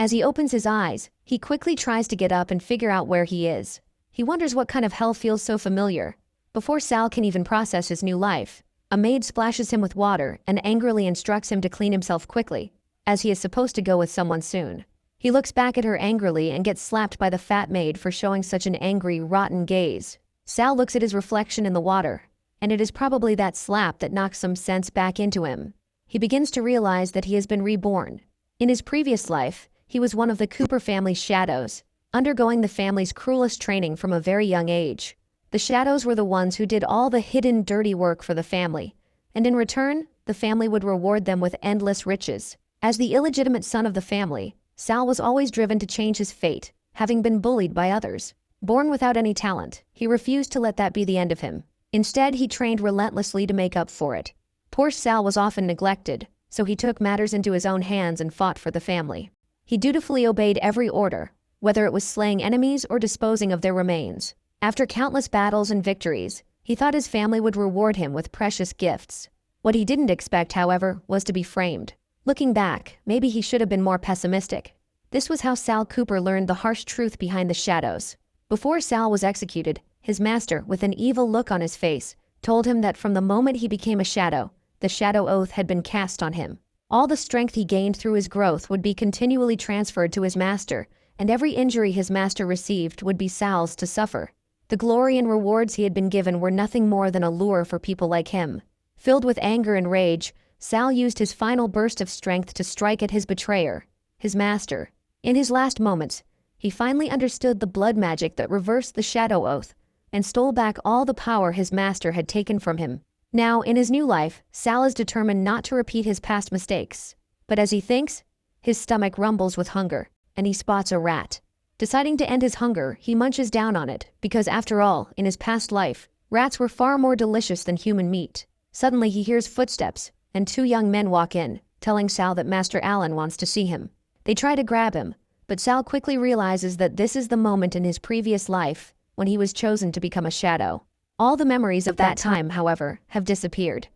As he opens his eyes, he quickly tries to get up and figure out where he is. He wonders what kind of hell feels so familiar. Before Sal can even process his new life, a maid splashes him with water and angrily instructs him to clean himself quickly, as he is supposed to go with someone soon. He looks back at her angrily and gets slapped by the fat maid for showing such an angry, rotten gaze. Sal looks at his reflection in the water, and it is probably that slap that knocks some sense back into him. He begins to realize that he has been reborn. In his previous life, he was one of the Cooper family's shadows, undergoing the family's cruelest training from a very young age. The shadows were the ones who did all the hidden, dirty work for the family, and in return, the family would reward them with endless riches. As the illegitimate son of the family, Sal was always driven to change his fate, having been bullied by others. Born without any talent, he refused to let that be the end of him. Instead, he trained relentlessly to make up for it. Poor Sal was often neglected, so he took matters into his own hands and fought for the family. He dutifully obeyed every order, whether it was slaying enemies or disposing of their remains. After countless battles and victories, he thought his family would reward him with precious gifts. What he didn't expect, however, was to be framed. Looking back, maybe he should have been more pessimistic. This was how Sal Cooper learned the harsh truth behind the shadows. Before Sal was executed, his master, with an evil look on his face, told him that from the moment he became a shadow, the shadow oath had been cast on him. All the strength he gained through his growth would be continually transferred to his master, and every injury his master received would be Sal's to suffer. The glory and rewards he had been given were nothing more than a lure for people like him. Filled with anger and rage, Sal used his final burst of strength to strike at his betrayer, his master. In his last moments, he finally understood the blood magic that reversed the shadow oath and stole back all the power his master had taken from him. Now, in his new life, Sal is determined not to repeat his past mistakes. But as he thinks, his stomach rumbles with hunger, and he spots a rat. Deciding to end his hunger, he munches down on it, because after all, in his past life, rats were far more delicious than human meat. Suddenly he hears footsteps, and two young men walk in, telling Sal that Master Alan wants to see him. They try to grab him, but Sal quickly realizes that this is the moment in his previous life when he was chosen to become a shadow. All the memories of that time, however, have disappeared.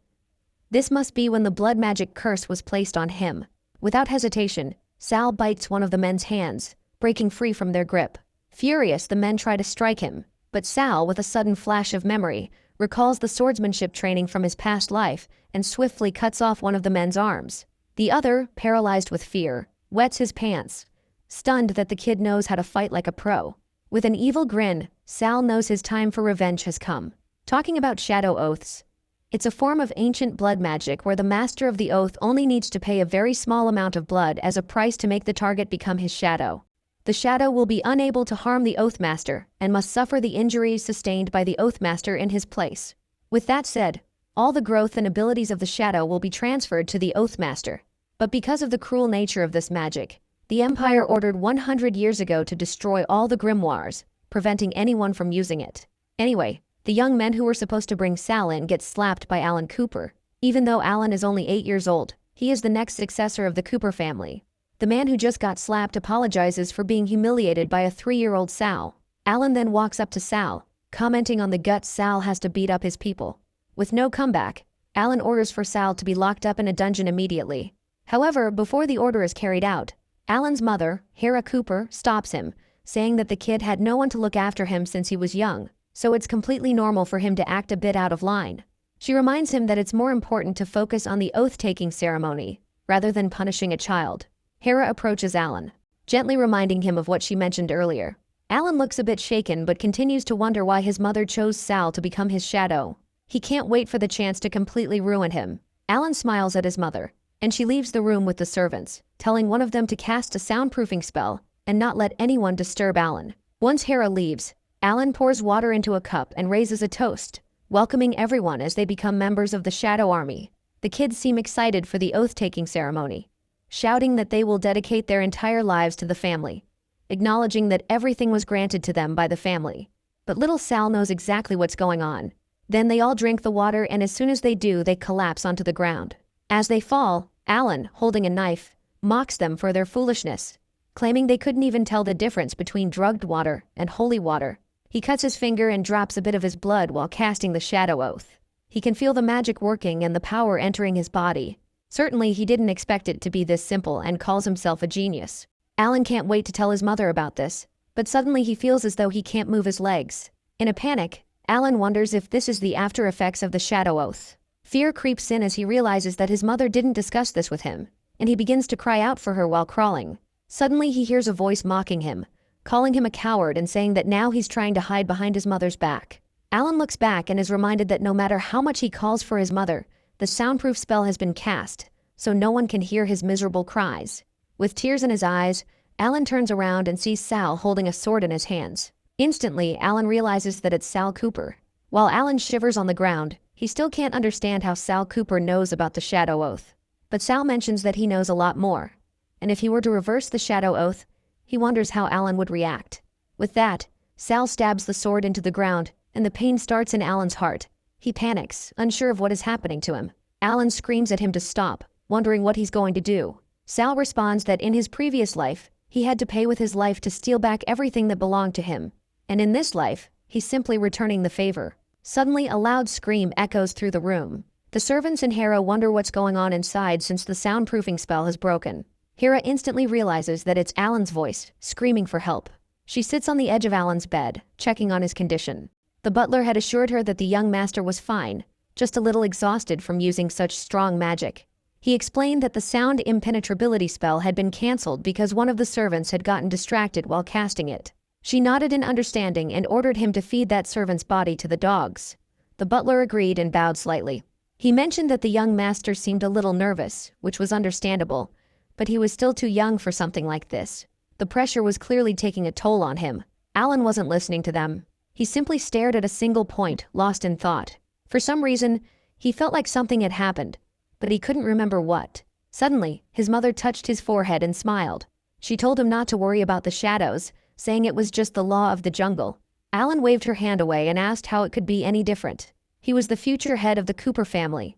This must be when the blood magic curse was placed on him. Without hesitation, Sal bites one of the men's hands, breaking free from their grip. Furious, the men try to strike him, but Sal, with a sudden flash of memory, recalls the swordsmanship training from his past life and swiftly cuts off one of the men's arms. The other, paralyzed with fear, wets his pants, stunned that the kid knows how to fight like a pro. With an evil grin, Sal knows his time for revenge has come. Talking about shadow oaths, it's a form of ancient blood magic where the master of the oath only needs to pay a very small amount of blood as a price to make the target become his shadow. The shadow will be unable to harm the oath master and must suffer the injuries sustained by the oath master in his place. With that said, all the growth and abilities of the shadow will be transferred to the oath master. But because of the cruel nature of this magic, the Empire ordered 100 years ago to destroy all the grimoires, preventing anyone from using it. Anyway, the young men who were supposed to bring Sal in get slapped by Alan Cooper. Even though Alan is only 8 years old, he is the next successor of the Cooper family. The man who just got slapped apologizes for being humiliated by a 3-year-old Sal. Alan then walks up to Sal, commenting on the guts Sal has to beat up his people. With no comeback, Alan orders for Sal to be locked up in a dungeon immediately. However, before the order is carried out, Alan's mother, Hera Cooper, stops him, saying that the kid had no one to look after him since he was young, so it's completely normal for him to act a bit out of line. She reminds him that it's more important to focus on the oath-taking ceremony, rather than punishing a child. Hera approaches Alan, gently reminding him of what she mentioned earlier. Alan looks a bit shaken but continues to wonder why his mother chose Sal to become his shadow. He can't wait for the chance to completely ruin him. Alan smiles at his mother, and she leaves the room with the servants, telling one of them to cast a soundproofing spell and not let anyone disturb Alan. Once Hera leaves, Alan pours water into a cup and raises a toast, welcoming everyone as they become members of the Shadow Army. The kids seem excited for the oath-taking ceremony, shouting that they will dedicate their entire lives to the family, acknowledging that everything was granted to them by the family. But little Sal knows exactly what's going on. Then they all drink the water, and as soon as they do, they collapse onto the ground. As they fall, Alan, holding a knife, mocks them for their foolishness, claiming they couldn't even tell the difference between drugged water and holy water. He cuts his finger and drops a bit of his blood while casting the shadow oath. He can feel the magic working and the power entering his body. Certainly he didn't expect it to be this simple and calls himself a genius. Alan can't wait to tell his mother about this, but suddenly he feels as though he can't move his legs. In a panic, Alan wonders if this is the after effects of the shadow oath. Fear creeps in as he realizes that his mother didn't discuss this with him, and he begins to cry out for her while crawling. Suddenly he hears a voice mocking him, calling him a coward and saying that now he's trying to hide behind his mother's back. Alan looks back and is reminded that no matter how much he calls for his mother, the soundproof spell has been cast, so no one can hear his miserable cries. With tears in his eyes, Alan turns around and sees Sal holding a sword in his hands. Instantly, Alan realizes that it's Sal Cooper. While Alan shivers on the ground, he still can't understand how Sal Cooper knows about the shadow oath. But Sal mentions that he knows a lot more, and if he were to reverse the shadow oath, he wonders how Alan would react. With that, Sal stabs the sword into the ground, and the pain starts in Alan's heart. He panics, unsure of what is happening to him. Alan screams at him to stop, wondering what he's going to do. Sal responds that in his previous life, he had to pay with his life to steal back everything that belonged to him, and in this life, he's simply returning the favor. Suddenly, a loud scream echoes through the room. The servants and Hera wonder what's going on inside since the soundproofing spell has broken. Hera instantly realizes that it's Alan's voice, screaming for help. She sits on the edge of Alan's bed, checking on his condition. The butler had assured her that the young master was fine, just a little exhausted from using such strong magic. He explained that the sound impenetrability spell had been cancelled because one of the servants had gotten distracted while casting it. She nodded in understanding and ordered him to feed that servant's body to the dogs. The butler agreed and bowed slightly. He mentioned that the young master seemed a little nervous, which was understandable, but he was still too young for something like this. The pressure was clearly taking a toll on him. Alan wasn't listening to them. He simply stared at a single point, lost in thought. For some reason, he felt like something had happened, but he couldn't remember what. Suddenly, his mother touched his forehead and smiled. She told him not to worry about the shadows, saying it was just the law of the jungle. Alan waved her hand away and asked how it could be any different. He was the future head of the Cooper family.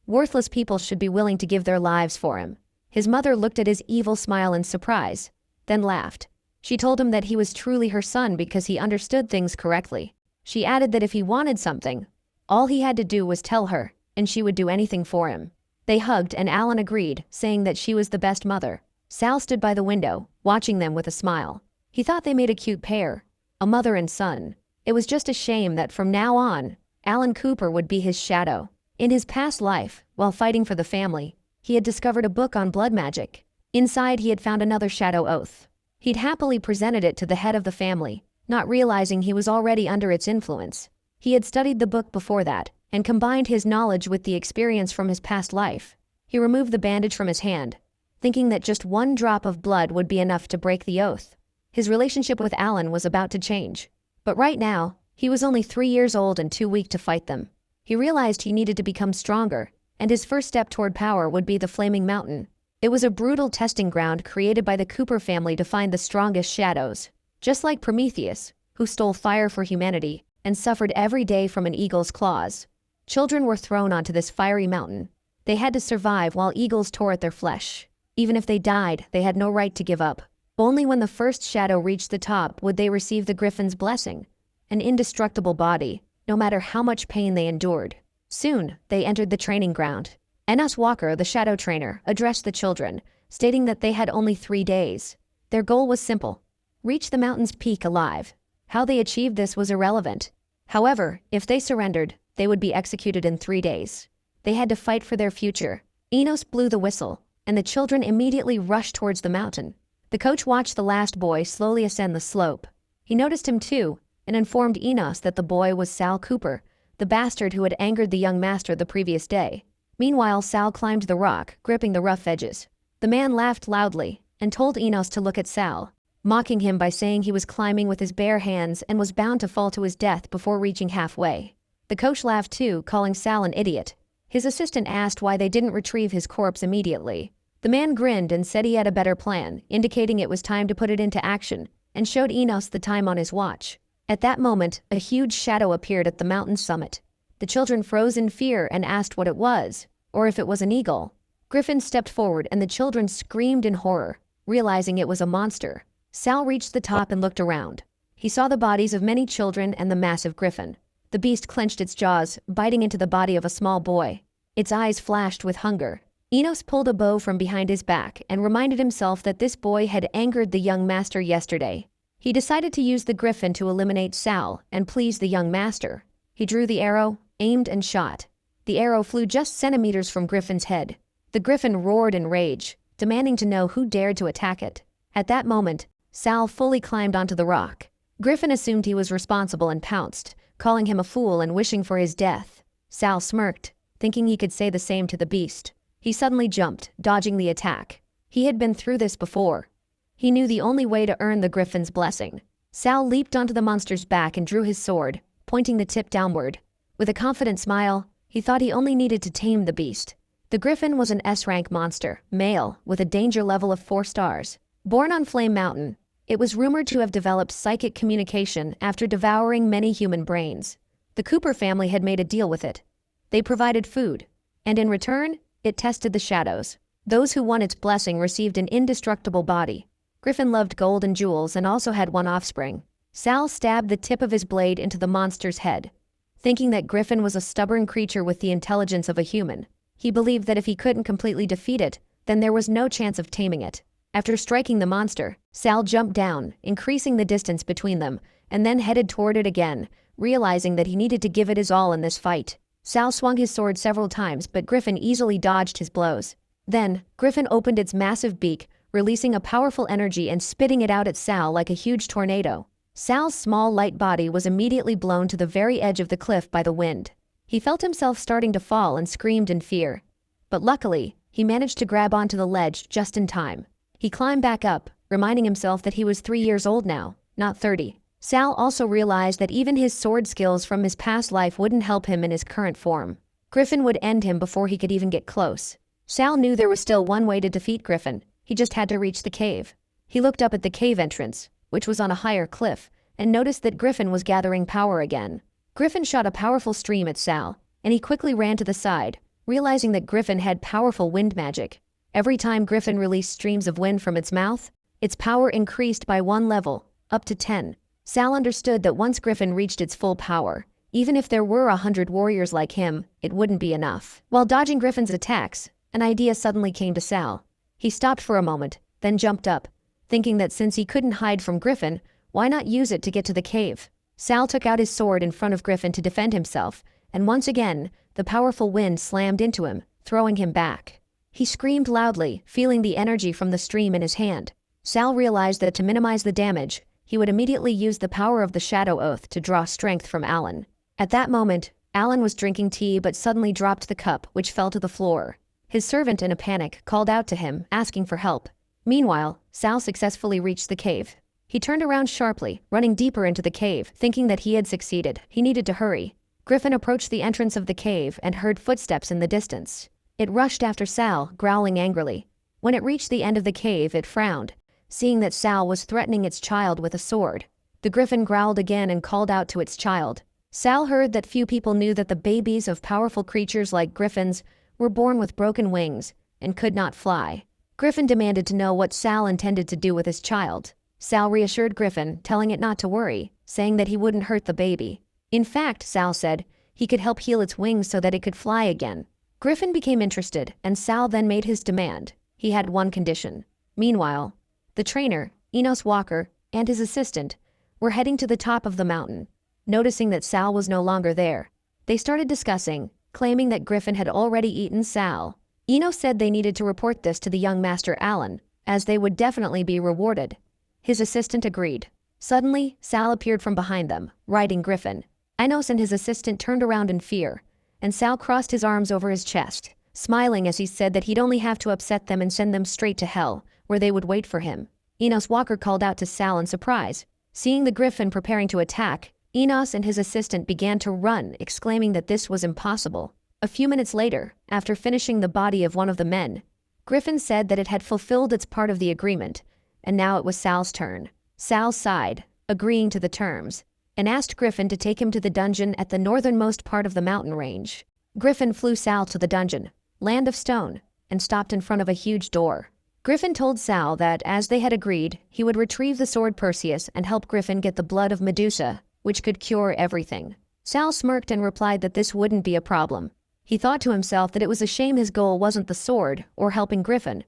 Worthless people should be willing to give their lives for him. His mother looked at his evil smile in surprise, then laughed. She told him that he was truly her son because he understood things correctly. She added that if he wanted something, all he had to do was tell her, and she would do anything for him. They hugged and Alan agreed, saying that she was the best mother. Sal stood by the window, watching them with a smile. He thought they made a cute pair, a mother and son. It was just a shame that from now on, Alan Cooper would be his shadow. In his past life, while fighting for the family, he had discovered a book on blood magic. Inside, he had found another shadow oath. He'd happily presented it to the head of the family, not realizing he was already under its influence. He had studied the book before that, and combined his knowledge with the experience from his past life. He removed the bandage from his hand, thinking that just one drop of blood would be enough to break the oath. His relationship with Alan was about to change. But right now, he was only 3 years old and too weak to fight them. He realized he needed to become stronger, and his first step toward power would be the Flaming Mountain. It was a brutal testing ground created by the Cooper family to find the strongest shadows. Just like Prometheus, who stole fire for humanity and suffered every day from an eagle's claws. Children were thrown onto this fiery mountain. They had to survive while eagles tore at their flesh. Even if they died, they had no right to give up. Only when the first shadow reached the top would they receive the griffin's blessing, an indestructible body, no matter how much pain they endured. Soon, they entered the training ground. Enos Walker, the shadow trainer, addressed the children, stating that they had only 3 days. Their goal was simple: reach the mountain's peak alive. How they achieved this was irrelevant. However, if they surrendered, they would be executed in 3 days. They had to fight for their future. Enos blew the whistle, and the children immediately rushed towards the mountain. The coach watched the last boy slowly ascend the slope. He noticed him too, and informed Enos that the boy was Sal Cooper, the bastard who had angered the young master the previous day. Meanwhile, Sal climbed the rock, gripping the rough edges. The man laughed loudly, and told Enos to look at Sal, mocking him by saying he was climbing with his bare hands and was bound to fall to his death before reaching halfway. The coach laughed too, calling Sal an idiot. His assistant asked why they didn't retrieve his corpse immediately. The man grinned and said he had a better plan, indicating it was time to put it into action, and showed Enos the time on his watch. At that moment, a huge shadow appeared at the mountain's summit. The children froze in fear and asked what it was, or if it was an eagle. Griffin stepped forward and the children screamed in horror, realizing it was a monster. Sal reached the top and looked around. He saw the bodies of many children and the massive griffin. The beast clenched its jaws, biting into the body of a small boy. Its eyes flashed with hunger. Enos pulled a bow from behind his back and reminded himself that this boy had angered the young master yesterday. He decided to use the griffin to eliminate Sal and please the young master. He drew the arrow, aimed and shot. The arrow flew just centimeters from Griffin's head. The griffin roared in rage, demanding to know who dared to attack it. At that moment, Sal fully climbed onto the rock. Griffin assumed he was responsible and pounced, calling him a fool and wishing for his death. Sal smirked, thinking he could say the same to the beast. He suddenly jumped, dodging the attack. He had been through this before. He knew the only way to earn the griffin's blessing. Sal leaped onto the monster's back and drew his sword, pointing the tip downward. With a confident smile, he thought he only needed to tame the beast. The griffin was an S-rank monster, male, with a danger level of 4 stars. Born on Flame Mountain, it was rumored to have developed psychic communication after devouring many human brains. The Cooper family had made a deal with it. They provided food, and in return, it tested the shadows. Those who won its blessing received an indestructible body. Griffin loved gold and jewels and also had one offspring. Sal stabbed the tip of his blade into the monster's head. Thinking that Griffin was a stubborn creature with the intelligence of a human, he believed that if he couldn't completely defeat it, then there was no chance of taming it. After striking the monster, Sal jumped down, increasing the distance between them, and then headed toward it again, realizing that he needed to give it his all in this fight. Sal swung his sword several times, but Griffin easily dodged his blows. Then, Griffin opened its massive beak, releasing a powerful energy and spitting it out at Sal like a huge tornado. Sal's small light body was immediately blown to the very edge of the cliff by the wind. He felt himself starting to fall and screamed in fear. But luckily, he managed to grab onto the ledge just in time. He climbed back up, reminding himself that he was 3 years old now, not 30. Sal also realized that even his sword skills from his past life wouldn't help him in his current form. Griffin would end him before he could even get close. Sal knew there was still one way to defeat Griffin. He just had to reach the cave. He looked up at the cave entrance, which was on a higher cliff, and noticed that Griffin was gathering power again. Griffin shot a powerful stream at Sal, and he quickly ran to the side, realizing that Griffin had powerful wind magic. Every time Griffin released streams of wind from its mouth, its power increased by 1 level, up to 10. Sal understood that once Griffin reached its full power, even if there were 100 warriors like him, it wouldn't be enough. While dodging Griffin's attacks, an idea suddenly came to Sal. He stopped for a moment, then jumped up, thinking that since he couldn't hide from Griffin, why not use it to get to the cave? Sal took out his sword in front of Griffin to defend himself, and once again, the powerful wind slammed into him, throwing him back. He screamed loudly, feeling the energy from the stream in his hand. Sal realized that to minimize the damage, he would immediately use the power of the Shadow Oath to draw strength from Alan. At that moment, Alan was drinking tea but suddenly dropped the cup, which fell to the floor. His servant, in a panic, called out to him, asking for help. Meanwhile, Sal successfully reached the cave. He turned around sharply, running deeper into the cave, thinking that he had succeeded. He needed to hurry. Griffin approached the entrance of the cave and heard footsteps in the distance. It rushed after Sal, growling angrily. When it reached the end of the cave, it frowned, seeing that Sal was threatening its child with a sword. The griffin growled again and called out to its child. Sal heard that few people knew that the babies of powerful creatures like griffins were born with broken wings and could not fly. Griffin demanded to know what Sal intended to do with his child. Sal reassured Griffin, telling it not to worry, saying that he wouldn't hurt the baby. In fact, Sal said, he could help heal its wings so that it could fly again. Griffin became interested, and Sal then made his demand. He had one condition. Meanwhile, the trainer, Enos Walker, and his assistant were heading to the top of the mountain. Noticing that Sal was no longer there, they started discussing, claiming that Griffin had already eaten Sal. Enos said they needed to report this to the young master Alan, as they would definitely be rewarded. His assistant agreed. Suddenly, Sal appeared from behind them, riding Griffin. Enos and his assistant turned around in fear, and Sal crossed his arms over his chest, smiling as he said that he'd only have to upset them and send them straight to hell, where they would wait for him. Enos Walker called out to Sal in surprise. Seeing the griffin preparing to attack, Enos and his assistant began to run, exclaiming that this was impossible. A few minutes later, after finishing the body of one of the men, Griffin said that it had fulfilled its part of the agreement, and now it was Sal's turn. Sal sighed, agreeing to the terms, and asked Griffin to take him to the dungeon at the northernmost part of the mountain range. Griffin flew Sal to the dungeon, Land of Stone, and stopped in front of a huge door. Griffin told Sal that, as they had agreed, he would retrieve the sword Perseus and help Griffin get the blood of Medusa, which could cure everything. Sal smirked and replied that this wouldn't be a problem. He thought to himself that it was a shame his goal wasn't the sword or helping Griffin,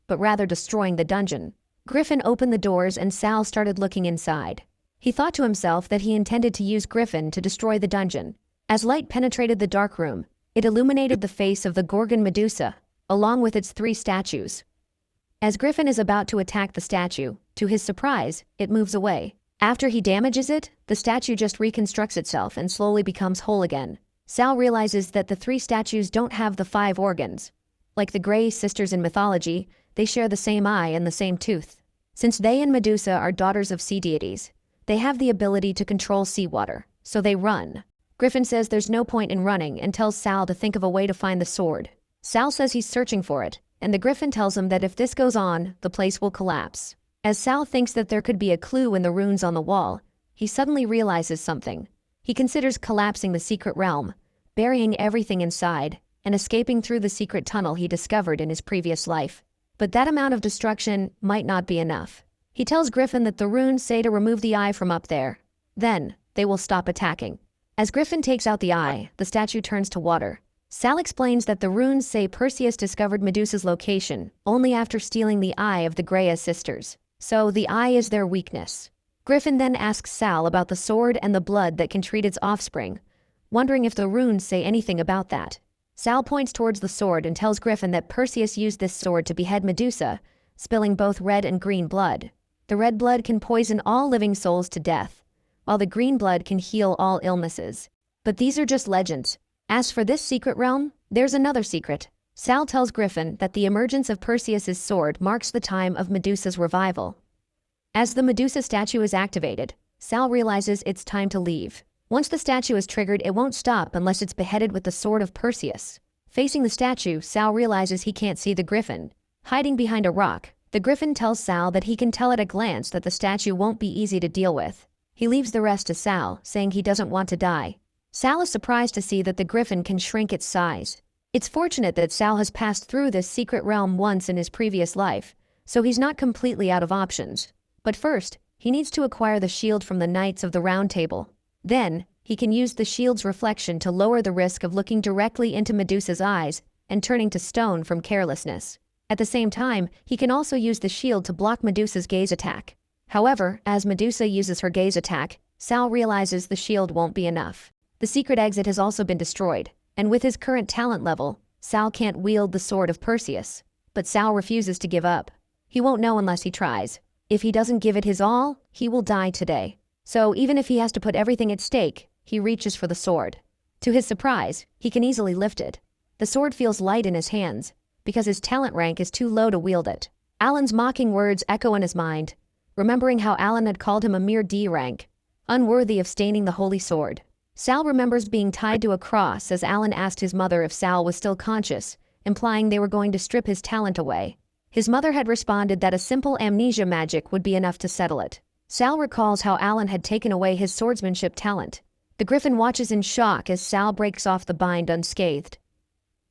but rather destroying the dungeon. Griffin opened the doors and Sal started looking inside. He thought to himself that he intended to use Griffin to destroy the dungeon. As light penetrated the dark room, it illuminated the face of the Gorgon Medusa, along with its 3 statues. As Griffin is about to attack the statue, to his surprise, it moves away. After he damages it, the statue just reconstructs itself and slowly becomes whole again. Sal realizes that the 3 statues don't have the 5 organs. Like the Grey sisters in mythology, they share the same eye and the same tooth. Since they and Medusa are daughters of sea deities, they have the ability to control seawater, so they run. Griffin says there's no point in running and tells Sal to think of a way to find the sword. Sal says he's searching for it, and the Griffin tells him that if this goes on, the place will collapse. As Sal thinks that there could be a clue in the runes on the wall, he suddenly realizes something. He considers collapsing the secret realm, burying everything inside, and escaping through the secret tunnel he discovered in his previous life. But that amount of destruction might not be enough. He tells Griffin that the runes say to remove the eye from up there. Then, they will stop attacking. As Griffin takes out the eye, the statue turns to water. Sal explains that the runes say Perseus discovered Medusa's location only after stealing the eye of the Grey sisters, so the eye is their weakness. Griffin then asks Sal about the sword and the blood that can treat its offspring, wondering if the runes say anything about that. Sal points towards the sword and tells Griffin that Perseus used this sword to behead Medusa, spilling both red and green blood. The red blood can poison all living souls to death, while the green blood can heal all illnesses. But these are just legends. As for this secret realm, there's another secret. Sal tells Griffin that the emergence of Perseus's sword marks the time of Medusa's revival. As the Medusa statue is activated, Sal realizes it's time to leave. Once the statue is triggered, it won't stop unless it's beheaded with the sword of Perseus. Facing the statue, Sal realizes he can't see the Griffin. Hiding behind a rock, the Griffin tells Sal that he can tell at a glance that the statue won't be easy to deal with. He leaves the rest to Sal, saying he doesn't want to die. Sal is surprised to see that the Griffin can shrink its size. It's fortunate that Sal has passed through this secret realm once in his previous life, so he's not completely out of options. But first, he needs to acquire the shield from the Knights of the Round Table. Then, he can use the shield's reflection to lower the risk of looking directly into Medusa's eyes and turning to stone from carelessness. At the same time, he can also use the shield to block Medusa's gaze attack. However, as Medusa uses her gaze attack, Sal realizes the shield won't be enough. The secret exit has also been destroyed, and with his current talent level, Sal can't wield the sword of Perseus. But Sal refuses to give up. He won't know unless he tries. If he doesn't give it his all, he will die today. So even if he has to put everything at stake, he reaches for the sword. To his surprise, he can easily lift it. The sword feels light in his hands, because his talent rank is too low to wield it. Alan's mocking words echo in his mind, remembering how Alan had called him a mere D rank, unworthy of staining the holy sword. Sal remembers being tied to a cross as Alan asked his mother if Sal was still conscious, implying they were going to strip his talent away. His mother had responded that a simple amnesia magic would be enough to settle it. Sal recalls how Alan had taken away his swordsmanship talent. The Griffin watches in shock as Sal breaks off the bind unscathed.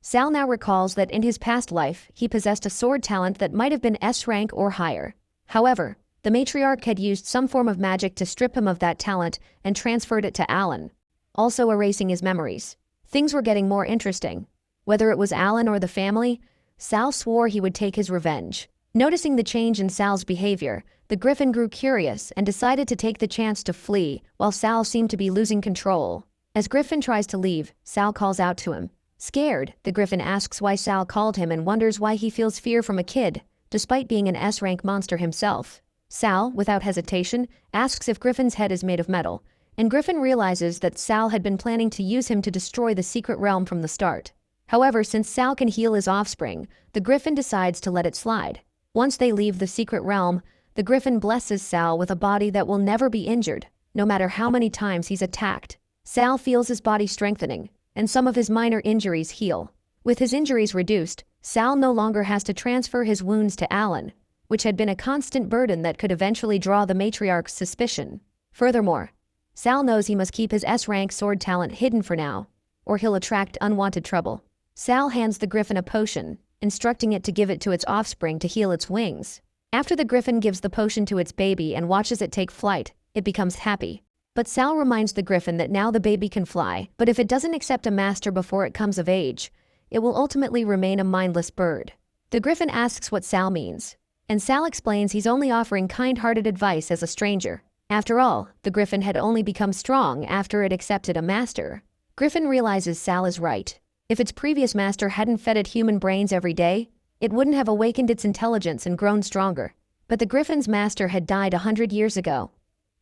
Sal now recalls that in his past life, he possessed a sword talent that might have been S rank or higher. However, the matriarch had used some form of magic to strip him of that talent and transferred it to Alan, also erasing his memories. Things were getting more interesting. Whether it was Alan or the family, Sal swore he would take his revenge. Noticing the change in Sal's behavior, the Griffin grew curious and decided to take the chance to flee, while Sal seemed to be losing control. As Griffin tries to leave, Sal calls out to him. Scared, the Griffin asks why Sal called him and wonders why he feels fear from a kid, despite being an S-rank monster himself. Sal, without hesitation, asks if Griffin's head is made of metal, and Griffin realizes that Sal had been planning to use him to destroy the secret realm from the start. However, since Sal can heal his offspring, the Griffin decides to let it slide. Once they leave the secret realm, the Griffin blesses Sal with a body that will never be injured, no matter how many times he's attacked. Sal feels his body strengthening, and some of his minor injuries heal. With his injuries reduced, Sal no longer has to transfer his wounds to Alan, which had been a constant burden that could eventually draw the matriarch's suspicion. Furthermore, Sal knows he must keep his S-rank sword talent hidden for now, or he'll attract unwanted trouble. Sal hands the Griffin a potion, instructing it to give it to its offspring to heal its wings. After the Griffin gives the potion to its baby and watches it take flight, it becomes happy. But Sal reminds the griffin that now the baby can fly, but if it doesn't accept a master before it comes of age, it will ultimately remain a mindless bird. The griffin asks what Sal means, and Sal explains he's only offering kind-hearted advice as a stranger. After all, the griffin had only become strong after it accepted a master. Griffin realizes Sal is right. If its previous master hadn't fed it human brains every day, it wouldn't have awakened its intelligence and grown stronger. But the griffin's master had died 100 years ago,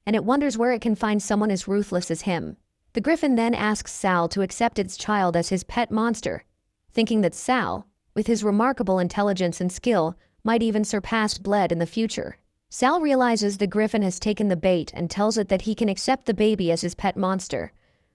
and it wonders where it can find someone as ruthless as him. The griffin then asks Sal to accept its child as his pet monster, thinking that Sal, with his remarkable intelligence and skill, might even surpass Bled in the future. Sal realizes the griffin has taken the bait and tells it that he can accept the baby as his pet monster,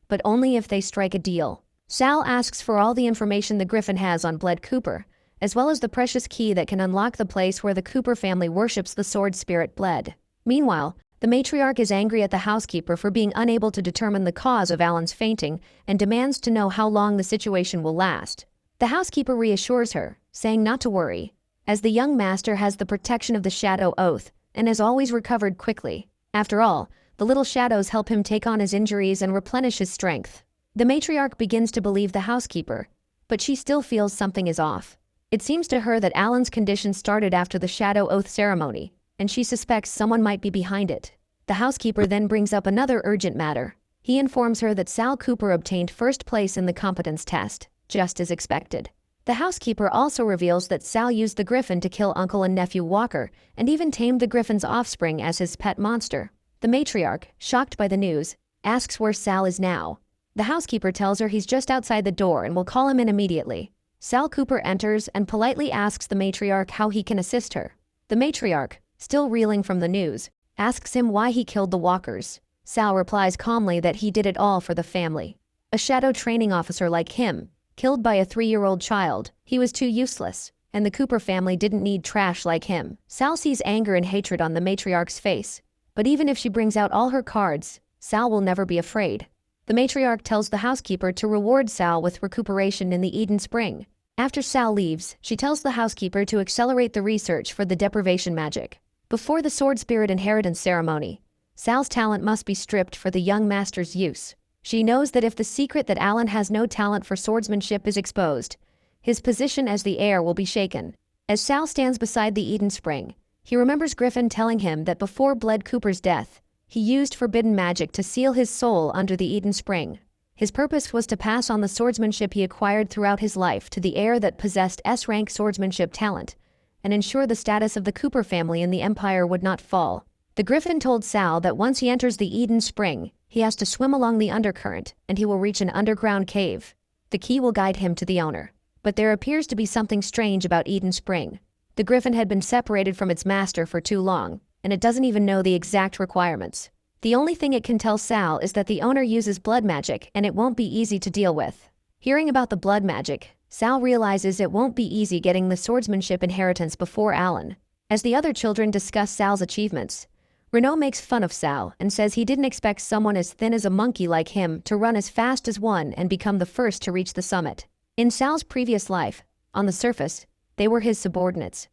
but only if they strike a deal. Sal asks for all the information the griffin has on Bled Cooper, as well as the precious key that can unlock the place where the Cooper family worships the sword spirit Bled. Meanwhile, the matriarch is angry at the housekeeper for being unable to determine the cause of Alan's fainting and demands to know how long the situation will last. The housekeeper reassures her, saying not to worry, as the young master has the protection of the Shadow Oath and has always recovered quickly. After all, the little shadows help him take on his injuries and replenish his strength. The matriarch begins to believe the housekeeper, but she still feels something is off. It seems to her that Alan's condition started after the Shadow Oath ceremony, and she suspects someone might be behind it. The housekeeper then brings up another urgent matter. He informs her that Sal Cooper obtained first place in the competence test, just as expected. The housekeeper also reveals that Sal used the griffin to kill uncle and nephew Walker, and even tamed the griffin's offspring as his pet monster. The matriarch, shocked by the news, asks where Sal is now. The housekeeper tells her he's just outside the door and will call him in immediately. Sal Cooper enters and politely asks the matriarch how he can assist her. The matriarch, still reeling from the news, asks him why he killed the Walkers. Sal replies calmly that he did it all for the family. A shadow training officer like him, killed by a 3-year-old child, he was too useless, and the Cooper family didn't need trash like him. Sal sees anger and hatred on the matriarch's face, but even if she brings out all her cards, Sal will never be afraid. The matriarch tells the housekeeper to reward Sal with recuperation in the Eden Spring. After Sal leaves, she tells the housekeeper to accelerate the research for the deprivation magic. Before the sword spirit inheritance ceremony, Sal's talent must be stripped for the young master's use. She knows that if the secret that Alan has no talent for swordsmanship is exposed, his position as the heir will be shaken. As Sal stands beside the Eden Spring, he remembers Griffin telling him that before Bled Cooper's death, he used forbidden magic to seal his soul under the Eden Spring. His purpose was to pass on the swordsmanship he acquired throughout his life to the heir that possessed S-rank swordsmanship talent, and ensure the status of the Cooper family in the Empire would not fall. The Griffin told Sal that once he enters the Eden Spring, he has to swim along the undercurrent, and he will reach an underground cave. The key will guide him to the owner. But there appears to be something strange about Eden Spring. The Griffin had been separated from its master for too long, and it doesn't even know the exact requirements. The only thing it can tell Sal is that the owner uses blood magic, and it won't be easy to deal with. Hearing about the blood magic, Sal realizes it won't be easy getting the swordsmanship inheritance before Alan. As the other children discuss Sal's achievements, Renault makes fun of Sal and says he didn't expect someone as thin as a monkey like him to run as fast as one and become the first to reach the summit. In Sal's previous life, on the surface, they were his subordinates.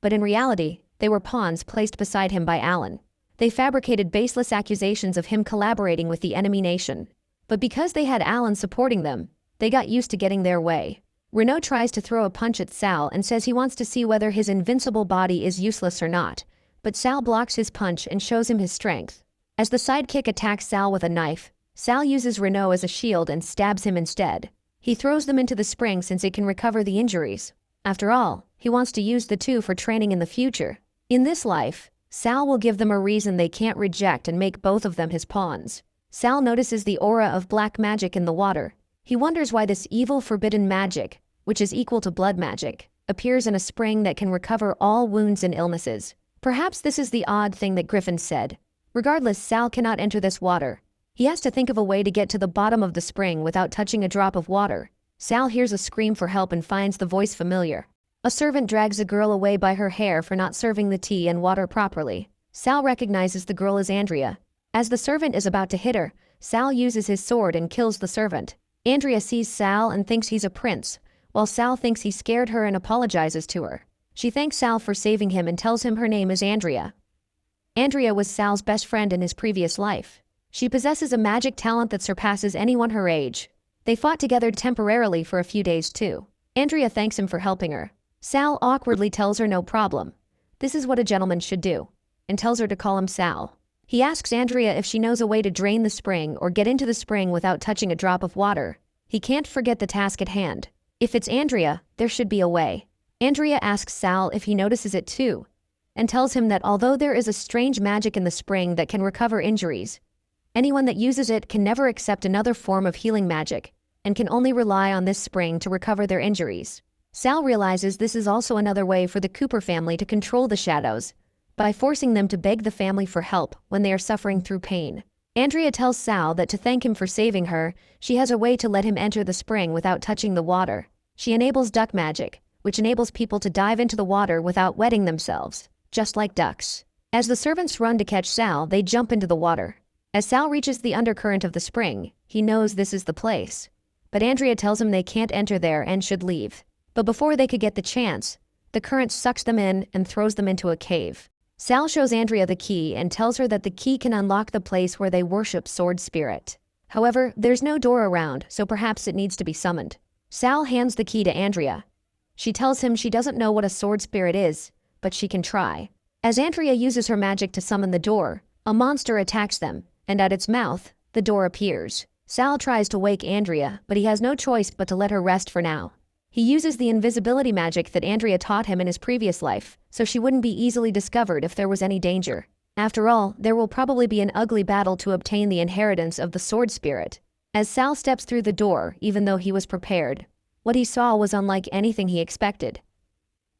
But in reality, they were pawns placed beside him by Alan. They fabricated baseless accusations of him collaborating with the enemy nation. But because they had Alan supporting them, they got used to getting their way. Renault tries to throw a punch at Sal and says he wants to see whether his invincible body is useless or not, but Sal blocks his punch and shows him his strength. As the sidekick attacks Sal with a knife, Sal uses Renault as a shield and stabs him instead. He throws them into the spring since it can recover the injuries. After all, he wants to use the two for training in the future. In this life, Sal will give them a reason they can't reject and make both of them his pawns. Sal notices the aura of black magic in the water. He wonders why this evil forbidden magic, which is equal to blood magic, appears in a spring that can recover all wounds and illnesses. Perhaps this is the odd thing that Griffin said. Regardless, Sal cannot enter this water. He has to think of a way to get to the bottom of the spring without touching a drop of water. Sal hears a scream for help and finds the voice familiar. A servant drags a girl away by her hair for not serving the tea and water properly. Sal recognizes the girl as Andrea. As the servant is about to hit her, Sal uses his sword and kills the servant. Andrea sees Sal and thinks he's a prince, while Sal thinks he scared her and apologizes to her. She thanks Sal for saving him and tells him her name is Andrea. Andrea was Sal's best friend in his previous life. She possesses a magic talent that surpasses anyone her age. They fought together temporarily for a few days too. Andrea thanks him for helping her. Sal awkwardly tells her no problem. This is what a gentleman should do, and tells her to call him Sal. He asks Andrea if she knows a way to drain the spring or get into the spring without touching a drop of water. He can't forget the task at hand. If it's Andrea, there should be a way. Andrea asks Sal if he notices it too, and tells him that although there is a strange magic in the spring that can recover injuries, anyone that uses it can never accept another form of healing magic, and can only rely on this spring to recover their injuries. Sal realizes this is also another way for the Cooper family to control the shadows, by forcing them to beg the family for help when they are suffering through pain. Andrea tells Sal that to thank him for saving her, she has a way to let him enter the spring without touching the water. She enables duck magic, which enables people to dive into the water without wetting themselves, just like ducks. As the servants run to catch Sal, they jump into the water. As Sal reaches the undercurrent of the spring, he knows this is the place. But Andrea tells him they can't enter there and should leave. But before they could get the chance, the current sucks them in and throws them into a cave. Sal shows Andrea the key and tells her that the key can unlock the place where they worship Sword Spirit. However, there's no door around, so perhaps it needs to be summoned. Sal hands the key to Andrea. She tells him she doesn't know what a Sword Spirit is, but she can try. As Andrea uses her magic to summon the door, a monster attacks them, and at its mouth, the door appears. Sal tries to wake Andrea, but he has no choice but to let her rest for now. He uses the invisibility magic that Andrea taught him in his previous life, so she wouldn't be easily discovered if there was any danger. After all, there will probably be an ugly battle to obtain the inheritance of the Sword Spirit. As Sal steps through the door, even though he was prepared, what he saw was unlike anything he expected.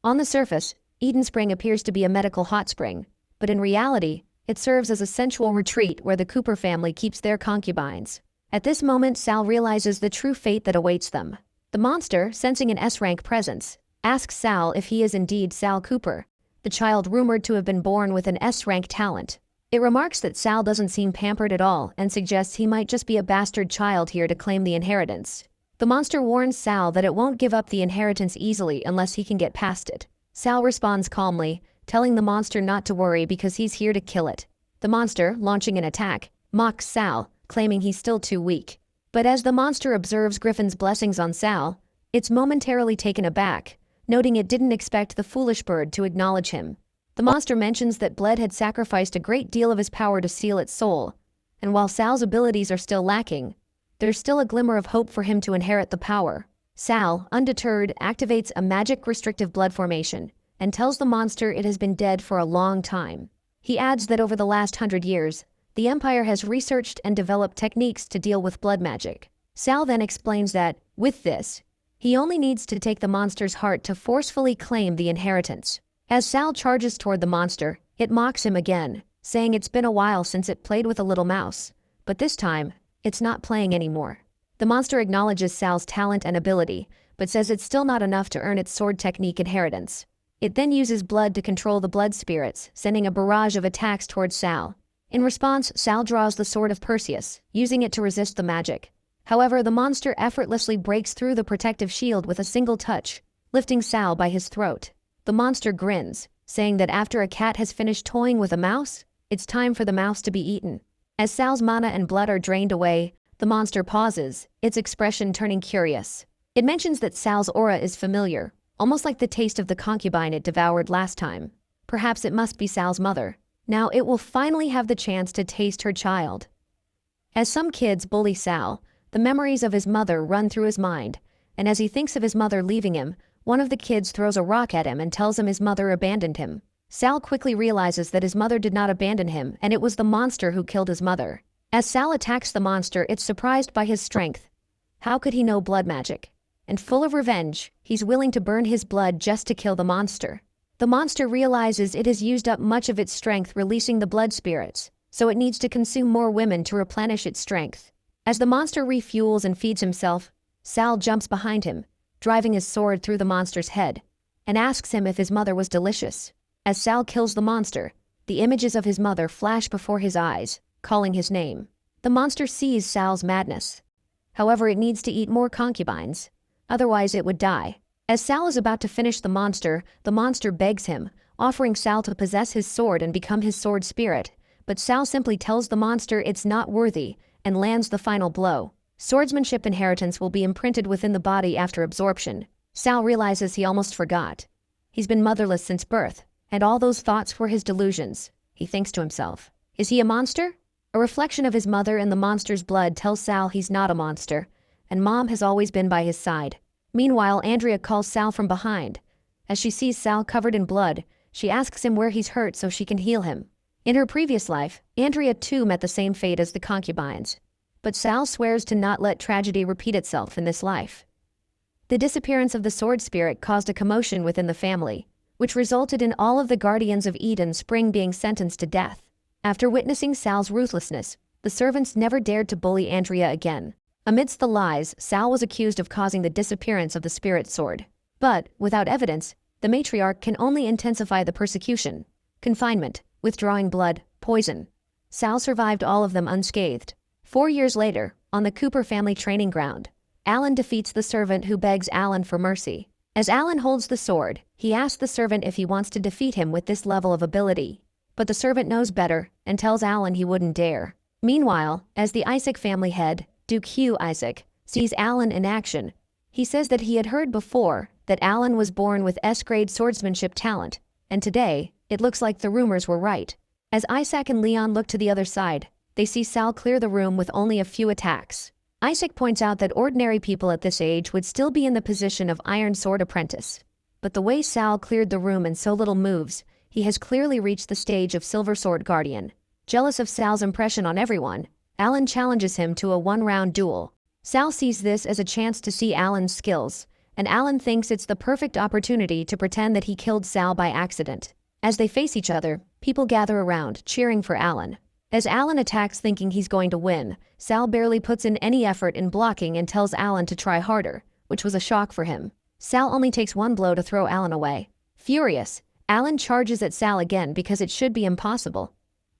On the surface, Eden Spring appears to be a medical hot spring, but in reality, it serves as a sensual retreat where the Cooper family keeps their concubines. At this moment, Sal realizes the true fate that awaits them. The monster, sensing an S-rank presence, asks Sal if he is indeed Sal Cooper, the child rumored to have been born with an S-rank talent. It remarks that Sal doesn't seem pampered at all and suggests he might just be a bastard child here to claim the inheritance. The monster warns Sal that it won't give up the inheritance easily unless he can get past it. Sal responds calmly, telling the monster not to worry because he's here to kill it. The monster, launching an attack, mocks Sal, claiming he's still too weak. But as the monster observes Griffin's blessings on Sal, it's momentarily taken aback, noting it didn't expect the foolish bird to acknowledge him. The monster mentions that Bled had sacrificed a great deal of his power to seal its soul, and while Sal's abilities are still lacking, there's still a glimmer of hope for him to inherit the power. Sal, undeterred, activates a magic restrictive blood formation, and tells the monster it has been dead for a long time. He adds that over the last 100 years, the Empire has researched and developed techniques to deal with blood magic. Sal then explains that, with this, he only needs to take the monster's heart to forcefully claim the inheritance. As Sal charges toward the monster, it mocks him again, saying it's been a while since it played with a little mouse, but this time, it's not playing anymore. The monster acknowledges Sal's talent and ability, but says it's still not enough to earn its sword technique inheritance. It then uses blood to control the blood spirits, sending a barrage of attacks towards Sal. In response, Sal draws the Sword of Perseus, using it to resist the magic. However, the monster effortlessly breaks through the protective shield with a single touch, lifting Sal by his throat. The monster grins, saying that after a cat has finished toying with a mouse, it's time for the mouse to be eaten. As Sal's mana and blood are drained away, the monster pauses, its expression turning curious. It mentions that Sal's aura is familiar, almost like the taste of the concubine it devoured last time. Perhaps it must be Sal's mother. Now it will finally have the chance to taste her child. As some kids bully Sal, the memories of his mother run through his mind, and as he thinks of his mother leaving him, one of the kids throws a rock at him and tells him his mother abandoned him. Sal quickly realizes that his mother did not abandon him and it was the monster who killed his mother. As Sal attacks the monster, it's surprised by his strength. How could he know blood magic? And full of revenge, he's willing to burn his blood just to kill the monster. The monster realizes it has used up much of its strength releasing the blood spirits, so it needs to consume more women to replenish its strength. As the monster refuels and feeds himself, Sal jumps behind him, driving his sword through the monster's head, and asks him if his mother was delicious. As Sal kills the monster, the images of his mother flash before his eyes, calling his name. The monster sees Sal's madness. However, it needs to eat more concubines, otherwise it would die. As Sal is about to finish the monster begs him, offering Sal to possess his sword and become his sword spirit, but Sal simply tells the monster it's not worthy and lands the final blow. Swordsmanship inheritance will be imprinted within the body after absorption. Sal realizes he almost forgot. He's been motherless since birth, and all those thoughts were his delusions. He thinks to himself, is he a monster? A reflection of his mother in the monster's blood tells Sal he's not a monster, and Mom has always been by his side. Meanwhile, Andrea calls Sal from behind. As she sees Sal covered in blood, she asks him where he's hurt so she can heal him. In her previous life, Andrea too met the same fate as the concubines. But Sal swears to not let tragedy repeat itself in this life. The disappearance of the sword spirit caused a commotion within the family, which resulted in all of the guardians of Eden Spring being sentenced to death. After witnessing Sal's ruthlessness, the servants never dared to bully Andrea again. Amidst the lies, Sal was accused of causing the disappearance of the spirit sword. But, without evidence, the matriarch can only intensify the persecution. Confinement, withdrawing blood, poison. Sal survived all of them unscathed. 4 years later, on the Cooper family training ground, Alan defeats the servant who begs Alan for mercy. As Alan holds the sword, he asks the servant if he wants to defeat him with this level of ability. But the servant knows better and tells Alan he wouldn't dare. Meanwhile, as the Isaac family head, Duke Hugh Isaac, sees Alan in action, he says that he had heard before that Alan was born with S-grade swordsmanship talent, and today, it looks like the rumors were right. As Isaac and Leon look to the other side, they see Sal clear the room with only a few attacks. Isaac points out that ordinary people at this age would still be in the position of Iron Sword Apprentice. But the way Sal cleared the room in so little moves, he has clearly reached the stage of Silver Sword Guardian. Jealous of Sal's impression on everyone, Alan challenges him to a one-round duel. Sal sees this as a chance to see Alan's skills, and Alan thinks it's the perfect opportunity to pretend that he killed Sal by accident. As they face each other, people gather around, cheering for Alan. As Alan attacks thinking he's going to win, Sal barely puts in any effort in blocking and tells Alan to try harder, which was a shock for him. Sal only takes one blow to throw Alan away. Furious, Alan charges at Sal again because it should be impossible.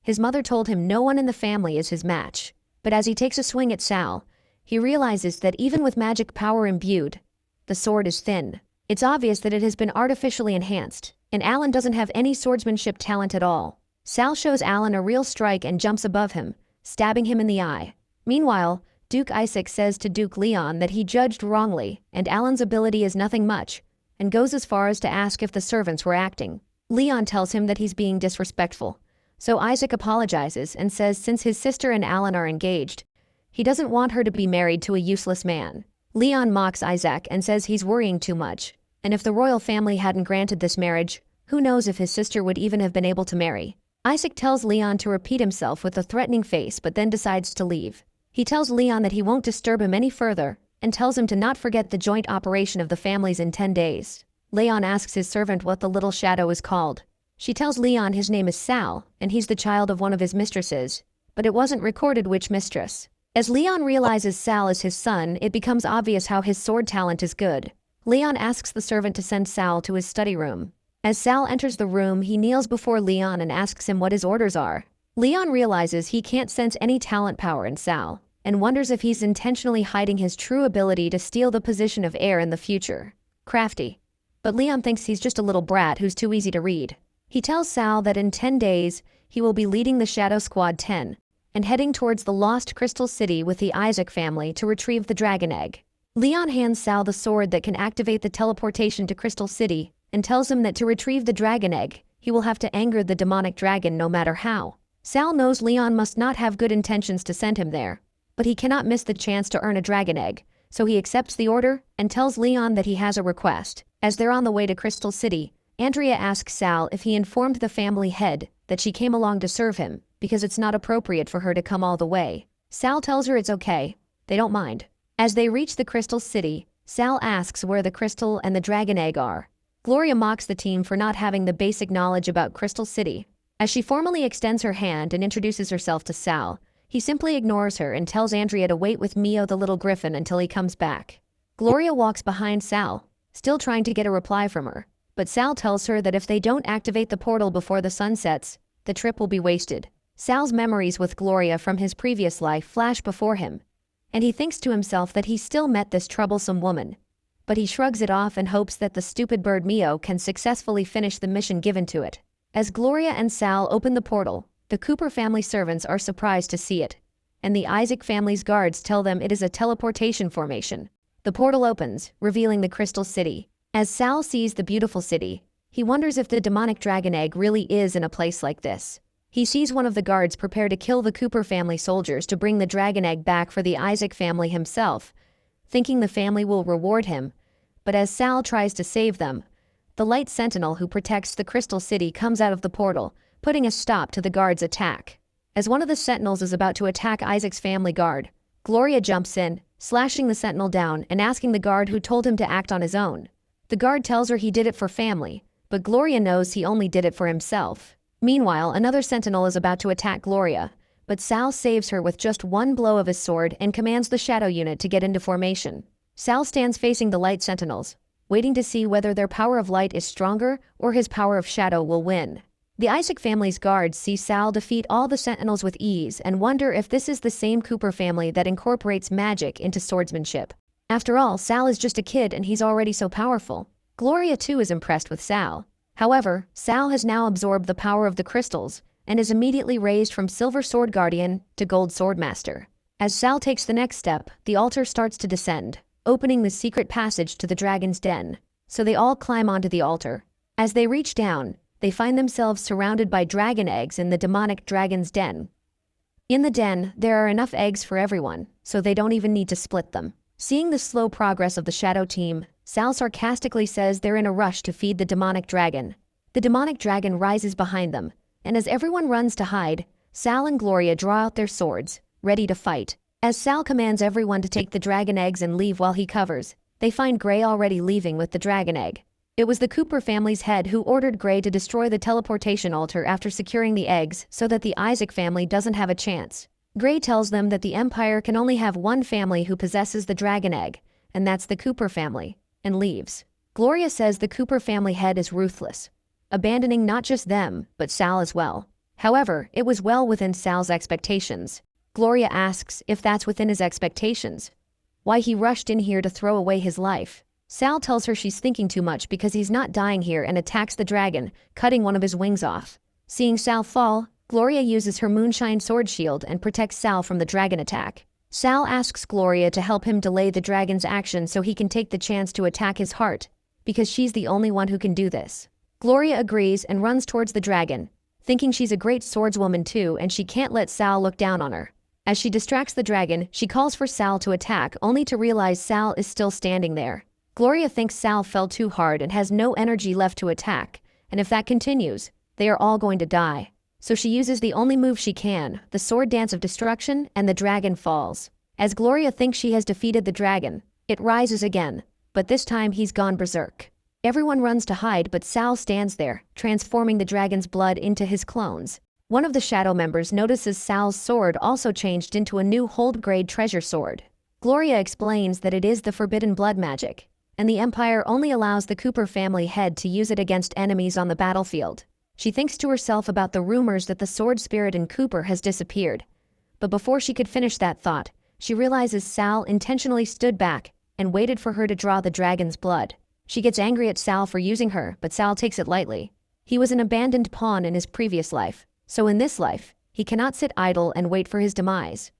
His mother told him no one in the family is his match. But as he takes a swing at Sal, he realizes that even with magic power imbued, the sword is thin. It's obvious that it has been artificially enhanced, and Alan doesn't have any swordsmanship talent at all. Sal shows Alan a real strike and jumps above him, stabbing him in the eye. Meanwhile, Duke Isaac says to Duke Leon that he judged wrongly, and Alan's ability is nothing much, and goes as far as to ask if the servants were acting. Leon tells him that he's being disrespectful, so Isaac apologizes and says since his sister and Alan are engaged, he doesn't want her to be married to a useless man. Leon mocks Isaac and says he's worrying too much, and if the royal family hadn't granted this marriage, who knows if his sister would even have been able to marry. Isaac tells Leon to repeat himself with a threatening face but then decides to leave. He tells Leon that he won't disturb him any further, and tells him to not forget the joint operation of the families in 10 days. Leon asks his servant what the little shadow is called. She tells Leon his name is Sal, and he's the child of one of his mistresses, but it wasn't recorded which mistress. As Leon realizes Sal is his son, it becomes obvious how his sword talent is good. Leon asks the servant to send Sal to his study room. As Sal enters the room, he kneels before Leon and asks him what his orders are. Leon realizes he can't sense any talent power in Sal, and wonders if he's intentionally hiding his true ability to steal the position of heir in the future. Crafty. But Leon thinks he's just a little brat who's too easy to read. He tells Sal that in 10 days, he will be leading the Shadow Squad 10, and heading towards the lost Crystal City with the Isaac family to retrieve the dragon egg. Leon hands Sal the sword that can activate the teleportation to Crystal City, and tells him that to retrieve the dragon egg, he will have to anger the demonic dragon no matter how. Sal knows Leon must not have good intentions to send him there, but he cannot miss the chance to earn a dragon egg, so he accepts the order and tells Leon that he has a request. As they're on the way to Crystal City, Andrea asks Sal if he informed the family head that she came along to serve him, because it's not appropriate for her to come all the way. Sal tells her it's okay, they don't mind. As they reach the Crystal City, Sal asks where the crystal and the dragon egg are. Gloria mocks the team for not having the basic knowledge about Crystal City. As she formally extends her hand and introduces herself to Sal, he simply ignores her and tells Andrea to wait with Mio the little griffin until he comes back. Gloria walks behind Sal, still trying to get a reply from her, but Sal tells her that if they don't activate the portal before the sun sets, the trip will be wasted. Sal's memories with Gloria from his previous life flash before him, and he thinks to himself that he still met this troublesome woman. But he shrugs it off and hopes that the stupid bird Mio can successfully finish the mission given to it. As Gloria and Sal open the portal, The Cooper family servants are surprised to see it, and the Isaac family's guards tell them it is a teleportation formation. The portal opens, revealing the Crystal City. As Sal sees the beautiful city, he wonders if the demonic dragon egg really is in a place like this. He sees one of the guards prepare to kill the Cooper family soldiers to bring the dragon egg back for the Isaac family himself, thinking the family will reward him. But as Sal tries to save them, the light sentinel who protects the Crystal City comes out of the portal, putting a stop to the guard's attack. As one of the sentinels is about to attack Isaac's family guard, Gloria jumps in, slashing the sentinel down and asking the guard who told him to act on his own. The guard tells her he did it for family, but Gloria knows he only did it for himself. Meanwhile, another sentinel is about to attack Gloria, but Sal saves her with just one blow of his sword and commands the shadow unit to get into formation. Sal stands facing the light sentinels, waiting to see whether their power of light is stronger or his power of shadow will win. The Isaac family's guards see Sal defeat all the sentinels with ease and wonder if this is the same Cooper family that incorporates magic into swordsmanship. After all, Sal is just a kid and he's already so powerful. Gloria too is impressed with Sal. However, Sal has now absorbed the power of the crystals and is immediately raised from Silver Sword Guardian to Gold Sword Master. As Sal takes the next step, the altar starts to descend, opening the secret passage to the dragon's den. So they all climb onto the altar. As they reach down, they find themselves surrounded by dragon eggs in the demonic dragon's den. In the den, there are enough eggs for everyone, so they don't even need to split them. Seeing the slow progress of the shadow team, Sal sarcastically says they're in a rush to feed the demonic dragon. The demonic dragon rises behind them, and as everyone runs to hide, Sal and Gloria draw out their swords, ready to fight. As Sal commands everyone to take the dragon eggs and leave while he covers, they find Gray already leaving with the dragon egg. It was the Cooper family's head who ordered Gray to destroy the teleportation altar after securing the eggs so that the Isaac family doesn't have a chance. Gray tells them that the Empire can only have one family who possesses the dragon egg, and that's the Cooper family, and leaves. Gloria says the Cooper family head is ruthless, abandoning not just them, but Sal as well. However, it was well within Sal's expectations. Gloria asks if that's within his expectations, why he rushed in here to throw away his life. Sal tells her she's thinking too much because he's not dying here and attacks the dragon, cutting one of his wings off. Seeing Sal fall, Gloria uses her moonshine sword shield and protects Sal from the dragon attack. Sal asks Gloria to help him delay the dragon's action so he can take the chance to attack his heart, because she's the only one who can do this. Gloria agrees and runs towards the dragon, thinking she's a great swordswoman too and she can't let Sal look down on her. As she distracts the dragon, she calls for Sal to attack only to realize Sal is still standing there. Gloria thinks Sal fell too hard and has no energy left to attack, and if that continues, they are all going to die. So she uses the only move she can, the sword dance of destruction, and the dragon falls. As Gloria thinks she has defeated the dragon, it rises again, but this time he's gone berserk. Everyone runs to hide but Sal stands there, transforming the dragon's blood into his clones. One of the shadow members notices Sal's sword also changed into a new hold-grade treasure sword. Gloria explains that it is the forbidden blood magic, and the Empire only allows the Cooper family head to use it against enemies on the battlefield. She thinks to herself about the rumors that the sword spirit in Cooper has disappeared. But before she could finish that thought, she realizes Sal intentionally stood back and waited for her to draw the dragon's blood. She gets angry at Sal for using her, but Sal takes it lightly. He was an abandoned pawn in his previous life, so in this life, he cannot sit idle and wait for his demise.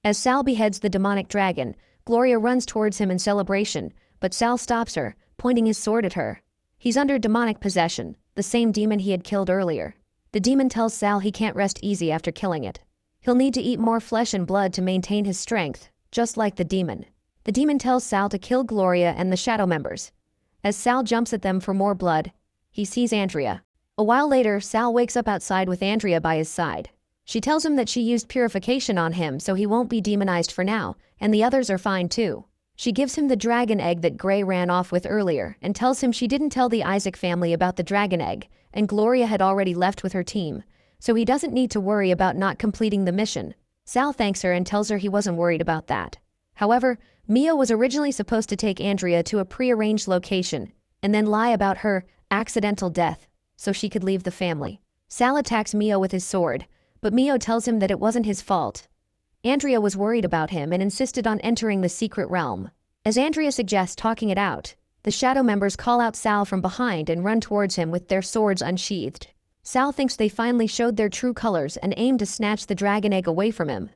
As Sal beheads the demonic dragon, Gloria runs towards him in celebration, but Sal stops her, pointing his sword at her. He's under demonic possession, the same demon he had killed earlier. The demon tells Sal he can't rest easy after killing it. He'll need to eat more flesh and blood to maintain his strength, just like the demon. The demon tells Sal to kill Gloria and the shadow members. As Sal jumps at them for more blood, he sees Andrea. A while later, Sal wakes up outside with Andrea by his side. She tells him that she used purification on him so he won't be demonized for now, and the others are fine too. She gives him the dragon egg that Gray ran off with earlier and tells him she didn't tell the Isaac family about the dragon egg, and Gloria had already left with her team, so he doesn't need to worry about not completing the mission. Sal thanks her and tells her he wasn't worried about that. However, Mio was originally supposed to take Andrea to a prearranged location and then lie about her accidental death so she could leave the family. Sal attacks Mio with his sword, but Mio tells him that it wasn't his fault. Andrea was worried about him and insisted on entering the secret realm. As Andrea suggests talking it out, the shadow members call out Sal from behind and run towards him with their swords unsheathed. Sal thinks they finally showed their true colors and aim to snatch the dragon egg away from him.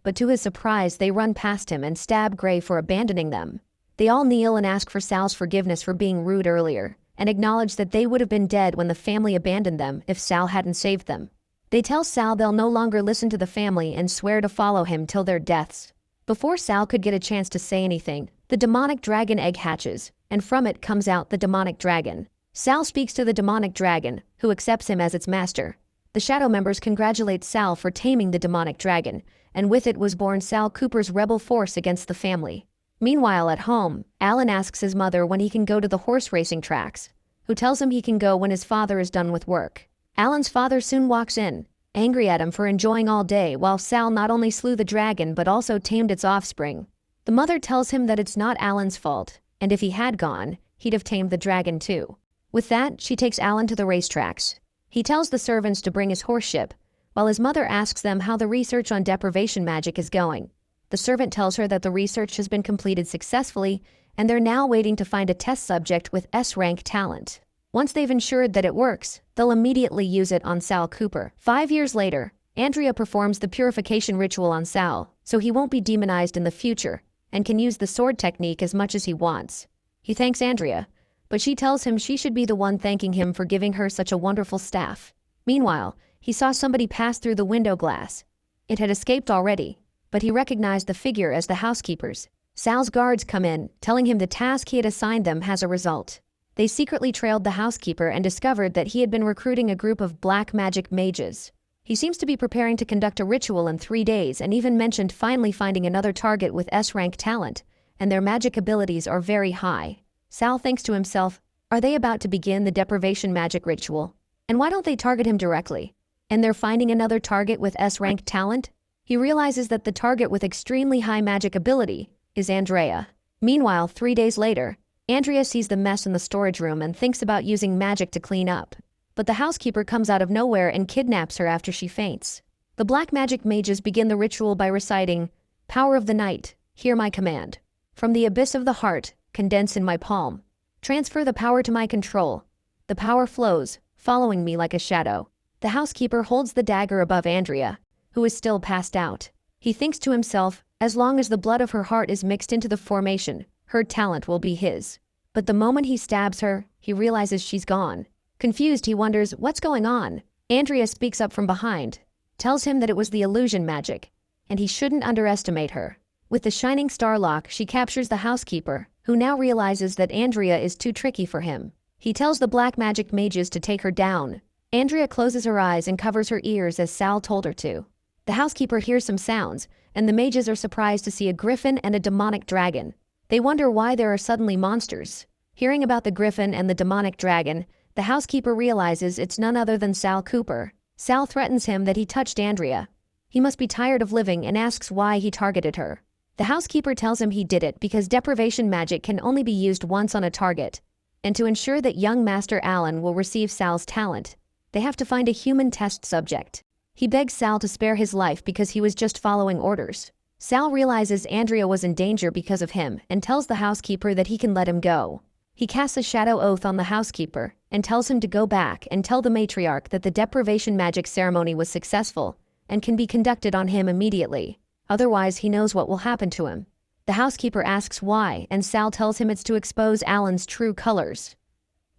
But to his surprise, they run past him and stab Gray for abandoning them. They all kneel and ask for Sal's forgiveness for being rude earlier, and acknowledge that they would have been dead when the family abandoned them if Sal hadn't saved them. They tell Sal they'll no longer listen to the family and swear to follow him till their deaths. Before Sal could get a chance to say anything, the demonic dragon egg hatches, and from it comes out the demonic dragon. Sal speaks to the demonic dragon, who accepts him as its master. The Shadow members congratulate Sal for taming the demonic dragon, and with it was born Sal Cooper's rebel force against the family. Meanwhile at home, Alan asks his mother when he can go to the horse racing tracks, who tells him he can go when his father is done with work. Alan's father soon walks in, angry at him for enjoying all day while Sal not only slew the dragon but also tamed its offspring. The mother tells him that it's not Alan's fault, and if he had gone, he'd have tamed the dragon too. With that, she takes Alan to the racetracks. He tells the servants to bring his horse ship, while his mother asks them how the research on deprivation magic is going. The servant tells her that the research has been completed successfully, and they're now waiting to find a test subject with S-rank talent. Once they've ensured that it works, they'll immediately use it on Sal Cooper. 5 years later, Andrea performs the purification ritual on Sal, so he won't be demonized in the future, and can use the sword technique as much as he wants. He thanks Andrea, but she tells him she should be the one thanking him for giving her such a wonderful staff. Meanwhile, he saw somebody pass through the window glass. It had escaped already, but he recognized the figure as the housekeepers. Sal's guards come in, telling him the task he had assigned them has a result. They secretly trailed the housekeeper and discovered that he had been recruiting a group of black magic mages. He seems to be preparing to conduct a ritual in 3 days and even mentioned finally finding another target with S-rank talent, and their magic abilities are very high. Sal thinks to himself, are they about to begin the deprivation magic ritual? And why don't they target him directly? And they're finding another target with S-rank talent? He realizes that the target with extremely high magic ability is Andrea. Meanwhile, 3 days later, Andrea sees the mess in the storage room and thinks about using magic to clean up. But the housekeeper comes out of nowhere and kidnaps her after she faints. The black magic mages begin the ritual by reciting, "Power of the night, hear my command. From the abyss of the heart, condense in my palm. Transfer the power to my control. The power flows, following me like a shadow." The housekeeper holds the dagger above Andrea, who is still passed out. He thinks to himself, as long as the blood of her heart is mixed into the formation, her talent will be his. But the moment he stabs her, he realizes she's gone. Confused, he wonders what's going on. Andrea speaks up from behind, tells him that it was the illusion magic, and he shouldn't underestimate her. With the shining star lock, she captures the housekeeper, who now realizes that Andrea is too tricky for him. He tells the black magic mages to take her down. Andrea closes her eyes and covers her ears as Sal told her to. The housekeeper hears some sounds, and the mages are surprised to see a griffin and a demonic dragon. They wonder why there are suddenly monsters. Hearing about the griffin and the demonic dragon, the housekeeper realizes it's none other than Sal Cooper. Sal threatens him that he touched Andrea. He must be tired of living and asks why he targeted her. The housekeeper tells him he did it because deprivation magic can only be used once on a target, and to ensure that young Master Alan will receive Sal's talent, they have to find a human test subject. He begs Sal to spare his life because he was just following orders. Sal realizes Andrea was in danger because of him and tells the housekeeper that he can let him go. He casts a shadow oath on the housekeeper and tells him to go back and tell the matriarch that the deprivation magic ceremony was successful and can be conducted on him immediately. Otherwise, he knows what will happen to him. The housekeeper asks why, and Sal tells him it's to expose Alan's true colors.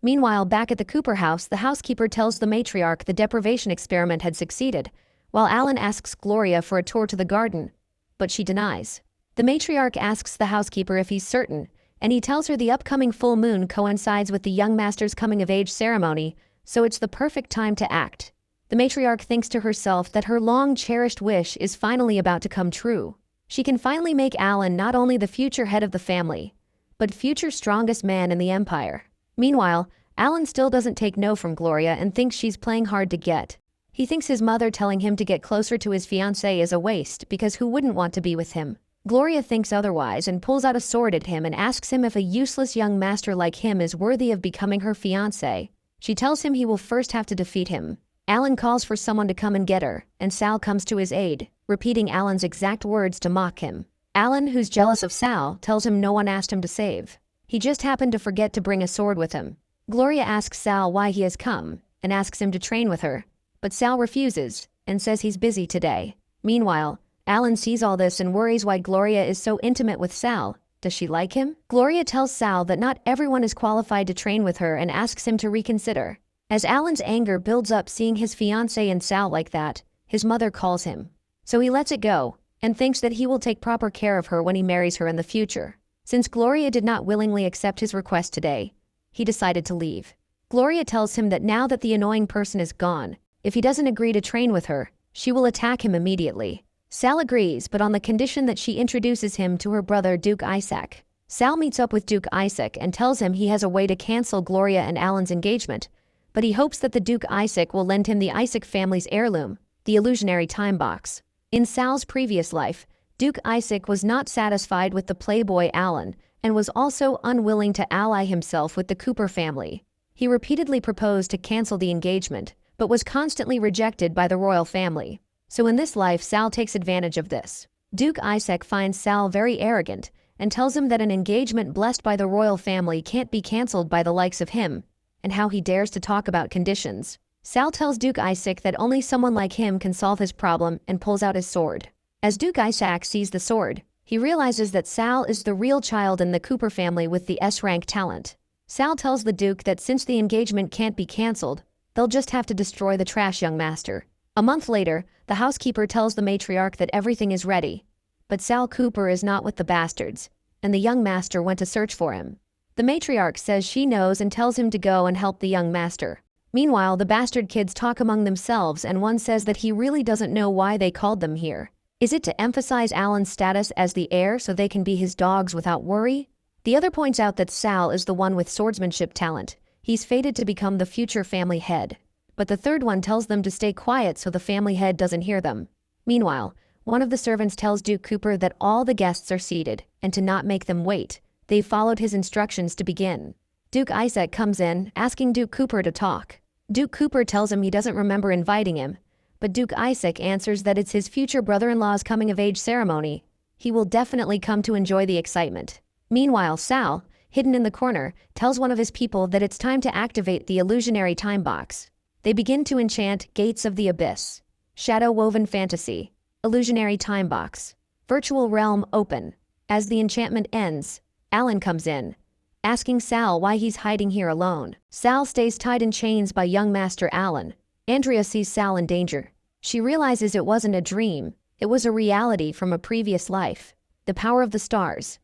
Meanwhile, back at the Cooper house, the housekeeper tells the matriarch the deprivation experiment had succeeded, while Alan asks Gloria for a tour to the garden, but she denies. The matriarch asks the housekeeper if he's certain, and he tells her the upcoming full moon coincides with the young master's coming-of-age ceremony, so it's the perfect time to act. The matriarch thinks to herself that her long-cherished wish is finally about to come true. She can finally make Alan not only the future head of the family, but future strongest man in the empire. Meanwhile, Alan still doesn't take no from Gloria and thinks she's playing hard to get. He thinks his mother telling him to get closer to his fiancée is a waste because who wouldn't want to be with him? Gloria thinks otherwise and pulls out a sword at him and asks him if a useless young master like him is worthy of becoming her fiancé. She tells him he will first have to defeat him. Alan calls for someone to come and get her, and Sal comes to his aid, repeating Alan's exact words to mock him. Alan, who's jealous of Sal, tells him no one asked him to save. He just happened to forget to bring a sword with him. Gloria asks Sal why he has come, and asks him to train with her. But Sal refuses and says he's busy today. Meanwhile, Alan sees all this and worries why Gloria is so intimate with Sal. Does she like him? Gloria tells Sal that not everyone is qualified to train with her and asks him to reconsider. As Alan's anger builds up seeing his fiancée and Sal like that, his mother calls him. So he lets it go and thinks that he will take proper care of her when he marries her in the future. Since Gloria did not willingly accept his request today, he decided to leave. Gloria tells him that now that the annoying person is gone, if he doesn't agree to train with her, she will attack him immediately. Sal agrees, but on the condition that she introduces him to her brother Duke Isaac. Sal meets up with Duke Isaac and tells him he has a way to cancel Gloria and Alan's engagement, but he hopes that the Duke Isaac will lend him the Isaac family's heirloom, the illusionary time box. In Sal's previous life, Duke Isaac was not satisfied with the playboy Alan and was also unwilling to ally himself with the Cooper family. He repeatedly proposed to cancel the engagement, but was constantly rejected by the royal family. So in this life, Sal takes advantage of this. Duke Isaac finds Sal very arrogant and tells him that an engagement blessed by the royal family can't be cancelled by the likes of him, and how he dares to talk about conditions. Sal tells Duke Isaac that only someone like him can solve his problem and pulls out his sword. As Duke Isaac sees the sword, he realizes that Sal is the real child in the Cooper family with the S-rank talent. Sal tells the Duke that since the engagement can't be cancelled, they'll just have to destroy the trash young master. A month later, the housekeeper tells the matriarch that everything is ready. But Sal Cooper is not with the bastards, and the young master went to search for him. The matriarch says she knows and tells him to go and help the young master. Meanwhile, the bastard kids talk among themselves and one says that he really doesn't know why they called them here. Is it to emphasize Alan's status as the heir so they can be his dogs without worry? The other points out that Sal is the one with swordsmanship talent. He's fated to become the future family head. But the third one tells them to stay quiet so the family head doesn't hear them. Meanwhile, one of the servants tells Duke Cooper that all the guests are seated and to not make them wait. They've followed his instructions to begin. Duke Isaac comes in, asking Duke Cooper to talk. Duke Cooper tells him he doesn't remember inviting him, but Duke Isaac answers that it's his future brother-in-law's coming-of-age ceremony. He will definitely come to enjoy the excitement. Meanwhile, Sal, hidden in the corner, tells one of his people that it's time to activate the illusionary time box. They begin to enchant Gates of the Abyss, Shadow-Woven Fantasy, Illusionary Time Box, Virtual Realm Open. As the enchantment ends, Alan comes in, asking Sal why he's hiding here alone. Sal stays tied in chains by young Master Alan. Andrea sees Sal in danger. She realizes it wasn't a dream, it was a reality from a previous life. The power of the stars.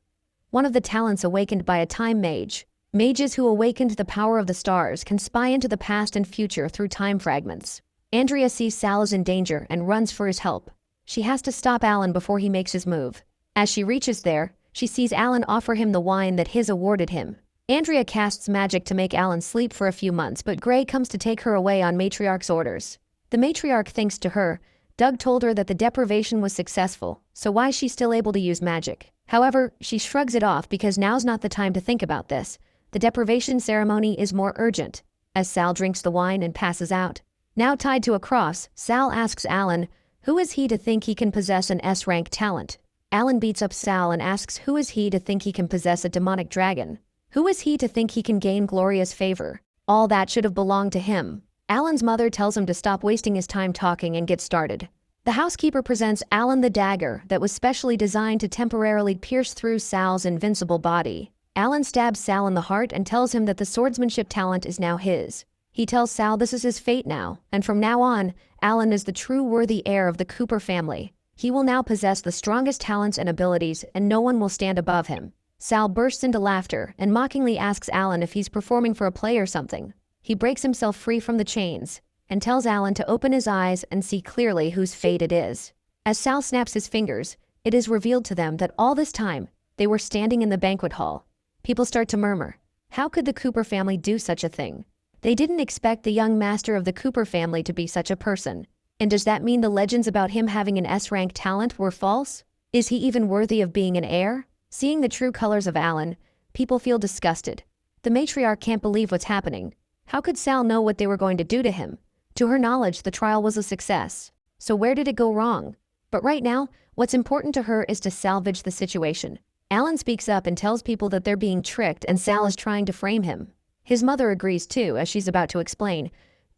One of the talents awakened by a time mage. Mages who awakened the power of the stars can spy into the past and future through time fragments. Andrea sees Sal is in danger and runs for his help. She has to stop Alan before he makes his move. As she reaches there, she sees Alan offer him the wine that his awarded him. Andrea casts magic to make Alan sleep for a few months, but Gray comes to take her away on Matriarch's orders. The Matriarch thinks to her, Doug told her that the deprivation was successful, so why is she still able to use magic? However, she shrugs it off because now's not the time to think about this. The deprivation ceremony is more urgent. As Sal drinks the wine and passes out. Now tied to a cross, Sal asks Alan, who is he to think he can possess an S-rank talent? Alan beats up Sal and asks who is he to think he can possess a demonic dragon? Who is he to think he can gain Gloria's favor? All that should have belonged to him. Alan's mother tells him to stop wasting his time talking and get started. The housekeeper presents Alan the dagger that was specially designed to temporarily pierce through Sal's invincible body. Alan stabs Sal in the heart and tells him that the swordsmanship talent is now his. He tells Sal this is his fate now, and from now on, Alan is the true worthy heir of the Cooper family. He will now possess the strongest talents and abilities, and no one will stand above him. Sal bursts into laughter and mockingly asks Alan if he's performing for a play or something. He breaks himself free from the chains and tells Alan to open his eyes and see clearly whose fate it is. As Sal snaps his fingers, it is revealed to them that all this time, they were standing in the banquet hall. People start to murmur. How could the Cooper family do such a thing? They didn't expect the young master of the Cooper family to be such a person. And does that mean the legends about him having an S-rank talent were false? Is he even worthy of being an heir? Seeing the true colors of Alan, people feel disgusted. The matriarch can't believe what's happening. How could Sal know what they were going to do to him? To her knowledge, the trial was a success. So where did it go wrong? But right now, what's important to her is to salvage the situation. Alan speaks up and tells people that they're being tricked and Sal is trying to frame him. His mother agrees too, as she's about to explain.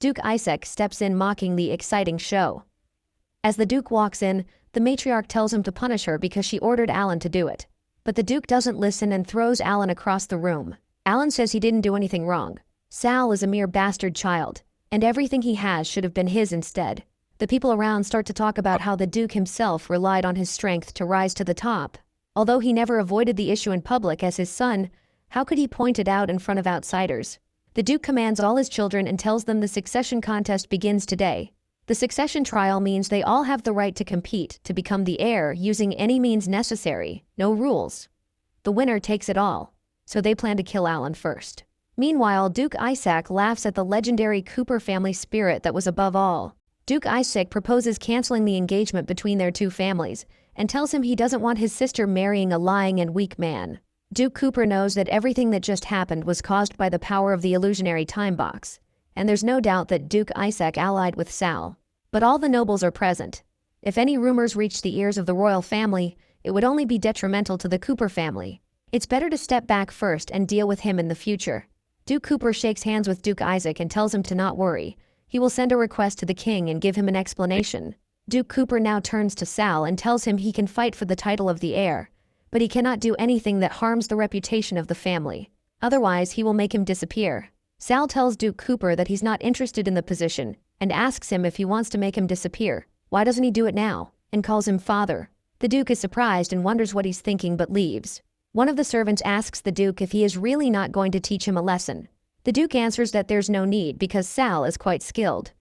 Duke Isaac steps in mocking the exciting show. As the Duke walks in, the matriarch tells him to punish her because she ordered Alan to do it. But the Duke doesn't listen and throws Alan across the room. Alan says he didn't do anything wrong. Sal is a mere bastard child, and everything he has should have been his instead. The people around start to talk about how the Duke himself relied on his strength to rise to the top. Although he never avoided the issue in public as his son, how could he point it out in front of outsiders? The Duke commands all his children and tells them the succession contest begins today. The succession trial means they all have the right to compete to become the heir using any means necessary, no rules. The winner takes it all, so they plan to kill Alan first. Meanwhile, Duke Isaac laughs at the legendary Cooper family spirit that was above all. Duke Isaac proposes canceling the engagement between their two families and tells him he doesn't want his sister marrying a lying and weak man. Duke Cooper knows that everything that just happened was caused by the power of the illusionary time box, and there's no doubt that Duke Isaac allied with Sal. But all the nobles are present. If any rumors reach the ears of the royal family, it would only be detrimental to the Cooper family. It's better to step back first and deal with him in the future. Duke Cooper shakes hands with Duke Isaac and tells him to not worry. He will send a request to the king and give him an explanation. Duke Cooper now turns to Sal and tells him he can fight for the title of the heir, but he cannot do anything that harms the reputation of the family. Otherwise, he will make him disappear. Sal tells Duke Cooper that he's not interested in the position and asks him if he wants to make him disappear. Why doesn't he do it now? And calls him father. The Duke is surprised and wonders what he's thinking but leaves. One of the servants asks the Duke if he is really not going to teach him a lesson. The Duke answers that there's no need because Sal is quite skilled.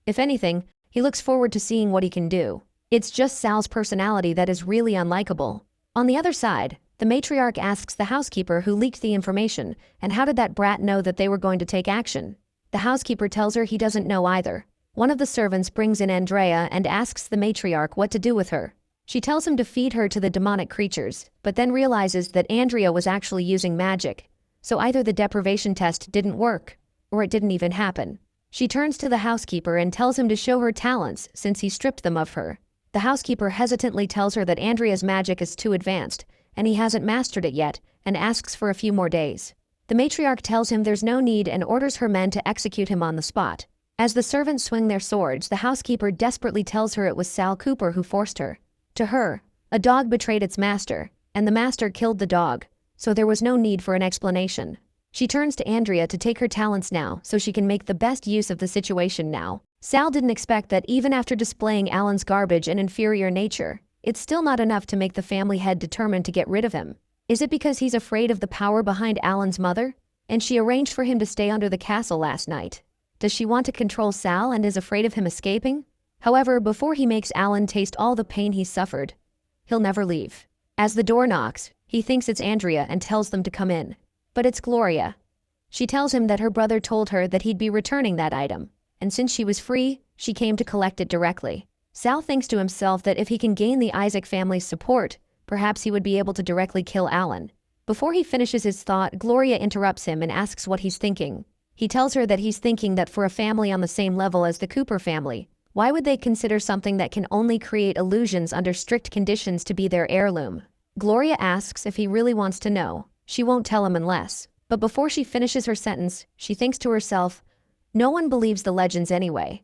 If anything, he looks forward to seeing what he can do. It's just Sal's personality that is really unlikable. On the other side, the matriarch asks the housekeeper who leaked the information, and how did that brat know that they were going to take action? The housekeeper tells her he doesn't know either. One of the servants brings in Andrea and asks the matriarch what to do with her. She tells him to feed her to the demonic creatures, but then realizes that Andrea was actually using magic. So either the deprivation test didn't work, or it didn't even happen. She turns to the housekeeper and tells him to show her talents since he stripped them of her. The housekeeper hesitantly tells her that Andrea's magic is too advanced, and he hasn't mastered it yet, and asks for a few more days. The matriarch tells him there's no need and orders her men to execute him on the spot. As the servants swing their swords, the housekeeper desperately tells her it was Sal Cooper who forced her. To her, a dog betrayed its master, and the master killed the dog, so there was no need for an explanation. She turns to Andrea to take her talents now so she can make the best use of the situation now. Sal didn't expect that even after displaying Alan's garbage and inferior nature, it's still not enough to make the family head determined to get rid of him. Is it because he's afraid of the power behind Alan's mother? And she arranged for him to stay under the castle last night. Does she want to control Sal and is afraid of him escaping? However, before he makes Alan taste all the pain he suffered, he'll never leave. As the door knocks, he thinks it's Andrea and tells them to come in. But it's Gloria. She tells him that her brother told her that he'd be returning that item, and since she was free, she came to collect it directly. Sal thinks to himself that if he can gain the Isaac family's support, perhaps he would be able to directly kill Alan. Before he finishes his thought, Gloria interrupts him and asks what he's thinking. He tells her that he's thinking that for a family on the same level as the Cooper family, why would they consider something that can only create illusions under strict conditions to be their heirloom? Gloria asks if he really wants to know. She won't tell him unless. But before she finishes her sentence, she thinks to herself, no one believes the legends anyway.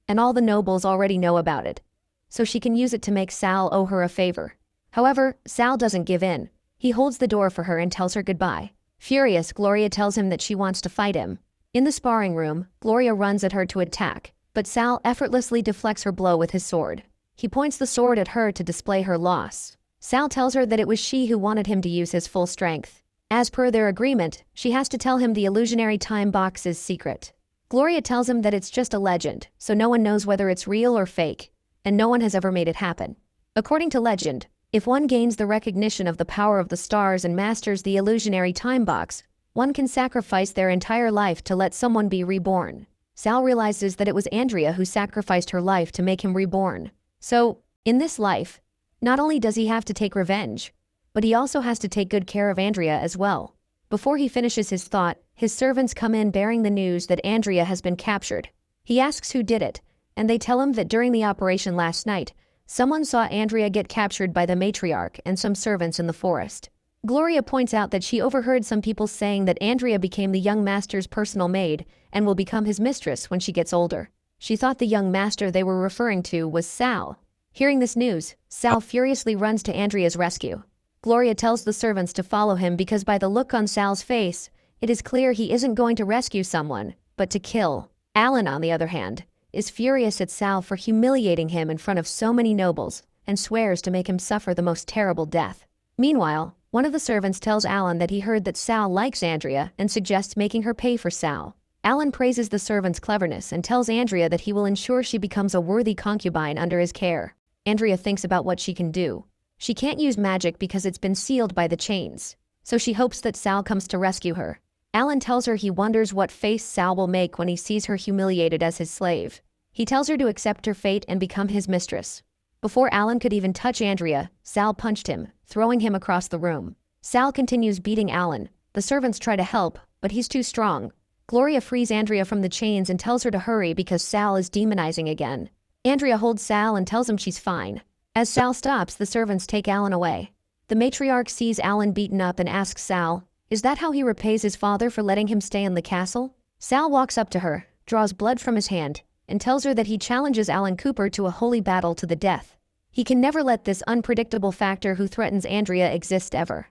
And all the nobles already know about it. So she can use it to make Sal owe her a favor. However, Sal doesn't give in. He holds the door for her and tells her goodbye. Furious, Gloria tells him that she wants to fight him. In the sparring room, Gloria runs at her to attack, but Sal effortlessly deflects her blow with his sword. He points the sword at her to display her loss. Sal tells her that it was she who wanted him to use his full strength. As per their agreement, she has to tell him the illusionary time box's secret. Gloria tells him that it's just a legend, so no one knows whether it's real or fake, and no one has ever made it happen. According to legend, if one gains the recognition of the power of the stars and masters the illusionary time box, one can sacrifice their entire life to let someone be reborn. Sal realizes that it was Andrea who sacrificed her life to make him reborn. So, in this life, not only does he have to take revenge, but he also has to take good care of Andrea as well. Before he finishes his thought, his servants come in bearing the news that Andrea has been captured. He asks who did it, and they tell him that during the operation last night, someone saw Andrea get captured by the matriarch and some servants in the forest. Gloria points out that she overheard some people saying that Andrea became the young master's personal maid and will become his mistress when she gets older. She thought the young master they were referring to was Sal. Hearing this news, Sal furiously runs to Andrea's rescue. Gloria tells the servants to follow him because by the look on Sal's face, it is clear he isn't going to rescue someone, but to kill. Alan, on the other hand, is furious at Sal for humiliating him in front of so many nobles and swears to make him suffer the most terrible death. Meanwhile, one of the servants tells Alan that he heard that Sal likes Andrea and suggests making her pay for Sal. Alan praises the servant's cleverness and tells Andrea that he will ensure she becomes a worthy concubine under his care. Andrea thinks about what she can do. She can't use magic because it's been sealed by the chains, so she hopes that Sal comes to rescue her. Alan tells her he wonders what face Sal will make when he sees her humiliated as his slave. He tells her to accept her fate and become his mistress. Before Alan could even touch Andrea, Sal punched him, throwing him across the room. Sal continues beating Alan. The servants try to help, but he's too strong. Gloria frees Andrea from the chains and tells her to hurry because Sal is demonizing again. Andrea holds Sal and tells him she's fine. As Sal stops, the servants take Alan away. The matriarch sees Alan beaten up and asks Sal, is that how he repays his father for letting him stay in the castle? Sal walks up to her, draws blood from his hand, and tells her that he challenges Alan Cooper to a holy battle to the death. He can never let this unpredictable factor who threatens Andrea exist ever.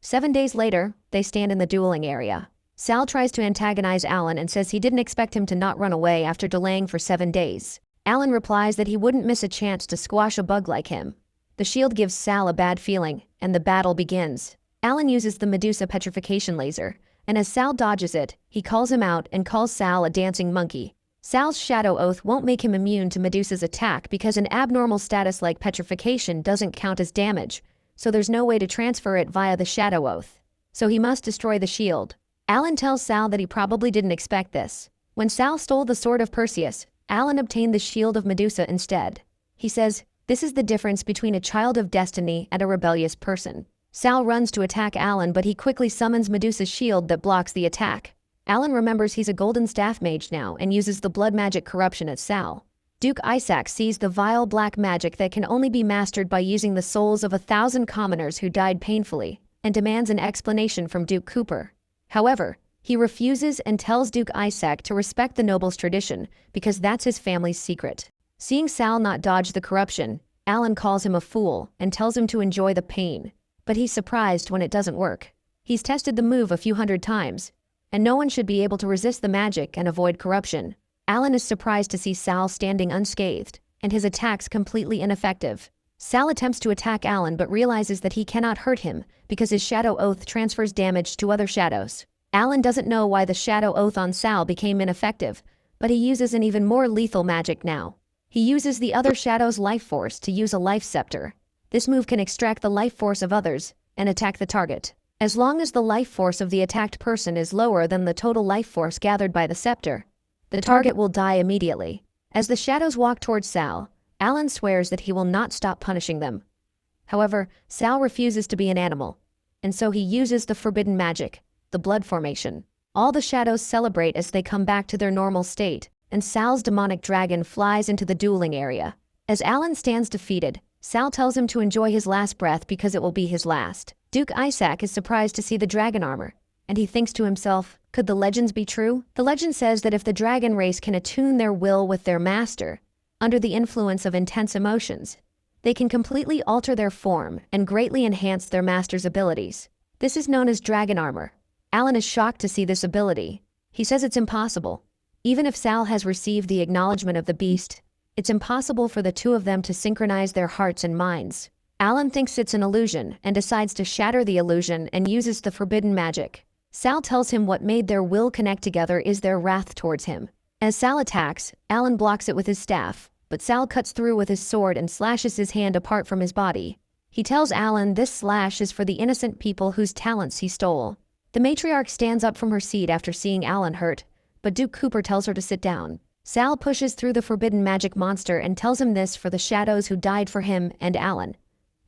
7 days later, they stand in the dueling area. Sal tries to antagonize Alan and says he didn't expect him to not run away after delaying for 7 days. Alan replies that he wouldn't miss a chance to squash a bug like him. The shield gives Sal a bad feeling, and the battle begins. Alan uses the Medusa petrification laser, and as Sal dodges it, he calls him out and calls Sal a dancing monkey. Sal's shadow oath won't make him immune to Medusa's attack because an abnormal status like petrification doesn't count as damage, so there's no way to transfer it via the shadow oath. So he must destroy the shield. Alan tells Sal that he probably didn't expect this. When Sal stole the sword of Perseus, Alan obtained the shield of Medusa instead. He says, this is the difference between a child of destiny and a rebellious person. Sal runs to attack Alan, but he quickly summons Medusa's shield that blocks the attack. Alan remembers he's a golden staff mage now and uses the blood magic corruption at Sal. Duke Isaac sees the vile black magic that can only be mastered by using the souls of 1,000 commoners who died painfully, and demands an explanation from Duke Cooper. However, he refuses and tells Duke Isaac to respect the noble's tradition because that's his family's secret. Seeing Sal not dodge the corruption, Alan calls him a fool and tells him to enjoy the pain. But he's surprised when it doesn't work. He's tested the move a few hundred times, and no one should be able to resist the magic and avoid corruption. Alan is surprised to see Sal standing unscathed, and his attacks completely ineffective. Sal attempts to attack Alan but realizes that he cannot hurt him because his shadow oath transfers damage to other shadows. Alan doesn't know why the shadow oath on Sal became ineffective, but he uses an even more lethal magic now. He uses the other shadow's life force to use a life scepter. This move can extract the life force of others and attack the target. As long as the life force of the attacked person is lower than the total life force gathered by the scepter, the target will die immediately. As the shadows walk towards Sal, Alan swears that he will not stop punishing them. However, Sal refuses to be an animal, and so he uses the forbidden magic, the blood formation. All the shadows celebrate as they come back to their normal state, and Sal's demonic dragon flies into the dueling area. As Alan stands defeated, Sal tells him to enjoy his last breath because it will be his last. Duke Isaac is surprised to see the dragon armor, and he thinks to himself, could the legends be true? The legend says that if the dragon race can attune their will with their master, under the influence of intense emotions, they can completely alter their form and greatly enhance their master's abilities. This is known as dragon armor. Alan is shocked to see this ability. He says it's impossible. Even if Sal has received the acknowledgement of the beast, it's impossible for the two of them to synchronize their hearts and minds. Alan thinks it's an illusion and decides to shatter the illusion and uses the forbidden magic. Sal tells him what made their will connect together is their wrath towards him. As Sal attacks, Alan blocks it with his staff, but Sal cuts through with his sword and slashes his hand apart from his body. He tells Alan this slash is for the innocent people whose talents he stole. The matriarch stands up from her seat after seeing Alan hurt, but Duke Cooper tells her to sit down. Sal pushes through the forbidden magic monster and tells him this for the shadows who died for him and Alan,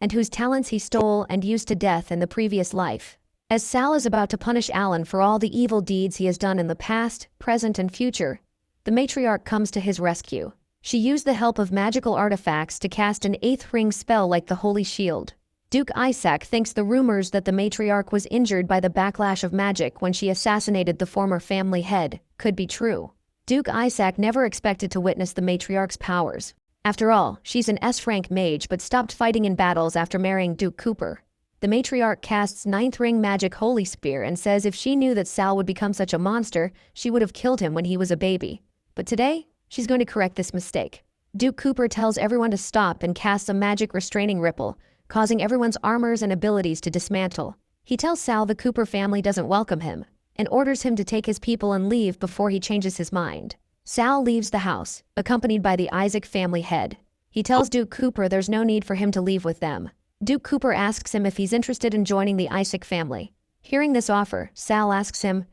and whose talents he stole and used to death in the previous life. As Sal is about to punish Alan for all the evil deeds he has done in the past, present, and future, the matriarch comes to his rescue. She used the help of magical artifacts to cast an 8th ring spell like the Holy Shield. Duke Isaac thinks the rumors that the matriarch was injured by the backlash of magic when she assassinated the former family head could be true. Duke Isaac never expected to witness the matriarch's powers. After all, she's an S-rank mage but stopped fighting in battles after marrying Duke Cooper. The matriarch casts ninth ring magic holy spear and says if she knew that Sal would become such a monster, she would have killed him when he was a baby. But today, she's going to correct this mistake. Duke Cooper tells everyone to stop and casts a magic restraining ripple, causing everyone's armors and abilities to dismantle. He tells Sal the Cooper family doesn't welcome him, and orders him to take his people and leave before he changes his mind. Sal leaves the house, accompanied by the Isaac family head. He tells Duke Cooper there's no need for him to leave with them. Duke Cooper asks him if he's interested in joining the Isaac family. Hearing this offer, Sal asks him,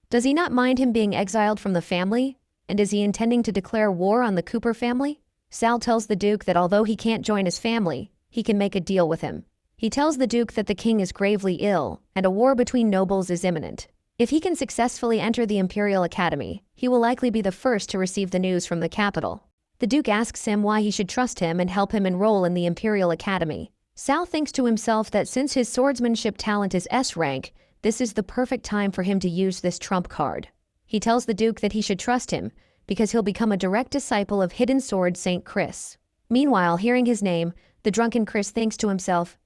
does he not mind him being exiled from the family? And is he intending to declare war on the Cooper family? Sal tells the Duke that although he can't join his family, he can make a deal with him. He tells the Duke that the king is gravely ill, and a war between nobles is imminent. If he can successfully enter the Imperial Academy, he will likely be the first to receive the news from the capital. The Duke asks him why he should trust him and help him enroll in the Imperial Academy. Sal thinks to himself that since his swordsmanship talent is S rank, this is the perfect time for him to use this trump card. He tells the Duke that he should trust him, because he'll become a direct disciple of hidden sword Saint Chris. Meanwhile, hearing his name, the drunken Chris thinks to himself,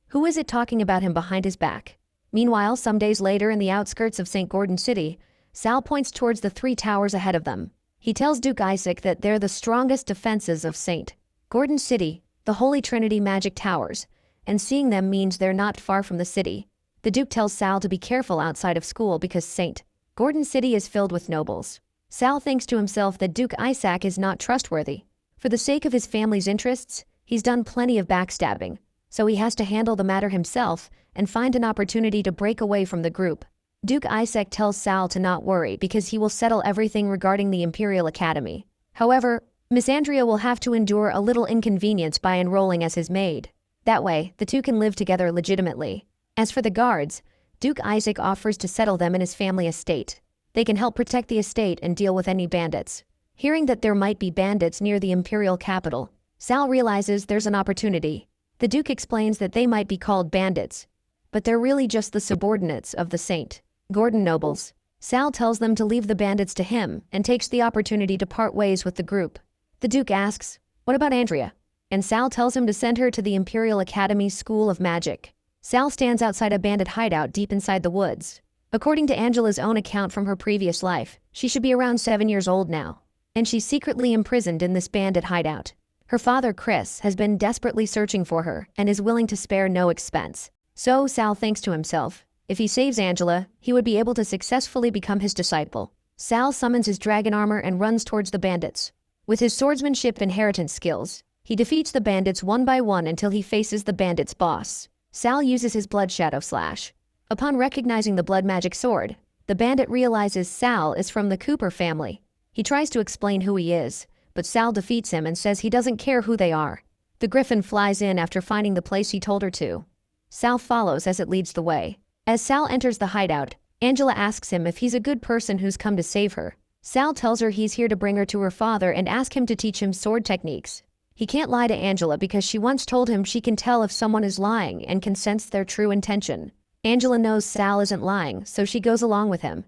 who is it talking about him behind his back? Meanwhile, some days later in the outskirts of St. Gordon City, Sal points towards the 3 towers ahead of them. He tells Duke Isaac that they're the strongest defenses of St. Gordon City, the Holy Trinity magic towers, and seeing them means they're not far from the city. The Duke tells Sal to be careful outside of school because St. Gordon City is filled with nobles. Sal thinks to himself that Duke Isaac is not trustworthy. For the sake of his family's interests, he's done plenty of backstabbing, so he has to handle the matter himself and find an opportunity to break away from the group. Duke Isaac tells Sal to not worry because he will settle everything regarding the Imperial Academy. However, Miss Andrea will have to endure a little inconvenience by enrolling as his maid. That way, the two can live together legitimately. As for the guards, Duke Isaac offers to settle them in his family estate. They can help protect the estate and deal with any bandits. Hearing that there might be bandits near the Imperial capital, Sal realizes there's an opportunity. The Duke explains that they might be called bandits, but they're really just the subordinates of the St. Gordon nobles. Sal tells them to leave the bandits to him and takes the opportunity to part ways with the group. The Duke asks, what about Andrea? And Sal tells him to send her to the Imperial Academy's School of Magic. Sal stands outside a bandit hideout deep inside the woods. According to Angela's own account from her previous life, she should be around 7 years old now, and she's secretly imprisoned in this bandit hideout. Her father, Chris, has been desperately searching for her and is willing to spare no expense. So Sal thinks to himself, if he saves Angela, he would be able to successfully become his disciple. Sal summons his dragon armor and runs towards the bandits. With his swordsmanship inheritance skills, he defeats the bandits one by one until he faces the bandits' boss. Sal uses his blood shadow slash. Upon recognizing the blood magic sword, the bandit realizes Sal is from the Cooper family. He tries to explain who he is, but Sal defeats him and says he doesn't care who they are. The griffin flies in after finding the place he told her to. Sal follows as it leads the way. As Sal enters the hideout, Angela asks him if he's a good person who's come to save her. Sal tells her he's here to bring her to her father and ask him to teach him sword techniques. He can't lie to Angela because she once told him she can tell if someone is lying and can sense their true intention. Angela knows Sal isn't lying, so she goes along with him.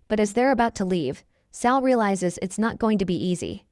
But as they're about to leave, Sal realizes it's not going to be easy.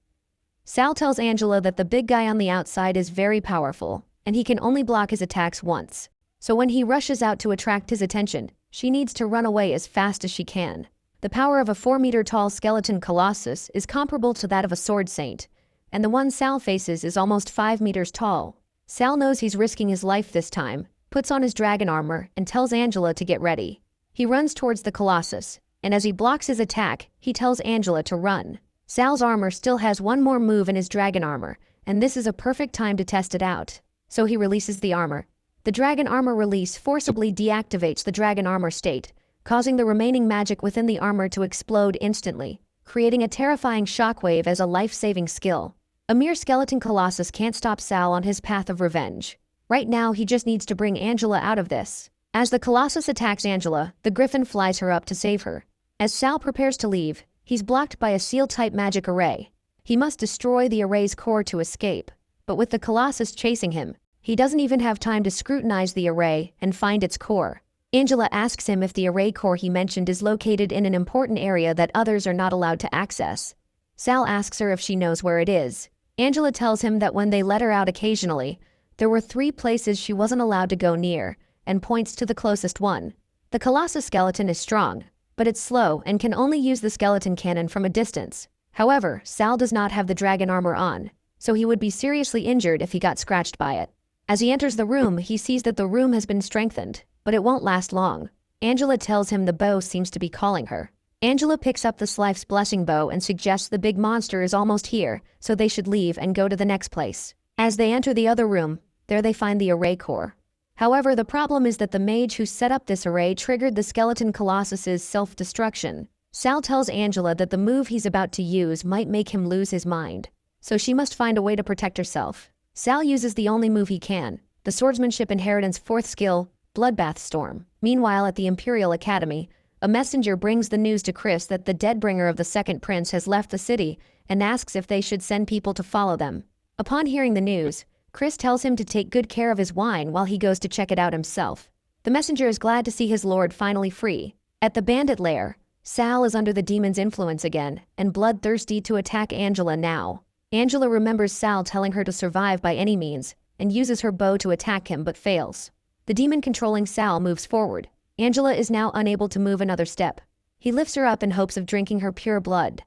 Sal tells Angela that the big guy on the outside is very powerful, and he can only block his attacks once. So when he rushes out to attract his attention, she needs to run away as fast as she can. The power of a 4-meter-tall skeleton colossus is comparable to that of a sword saint, and the one Sal faces is almost 5 meters tall. Sal knows he's risking his life this time, puts on his dragon armor, and tells Angela to get ready. He runs towards the colossus, and as he blocks his attack, he tells Angela to run. Sal's armor still has one more move in his dragon armor, and this is a perfect time to test it out. So he releases the armor. The dragon armor release forcibly deactivates the dragon armor state, causing the remaining magic within the armor to explode instantly, creating a terrifying shockwave as a life-saving skill. A mere skeleton colossus can't stop Sal on his path of revenge. Right now, he just needs to bring Angela out of this. As the colossus attacks Angela, the griffin flies her up to save her. As Sal prepares to leave, he's blocked by a seal-type magic array. He must destroy the array's core to escape, but with the colossus chasing him, He doesn't even have time to scrutinize the array and find its core. Angela asks him if the array core he mentioned is located in an important area that others are not allowed to access. Sal asks her if she knows where it is. Angela tells him that when they let her out occasionally, there were 3 places she wasn't allowed to go near, and points to the closest one. The Colossus skeleton is strong, but it's slow and can only use the skeleton cannon from a distance. However, Sal does not have the dragon armor on, so he would be seriously injured if he got scratched by it. As he enters the room, he sees that the room has been strengthened, but it won't last long. Angela tells him the bow seems to be calling her. Angela picks up the Slythe's blessing bow and suggests the big monster is almost here, so they should leave and go to the next place. As they enter the other room, there they find the array core. However, the problem is that the mage who set up this array triggered the skeleton colossus's self-destruction. Sal tells Angela that the move he's about to use might make him lose his mind, so she must find a way to protect herself. Sal uses the only move he can, the swordsmanship inheritance 4th skill, Bloodbath Storm. Meanwhile, at the Imperial Academy, a messenger brings the news to Chris that the Deadbringer of the Second Prince has left the city and asks if they should send people to follow them. Upon hearing the news, Chris tells him to take good care of his wine while he goes to check it out himself. The messenger is glad to see his lord finally free. At the bandit lair, Sal is under the demon's influence again and bloodthirsty to attack Angela now. Angela remembers Sal telling her to survive by any means and uses her bow to attack him but fails. The demon controlling Sal moves forward. Angela is now unable to move another step. He lifts her up in hopes of drinking her pure blood.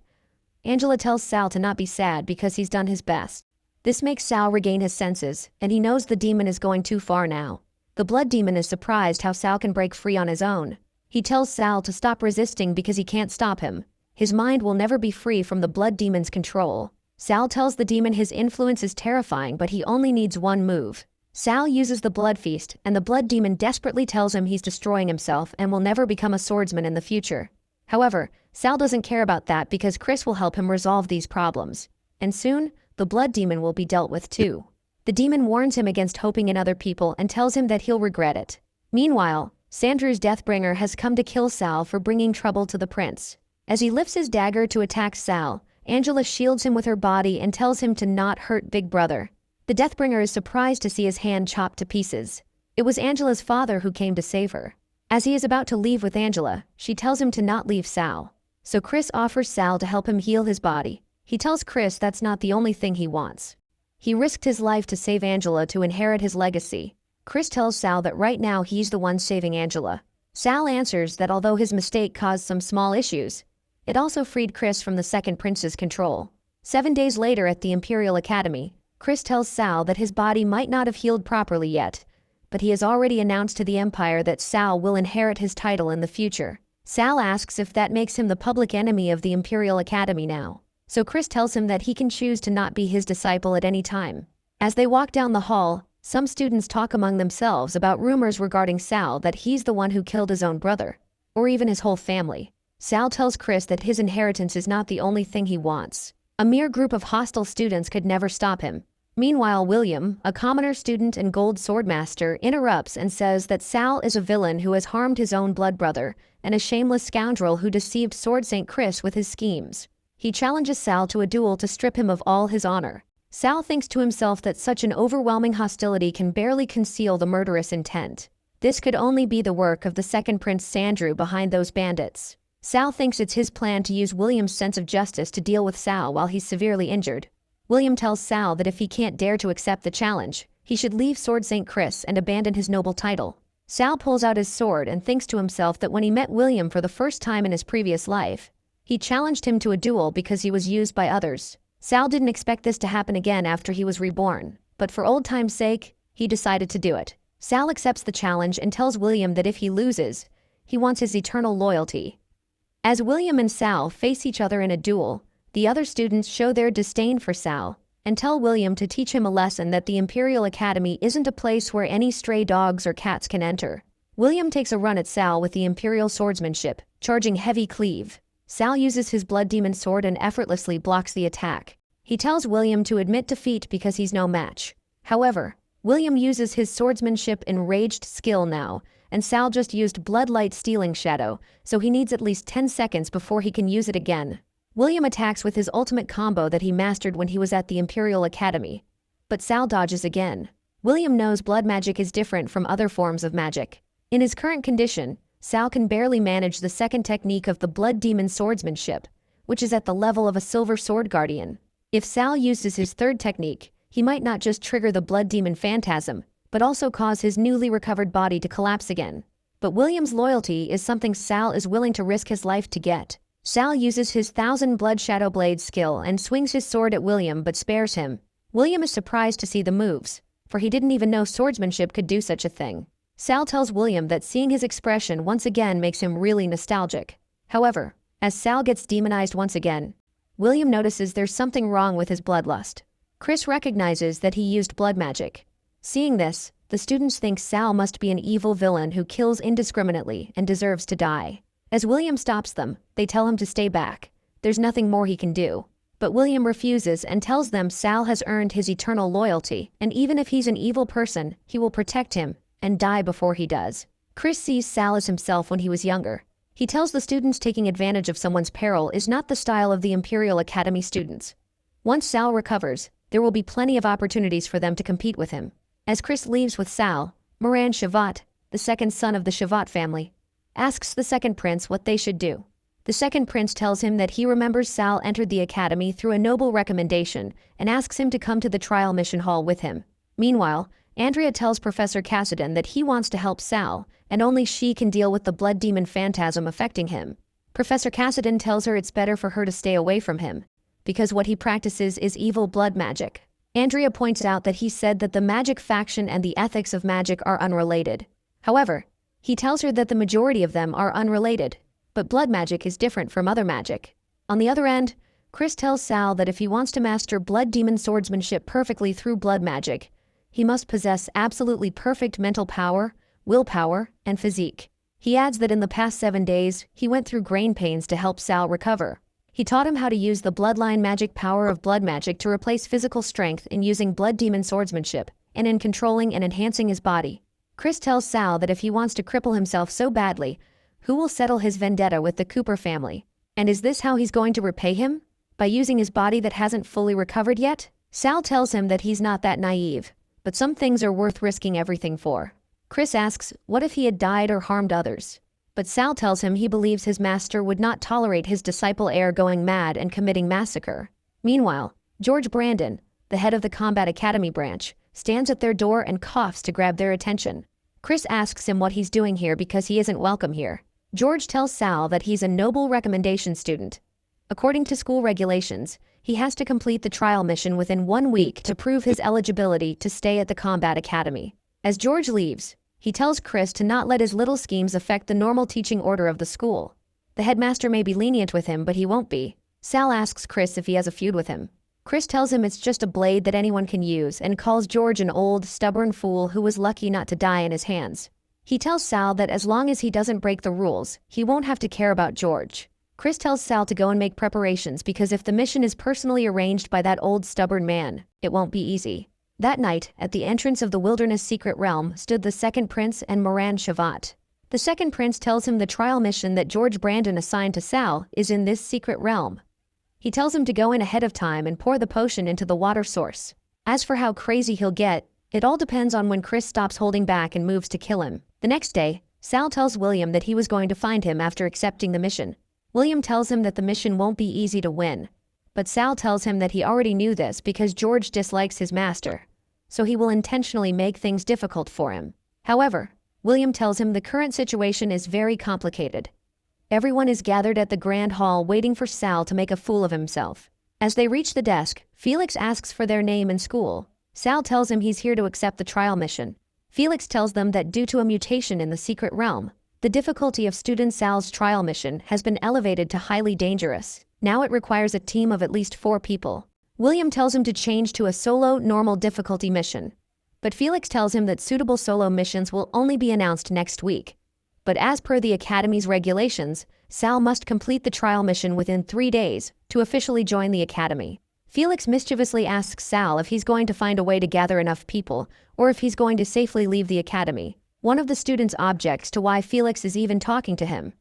Angela tells Sal to not be sad because he's done his best. This makes Sal regain his senses, and he knows the demon is going too far now. The blood demon is surprised how Sal can break free on his own. He tells Sal to stop resisting because he can't stop him. His mind will never be free from the blood demon's control. Sal tells the demon his influence is terrifying, but he only needs one move. Sal uses the blood feast, and the blood demon desperately tells him he's destroying himself and will never become a swordsman in the future. However, Sal doesn't care about that because Chris will help him resolve these problems. And soon, the blood demon will be dealt with too. The demon warns him against hoping in other people and tells him that he'll regret it. Meanwhile, Sandrew's Deathbringer has come to kill Sal for bringing trouble to the prince. As he lifts his dagger to attack Sal, Angela shields him with her body and tells him to not hurt Big Brother. The Deathbringer is surprised to see his hand chopped to pieces. It was Angela's father who came to save her. As he is about to leave with Angela, she tells him to not leave Sal. So Chris offers Sal to help him heal his body. He tells Chris that's not the only thing he wants. He risked his life to save Angela to inherit his legacy. Chris tells Sal that right now he's the one saving Angela. Sal answers that although his mistake caused some small issues, it also freed Chris from the Second Prince's control. 7 days later at the Imperial Academy, Chris tells Sal that his body might not have healed properly yet, but he has already announced to the Empire that Sal will inherit his title in the future. Sal asks if that makes him the public enemy of the Imperial Academy now. So Chris tells him that he can choose to not be his disciple at any time. As they walk down the hall, some students talk among themselves about rumors regarding Sal that he's the one who killed his own brother, or even his whole family. Sal tells Chris that his inheritance is not the only thing he wants. A mere group of hostile students could never stop him. Meanwhile, William, a commoner student and gold swordmaster, interrupts and says that Sal is a villain who has harmed his own blood brother and a shameless scoundrel who deceived Sword St. Chris with his schemes. He challenges Sal to a duel to strip him of all his honor. Sal thinks to himself that such an overwhelming hostility can barely conceal the murderous intent. This could only be the work of the Second Prince Sandrew behind those bandits. Sal thinks it's his plan to use William's sense of justice to deal with Sal while he's severely injured. William tells Sal that if he can't dare to accept the challenge, he should leave Sword St. Chris and abandon his noble title. Sal pulls out his sword and thinks to himself that when he met William for the first time in his previous life, he challenged him to a duel because he was used by others. Sal didn't expect this to happen again after he was reborn, but for old time's sake, he decided to do it. Sal accepts the challenge and tells William that if he loses, he wants his eternal loyalty. As William and Sal face each other in a duel, the other students show their disdain for Sal and tell William to teach him a lesson that the Imperial Academy isn't a place where any stray dogs or cats can enter. William takes a run at Sal with the Imperial swordsmanship, charging heavy cleave. Sal uses his blood demon sword and effortlessly blocks the attack. He tells William to admit defeat because he's no match. However, William uses his swordsmanship enraged skill now, and Sal just used Bloodlight Stealing Shadow, so he needs at least 10 seconds before he can use it again. William attacks with his ultimate combo that he mastered when he was at the Imperial Academy, but Sal dodges again. William knows blood magic is different from other forms of magic. In his current condition, Sal can barely manage the second technique of the blood demon swordsmanship, which is at the level of a silver sword guardian. If Sal uses his third technique, he might not just trigger the blood demon phantasm, but also cause his newly recovered body to collapse again. But William's loyalty is something Sal is willing to risk his life to get. Sal uses his 1000 blood shadow blade skill and swings his sword at William but spares him. William is surprised to see the moves, for he didn't even know swordsmanship could do such a thing. Sal tells William that seeing his expression once again makes him really nostalgic. However, as Sal gets demonized once again, William notices there's something wrong with his bloodlust. Chris recognizes that he used blood magic. Seeing this, the students think Sal must be an evil villain who kills indiscriminately and deserves to die. As William stops them, they tell him to stay back. There's nothing more he can do. But William refuses and tells them Sal has earned his eternal loyalty, and even if he's an evil person, he will protect him and die before he does. Chris sees Sal as himself when he was younger. He tells the students taking advantage of someone's peril is not the style of the Imperial Academy students. Once Sal recovers, there will be plenty of opportunities for them to compete with him. As Chris leaves with Sal, Moran Shavat, the second son of the Shavat family, asks the second prince what they should do. The second prince tells him that he remembers Sal entered the academy through a noble recommendation and asks him to come to the trial mission hall with him. Meanwhile, Andrea tells Professor Cassidon that he wants to help Sal, and only she can deal with the blood demon phantasm affecting him. Professor Cassidon tells her it's better for her to stay away from him, because what he practices is evil blood magic. Andrea points out that he said that the magic faction and the ethics of magic are unrelated. However, he tells her that the majority of them are unrelated, but blood magic is different from other magic. On the other end, Chris tells Sal that if he wants to master blood demon swordsmanship perfectly through blood magic, he must possess absolutely perfect mental power, willpower, and physique. He adds that in the past 7 days, he went through grain pains to help Sal recover. He taught him how to use the bloodline magic power of blood magic to replace physical strength in using blood demon swordsmanship, and in controlling and enhancing his body. Chris tells Sal that if he wants to cripple himself so badly, who will settle his vendetta with the Cooper family? And is this how he's going to repay him? By using his body that hasn't fully recovered yet? Sal tells him that he's not that naive, but some things are worth risking everything for. Chris asks, what if he had died or harmed others? But Sal tells him he believes his master would not tolerate his disciple heir going mad and committing massacre. Meanwhile, George Brandon, the head of the Combat Academy branch, stands at their door and coughs to grab their attention. Chris asks him what he's doing here because he isn't welcome here. George tells Sal that he's a noble recommendation student. According to school regulations, he has to complete the trial mission within 1 week to prove his eligibility to stay at the Combat Academy. As George leaves, he tells Chris to not let his little schemes affect the normal teaching order of the school. The headmaster may be lenient with him, but he won't be. Sal asks Chris if he has a feud with him. Chris tells him it's just a blade that anyone can use and calls George an old, stubborn fool who was lucky not to die in his hands. He tells Sal that as long as he doesn't break the rules, he won't have to care about George. Chris tells Sal to go and make preparations because if the mission is personally arranged by that old stubborn man, it won't be easy. That night, at the entrance of the wilderness secret realm stood the second prince and Moran Shavat. The second prince tells him the trial mission that George Brandon assigned to Sal is in this secret realm. He tells him to go in ahead of time and pour the potion into the water source. As for how crazy he'll get, it all depends on when Chris stops holding back and moves to kill him. The next day, Sal tells William that he was going to find him after accepting the mission. William tells him that the mission won't be easy to win. But Sal tells him that he already knew this because George dislikes his master, so he will intentionally make things difficult for him. However, William tells him the current situation is very complicated. Everyone is gathered at the grand hall waiting for Sal to make a fool of himself. As they reach the desk, Felix asks for their name and school. Sal tells him he's here to accept the trial mission. Felix tells them that due to a mutation in the secret realm, the difficulty of student Sal's trial mission has been elevated to highly dangerous. Now it requires a team of at least 4 people. William tells him to change to a solo, normal difficulty mission. But Felix tells him that suitable solo missions will only be announced next week. But as per the Academy's regulations, Sal must complete the trial mission within 3 days to officially join the Academy. Felix mischievously asks Sal if he's going to find a way to gather enough people, or if he's going to safely leave the Academy. One of the students objects to why Felix is even talking to him.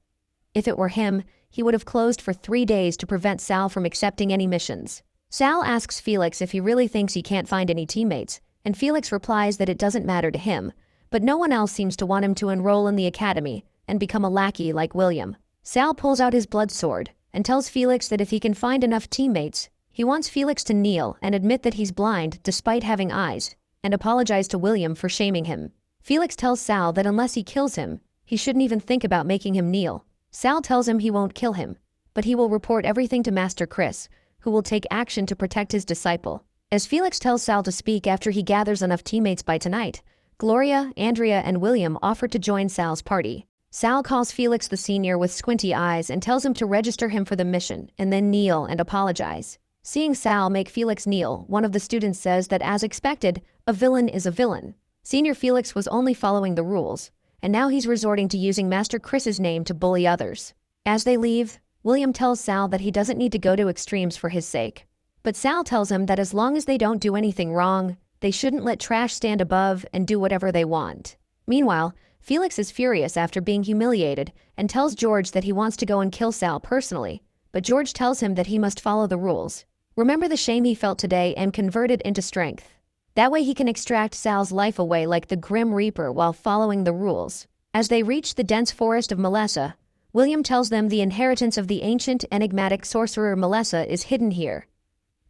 If it were him, he would have closed for 3 days to prevent Sal from accepting any missions. Sal asks Felix if he really thinks he can't find any teammates, and Felix replies that it doesn't matter to him, but no one else seems to want him to enroll in the academy and become a lackey like William. Sal pulls out his blood sword and tells Felix that if he can find enough teammates, he wants Felix to kneel and admit that he's blind despite having eyes, and apologize to William for shaming him. Felix tells Sal that unless he kills him, he shouldn't even think about making him kneel. Sal tells him he won't kill him, but he will report everything to Master Chris, who will take action to protect his disciple. As Felix tells Sal to speak after he gathers enough teammates by tonight, Gloria, Andrea, and William offer to join Sal's party. Sal calls Felix the senior with squinty eyes and tells him to register him for the mission and then kneel and apologize. Seeing Sal make Felix kneel, one of the students says that as expected, a villain is a villain. Senior Felix was only following the rules, and now he's resorting to using Master Chris's name to bully others. As they leave, William tells Sal that he doesn't need to go to extremes for his sake. But Sal tells him that as long as they don't do anything wrong, they shouldn't let trash stand above and do whatever they want. Meanwhile, Felix is furious after being humiliated and tells George that he wants to go and kill Sal personally, but George tells him that he must follow the rules. Remember the shame he felt today and convert it into strength. That way he can extract Sal's life away like the Grim Reaper while following the rules. As they reach the dense forest of Melessa, William tells them the inheritance of the ancient enigmatic sorcerer Melessa is hidden here.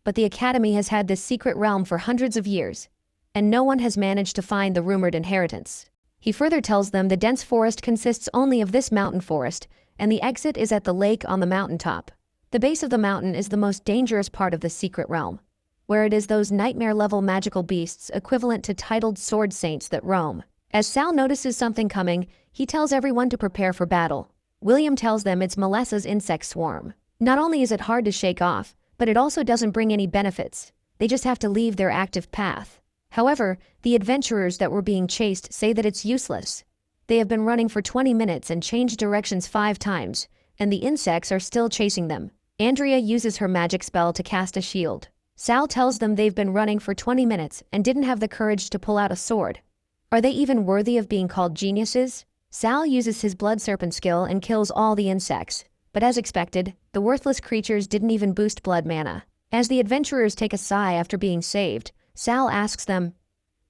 But the Academy has had this secret realm for hundreds of years, and no one has managed to find the rumored inheritance. He further tells them the dense forest consists only of this mountain forest, and the exit is at the lake on the mountaintop. The base of the mountain is the most dangerous part of the secret realm, where it is those nightmare-level magical beasts equivalent to titled sword saints that roam. As Sal notices something coming, he tells everyone to prepare for battle. William tells them it's Melessa's insect swarm. Not only is it hard to shake off, but it also doesn't bring any benefits. They just have to leave their active path. However, the adventurers that were being chased say that it's useless. They have been running for 20 minutes and changed directions 5 times, and the insects are still chasing them. Andrea uses her magic spell to cast a shield. Sal tells them they've been running for 20 minutes and didn't have the courage to pull out a sword. Are they even worthy of being called geniuses? Sal uses his blood serpent skill and kills all the insects, but as expected, the worthless creatures didn't even boost blood mana. As the adventurers take a sigh after being saved, Sal asks them,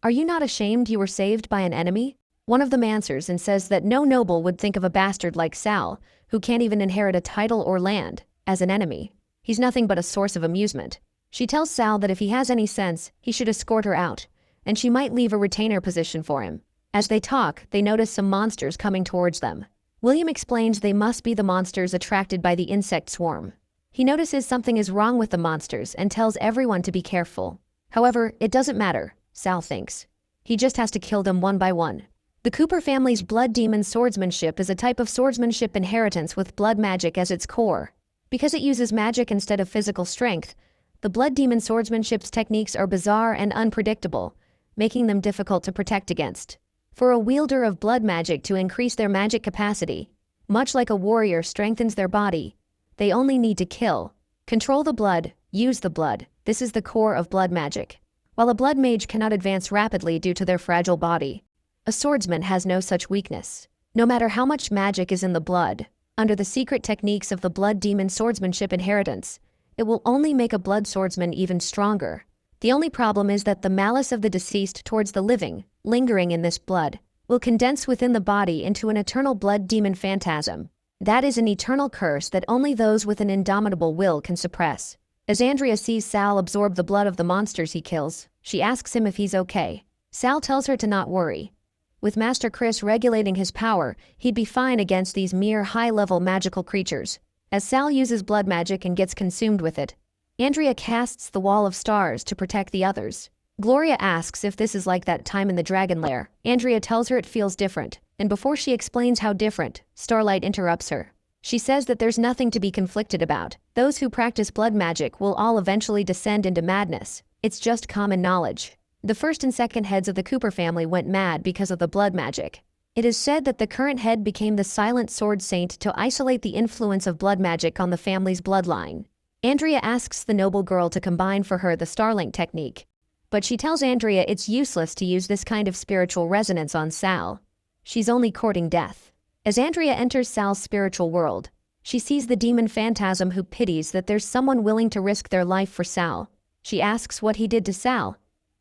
"Are you not ashamed you were saved by an enemy?" One of them answers and says that no noble would think of a bastard like Sal, who can't even inherit a title or land, as an enemy. He's nothing but a source of amusement. She tells Sal that if he has any sense, he should escort her out, and she might leave a retainer position for him. As they talk, they notice some monsters coming towards them. William explains they must be the monsters attracted by the insect swarm. He notices something is wrong with the monsters and tells everyone to be careful. However, it doesn't matter, Sal thinks. He just has to kill them one by one. The Cooper family's blood demon swordsmanship is a type of swordsmanship inheritance with blood magic as its core. Because it uses magic instead of physical strength, the blood demon swordsmanship's techniques are bizarre and unpredictable, making them difficult to protect against. For a wielder of blood magic to increase their magic capacity, much like a warrior strengthens their body, they only need to kill. Control the blood, use the blood. This is the core of blood magic. While a blood mage cannot advance rapidly due to their fragile body, a swordsman has no such weakness. No matter how much magic is in the blood, under the secret techniques of the blood demon swordsmanship inheritance, it will only make a blood swordsman even stronger. The only problem is that the malice of the deceased towards the living, lingering in this blood, will condense within the body into an eternal blood demon phantasm. That is an eternal curse that only those with an indomitable will can suppress. As Andrea sees Sal absorb the blood of the monsters he kills, she asks him if he's okay. Sal tells her to not worry. With Master Chris regulating his power, he'd be fine against these mere high-level magical creatures. As Sal uses blood magic and gets consumed with it, Andrea casts the wall of stars to protect the others. Gloria asks if this is like that time in the dragon lair. Andrea tells her it feels different, and before she explains how different, Starlight interrupts her. She says that there's nothing to be conflicted about. Those who practice blood magic will all eventually descend into madness. It's just common knowledge. The first and second heads of the Cooper family went mad because of the blood magic. It is said that the current head became the silent sword saint to isolate the influence of blood magic on the family's bloodline. Andrea asks the noble girl to combine for her the Starlink technique, but she tells Andrea it's useless to use this kind of spiritual resonance on Sal. She's only courting death. As Andrea enters Sal's spiritual world, she sees the demon phantasm who pities that there's someone willing to risk their life for Sal. She asks what he did to Sal,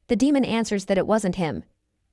The demon answers that it wasn't him.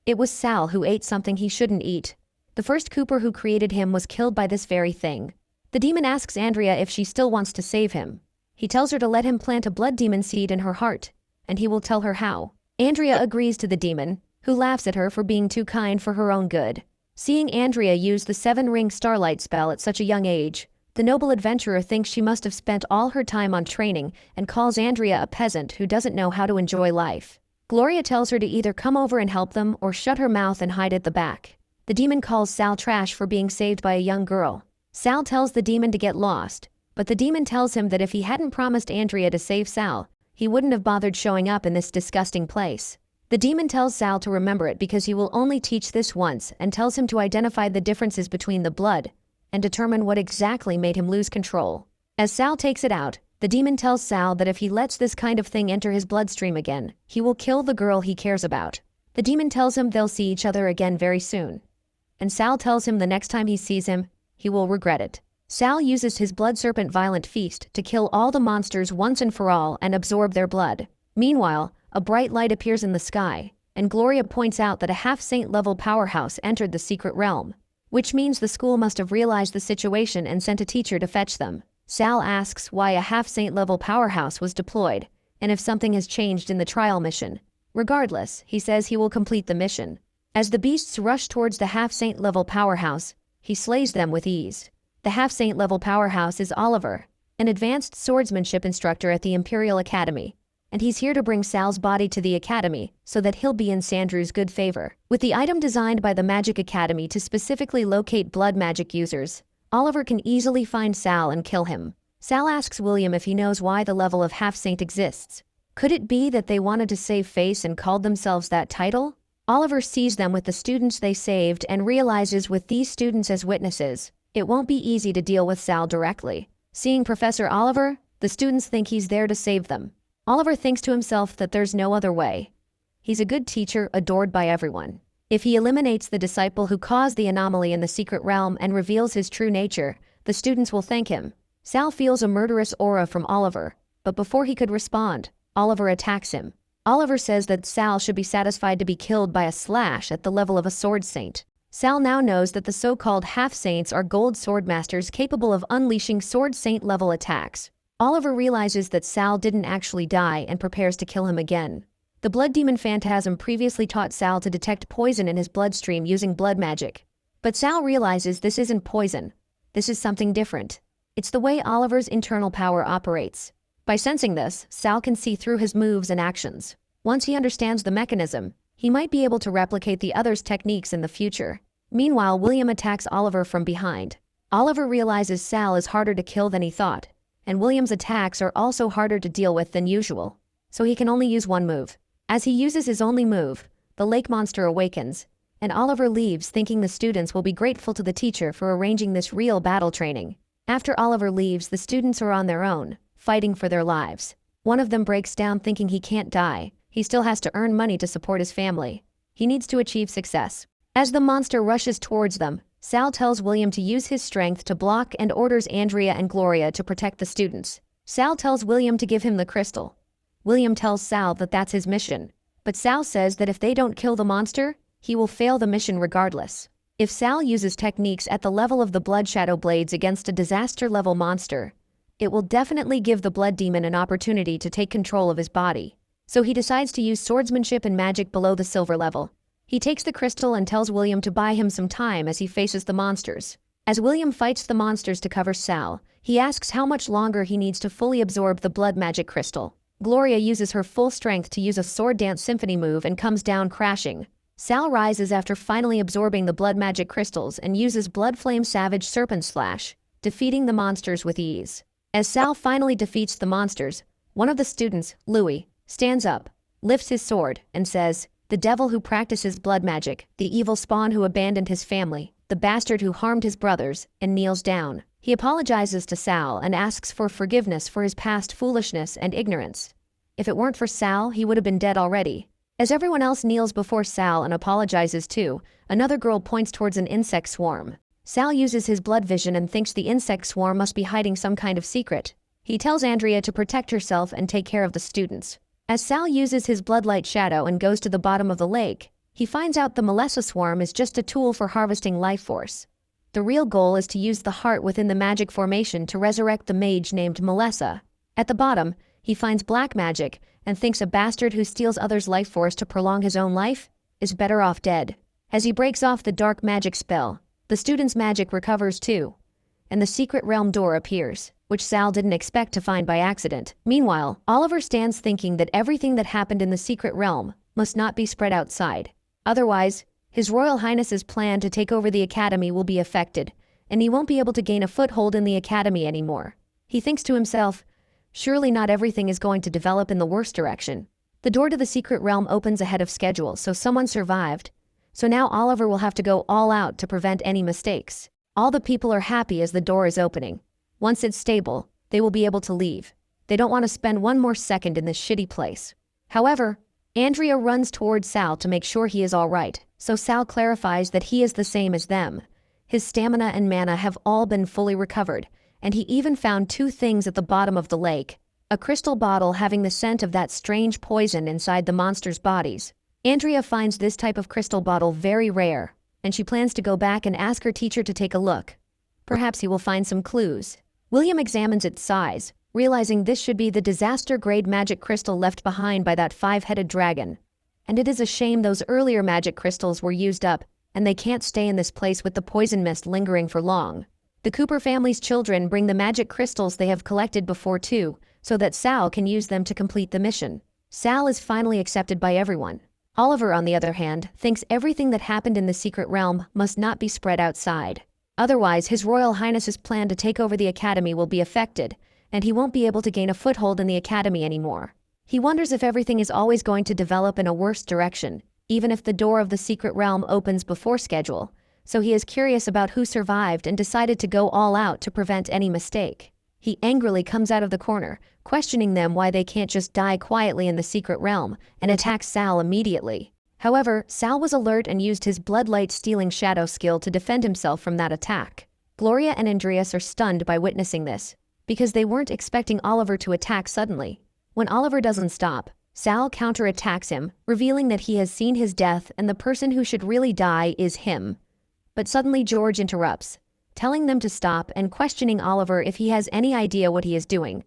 It was Sal who ate something he shouldn't eat. The first Cooper who created him was killed by this very thing. The demon asks Andrea if she still wants to save him. He tells her to let him plant a blood demon seed in her heart, and he will tell her how. Andrea agrees to the demon, who laughs at her for being too kind for her own good. Seeing Andrea use the 7-ring starlight spell at such a young age, the noble adventurer thinks she must have spent all her time on training and calls Andrea a peasant who doesn't know how to enjoy life. Gloria tells her to either come over and help them or shut her mouth and hide at the back. The demon calls Sal trash for being saved by a young girl. Sal tells the demon to get lost, but the demon tells him that if he hadn't promised Andrea to save Sal, he wouldn't have bothered showing up in this disgusting place. The demon tells Sal to remember it because he will only teach this once and tells him to identify the differences between the blood and determine what exactly made him lose control. As Sal takes it out, the demon tells Sal that if he lets this kind of thing enter his bloodstream again, he will kill the girl he cares about. The demon tells him they'll see each other again very soon. And Sal tells him the next time he sees him, he will regret it. Sal uses his blood serpent violent feast to kill all the monsters once and for all and absorb their blood. Meanwhile, a bright light appears in the sky, and Gloria points out that a half-saint level powerhouse entered the secret realm, which means the school must have realized the situation and sent a teacher to fetch them. Sal asks why a half-saint level powerhouse was deployed, and if something has changed in the trial mission. Regardless, he says he will complete the mission. As the beasts rush towards the half-saint level powerhouse, he slays them with ease. The half-saint level powerhouse is Oliver, an advanced swordsmanship instructor at the Imperial Academy, and he's here to bring Sal's body to the Academy so that he'll be in Sandrew's good favor. With the item designed by the Magic Academy to specifically locate blood magic users, Oliver can easily find Sal and kill him. Sal asks William if he knows why the level of half-saint exists. Could it be that they wanted to save face and called themselves that title? Oliver sees them with the students they saved and realizes with these students as witnesses, it won't be easy to deal with Sal directly. Seeing Professor Oliver, the students think he's there to save them. Oliver thinks to himself that there's no other way. He's a good teacher, adored by everyone. If he eliminates the disciple who caused the anomaly in the secret realm and reveals his true nature, the students will thank him. Sal feels a murderous aura from Oliver, but before he could respond, Oliver attacks him. Oliver says that Sal should be satisfied to be killed by a slash at the level of a sword saint. Sal now knows that the so-called half-saints are gold swordmasters capable of unleashing sword saint-level attacks. Oliver realizes that Sal didn't actually die and prepares to kill him again. The blood demon Phantasm previously taught Sal to detect poison in his bloodstream using blood magic. But Sal realizes this isn't poison. This is something different. It's the way Oliver's internal power operates. By sensing this, Sal can see through his moves and actions. Once he understands the mechanism, he might be able to replicate the other's techniques in the future. Meanwhile, William attacks Oliver from behind. Oliver realizes Sal is harder to kill than he thought, and William's attacks are also harder to deal with than usual, so he can only use one move. As he uses his only move, the lake monster awakens, and Oliver leaves thinking the students will be grateful to the teacher for arranging this real battle training. After Oliver leaves, the students are on their own, fighting for their lives. One of them breaks down thinking he can't die. He still has to earn money to support his family. He needs to achieve success. As the monster rushes towards them, Sal tells William to use his strength to block and orders Andrea and Gloria to protect the students. Sal tells William to give him the crystal. William tells Sal that that's his mission, but Sal says that if they don't kill the monster, he will fail the mission regardless. If Sal uses techniques at the level of the Blood Shadow Blades against a disaster-level monster, it will definitely give the blood demon an opportunity to take control of his body. So he decides to use swordsmanship and magic below the silver level. He takes the crystal and tells William to buy him some time as he faces the monsters. As William fights the monsters to cover Sal, he asks how much longer he needs to fully absorb the blood magic crystal. Gloria uses her full strength to use a sword dance symphony move and comes down crashing. Sal rises after finally absorbing the blood magic crystals and uses Blood Flame Savage Serpent Slash, defeating the monsters with ease. As Sal finally defeats the monsters, one of the students, Louis, stands up, lifts his sword, and says, "The devil who practices blood magic, the evil spawn who abandoned his family, the bastard who harmed his brothers," and kneels down. He apologizes to Sal and asks for forgiveness for his past foolishness and ignorance. If it weren't for Sal, he would have been dead already. As everyone else kneels before Sal and apologizes too, another girl points towards an insect swarm. Sal uses his blood vision and thinks the insect swarm must be hiding some kind of secret. He tells Andrea to protect herself and take care of the students. As Sal uses his bloodlight shadow and goes to the bottom of the lake, he finds out the Melissa swarm is just a tool for harvesting life force. The real goal is to use the heart within the magic formation to resurrect the mage named Melissa. At the bottom, he finds black magic and thinks a bastard who steals others' life force to prolong his own life is better off dead. As he breaks off the dark magic spell, the student's magic recovers too, and the secret realm door appears, which Sal didn't expect to find by accident. Meanwhile, Oliver stands thinking that everything that happened in the secret realm must not be spread outside. Otherwise, His Royal Highness's plan to take over the academy will be affected, and he won't be able to gain a foothold in the academy anymore. He thinks to himself, surely not everything is going to develop in the worst direction. The door to the secret realm opens ahead of schedule, so someone survived. So now Oliver will have to go all out to prevent any mistakes. All the people are happy as the door is opening. Once it's stable, they will be able to leave. They don't want to spend one more second in this shitty place. However, Andrea runs towards Sal to make sure he is all right, so Sal clarifies that he is the same as them. His stamina and mana have all been fully recovered, and he even found 2 things at the bottom of the lake. A crystal bottle having the scent of that strange poison inside the monsters' bodies. Andrea finds this type of crystal bottle very rare, and she plans to go back and ask her teacher to take a look. Perhaps he will find some clues. William examines its size, realizing this should be the disaster-grade magic crystal left behind by that 5-headed dragon. And it is a shame those earlier magic crystals were used up, and they can't stay in this place with the poison mist lingering for long. The Cooper family's children bring the magic crystals they have collected before too, so that Sal can use them to complete the mission. Sal is finally accepted by everyone. Oliver, on the other hand, thinks everything that happened in the secret realm must not be spread outside. Otherwise, His Royal Highness's plan to take over the academy will be affected, and he won't be able to gain a foothold in the academy anymore. He wonders if everything is always going to develop in a worse direction, even if the door of the secret realm opens before schedule, so he is curious about who survived and decided to go all out to prevent any mistake. He angrily comes out of the corner, questioning them why they can't just die quietly in the secret realm, and attacks Sal immediately. However, Sal was alert and used his bloodlight stealing shadow skill to defend himself from that attack. Gloria and Andreas are stunned by witnessing this, because they weren't expecting Oliver to attack suddenly. When Oliver doesn't stop, Sal counterattacks him, revealing that he has seen his death and the person who should really die is him. But suddenly George interrupts, telling them to stop and questioning Oliver if he has any idea what he is doing.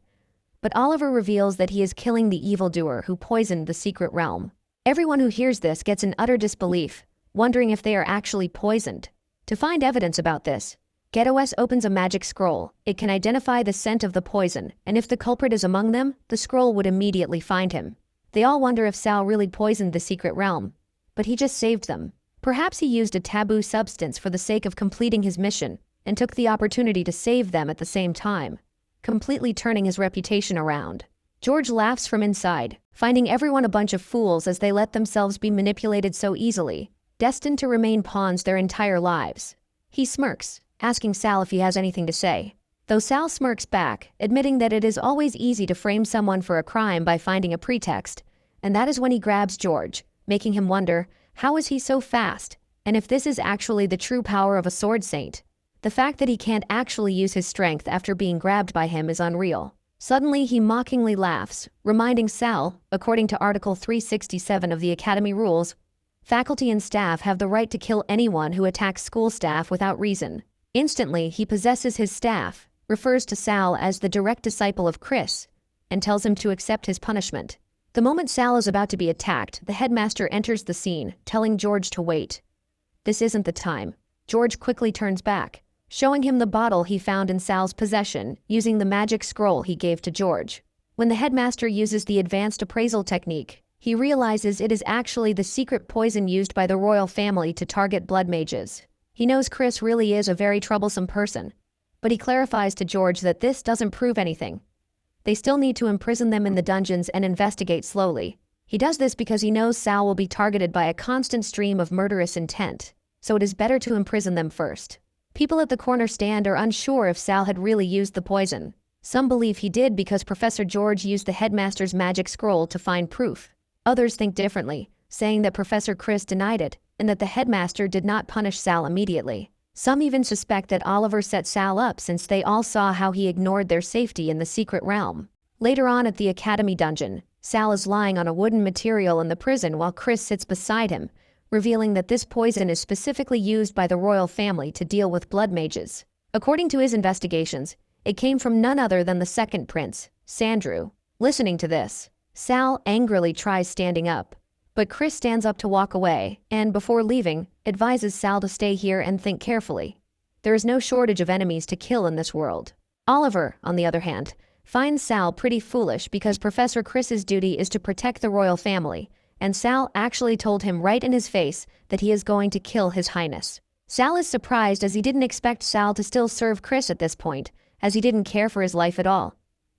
But Oliver reveals that he is killing the evildoer who poisoned the secret realm. Everyone who hears this gets in utter disbelief, wondering if they are actually poisoned. To find evidence about this, GetOS opens a magic scroll. It can identify the scent of the poison, and if the culprit is among them, the scroll would immediately find him. They all wonder if Sal really poisoned the secret realm. But he just saved them. Perhaps he used a taboo substance for the sake of completing his mission, and took the opportunity to save them at the same time, completely turning his reputation around. George laughs from inside, finding everyone a bunch of fools as they let themselves be manipulated so easily, destined to remain pawns their entire lives. He smirks, asking Sal if he has anything to say. Though Sal smirks back, admitting that it is always easy to frame someone for a crime by finding a pretext, and that is when he grabs George, making him wonder, how is he so fast, and if this is actually the true power of a sword saint. The fact that he can't actually use his strength after being grabbed by him is unreal. Suddenly he mockingly laughs, reminding Sal, according to Article 367 of the Academy Rules, faculty and staff have the right to kill anyone who attacks school staff without reason. Instantly, he possesses his staff, refers to Sal as the direct disciple of Chris, and tells him to accept his punishment. The moment Sal is about to be attacked, the headmaster enters the scene, telling George to wait. This isn't the time. George quickly turns back, showing him the bottle he found in Sal's possession, using the magic scroll he gave to George. When the headmaster uses the advanced appraisal technique, he realizes it is actually the secret poison used by the royal family to target blood mages. He knows Chris really is a very troublesome person, but he clarifies to George that this doesn't prove anything. They still need to imprison them in the dungeons and investigate slowly. He does this because he knows Sal will be targeted by a constant stream of murderous intent, so it is better to imprison them first. People at the corner stand are unsure if Sal had really used the poison. Some believe he did because Professor George used the headmaster's magic scroll to find proof. Others think differently, saying that Professor Chris denied it, and that the headmaster did not punish Sal immediately. Some even suspect that Oliver set Sal up since they all saw how he ignored their safety in the secret realm. Later on at the Academy dungeon, Sal is lying on a wooden material in the prison while Chris sits beside him, revealing that this poison is specifically used by the royal family to deal with blood mages. According to his investigations, it came from none other than the second prince, Sandrew. Listening to this, Sal angrily tries standing up, but Chris stands up to walk away and, before leaving, advises Sal to stay here and think carefully. There is no shortage of enemies to kill in this world. Oliver, on the other hand, finds Sal pretty foolish because Professor Chris's duty is to protect the royal family, and Sal actually told him right in his face that he is going to kill His Highness. Sal is surprised as he didn't expect Sal to still serve Chris at this point, as he didn't care for his life at all.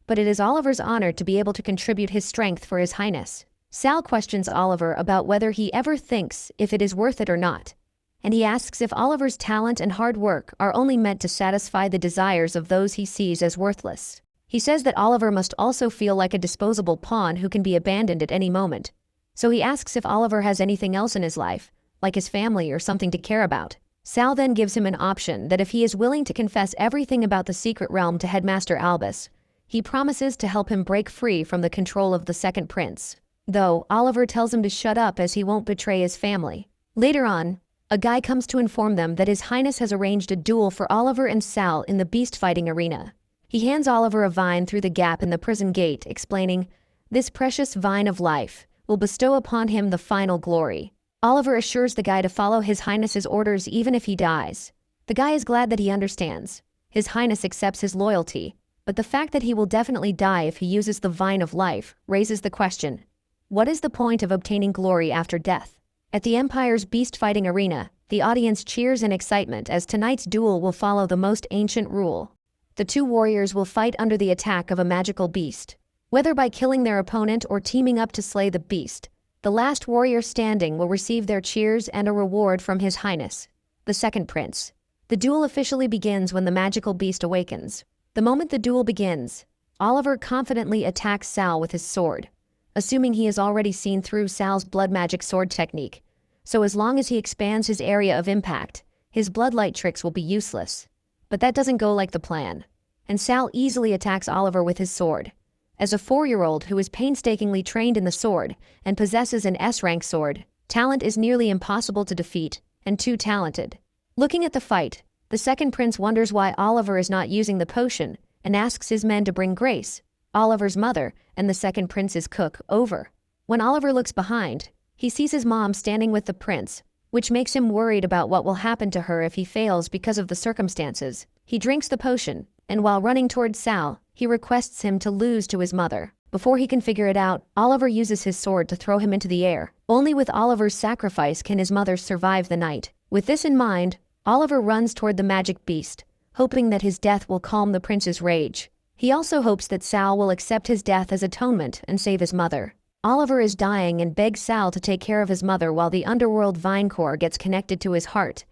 But it is Oliver's honor to be able to contribute his strength for His Highness. Sal questions Oliver about whether he ever thinks if it is worth it or not, and he asks if Oliver's talent and hard work are only meant to satisfy the desires of those he sees as worthless. He says that Oliver must also feel like a disposable pawn who can be abandoned at any moment. So he asks if Oliver has anything else in his life, like his family or something to care about. Sal then gives him an option that if he is willing to confess everything about the secret realm to Headmaster Albus, he promises to help him break free from the control of the second prince. Though, Oliver tells him to shut up as he won't betray his family. Later on, a guy comes to inform them that His Highness has arranged a duel for Oliver and Sal in the beast fighting arena. He hands Oliver a vine through the gap in the prison gate, explaining, "This precious vine of life will bestow upon him the final glory." Oliver assures the guy to follow His Highness's orders even if he dies. The guy is glad that he understands. His Highness accepts his loyalty, but the fact that he will definitely die if he uses the vine of life raises the question, what is the point of obtaining glory after death? At the Empire's beast fighting arena, the audience cheers in excitement as tonight's duel will follow the most ancient rule. The two warriors will fight under the attack of a magical beast. Whether by killing their opponent or teaming up to slay the beast, the last warrior standing will receive their cheers and a reward from His Highness, the second prince. The duel officially begins when the magical beast awakens. The moment the duel begins, Oliver confidently attacks Sal with his sword, assuming he has already seen through Sal's blood magic sword technique. So as long as he expands his area of impact, his bloodlight tricks will be useless. But that doesn't go like the plan, and Sal easily attacks Oliver with his sword. As a 4-year-old who is painstakingly trained in the sword and possesses an S-rank sword, talent is nearly impossible to defeat, and too talented. Looking at the fight, the second prince wonders why Oliver is not using the potion and asks his men to bring Grace, Oliver's mother, and the second prince's cook, over. When Oliver looks behind, he sees his mom standing with the prince, which makes him worried about what will happen to her if he fails because of the circumstances. He drinks the potion, and while running towards Sal, he requests him to lose to his mother. Before he can figure it out, Oliver uses his sword to throw him into the air. Only with Oliver's sacrifice can his mother survive the night. With this in mind, Oliver runs toward the magic beast, hoping that his death will calm the prince's rage. He also hopes that Sal will accept his death as atonement and save his mother. Oliver is dying and begs Sal to take care of his mother while the underworld vine core gets connected to his heart.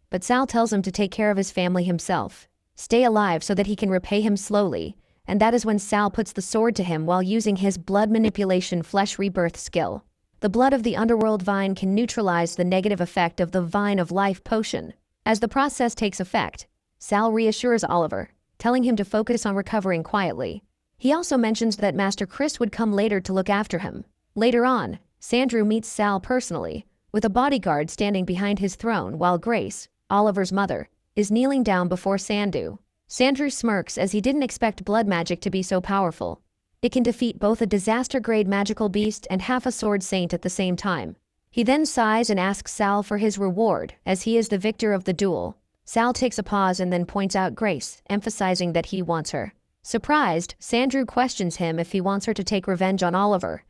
But Sal tells him to take care of his family himself. Stay alive so that he can repay him slowly, and that is when Sal puts the sword to him while using his blood manipulation flesh rebirth skill. The blood of the underworld vine can neutralize the negative effect of the vine of life potion. As the process takes effect, Sal reassures Oliver, telling him to focus on recovering quietly. He also mentions that Master Chris would come later to look after him. Later on, Sandrew meets Sal personally, with a bodyguard standing behind his throne while Grace, Oliver's mother, is kneeling down before Sandrew. Sandrew smirks as he didn't expect blood magic to be so powerful. It can defeat both a disaster-grade magical beast and half a sword saint at the same time. He then sighs and asks Sal for his reward, as he is the victor of the duel. Sal takes a pause and then points out Grace, emphasizing that he wants her. Surprised, Sandrew questions him if he wants her to take revenge on Oliver,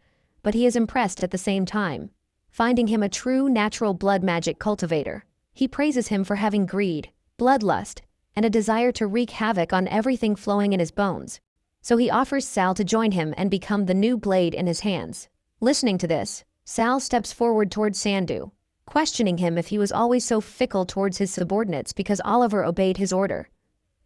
but he is impressed at the same time, finding him a true natural blood magic cultivator. He praises him for having greed, bloodlust, and a desire to wreak havoc on everything flowing in his bones. So he offers Sal to join him and become the new blade in his hands. Listening to this, Sal steps forward towards Sandrew, questioning him if he was always so fickle towards his subordinates because Oliver obeyed his order.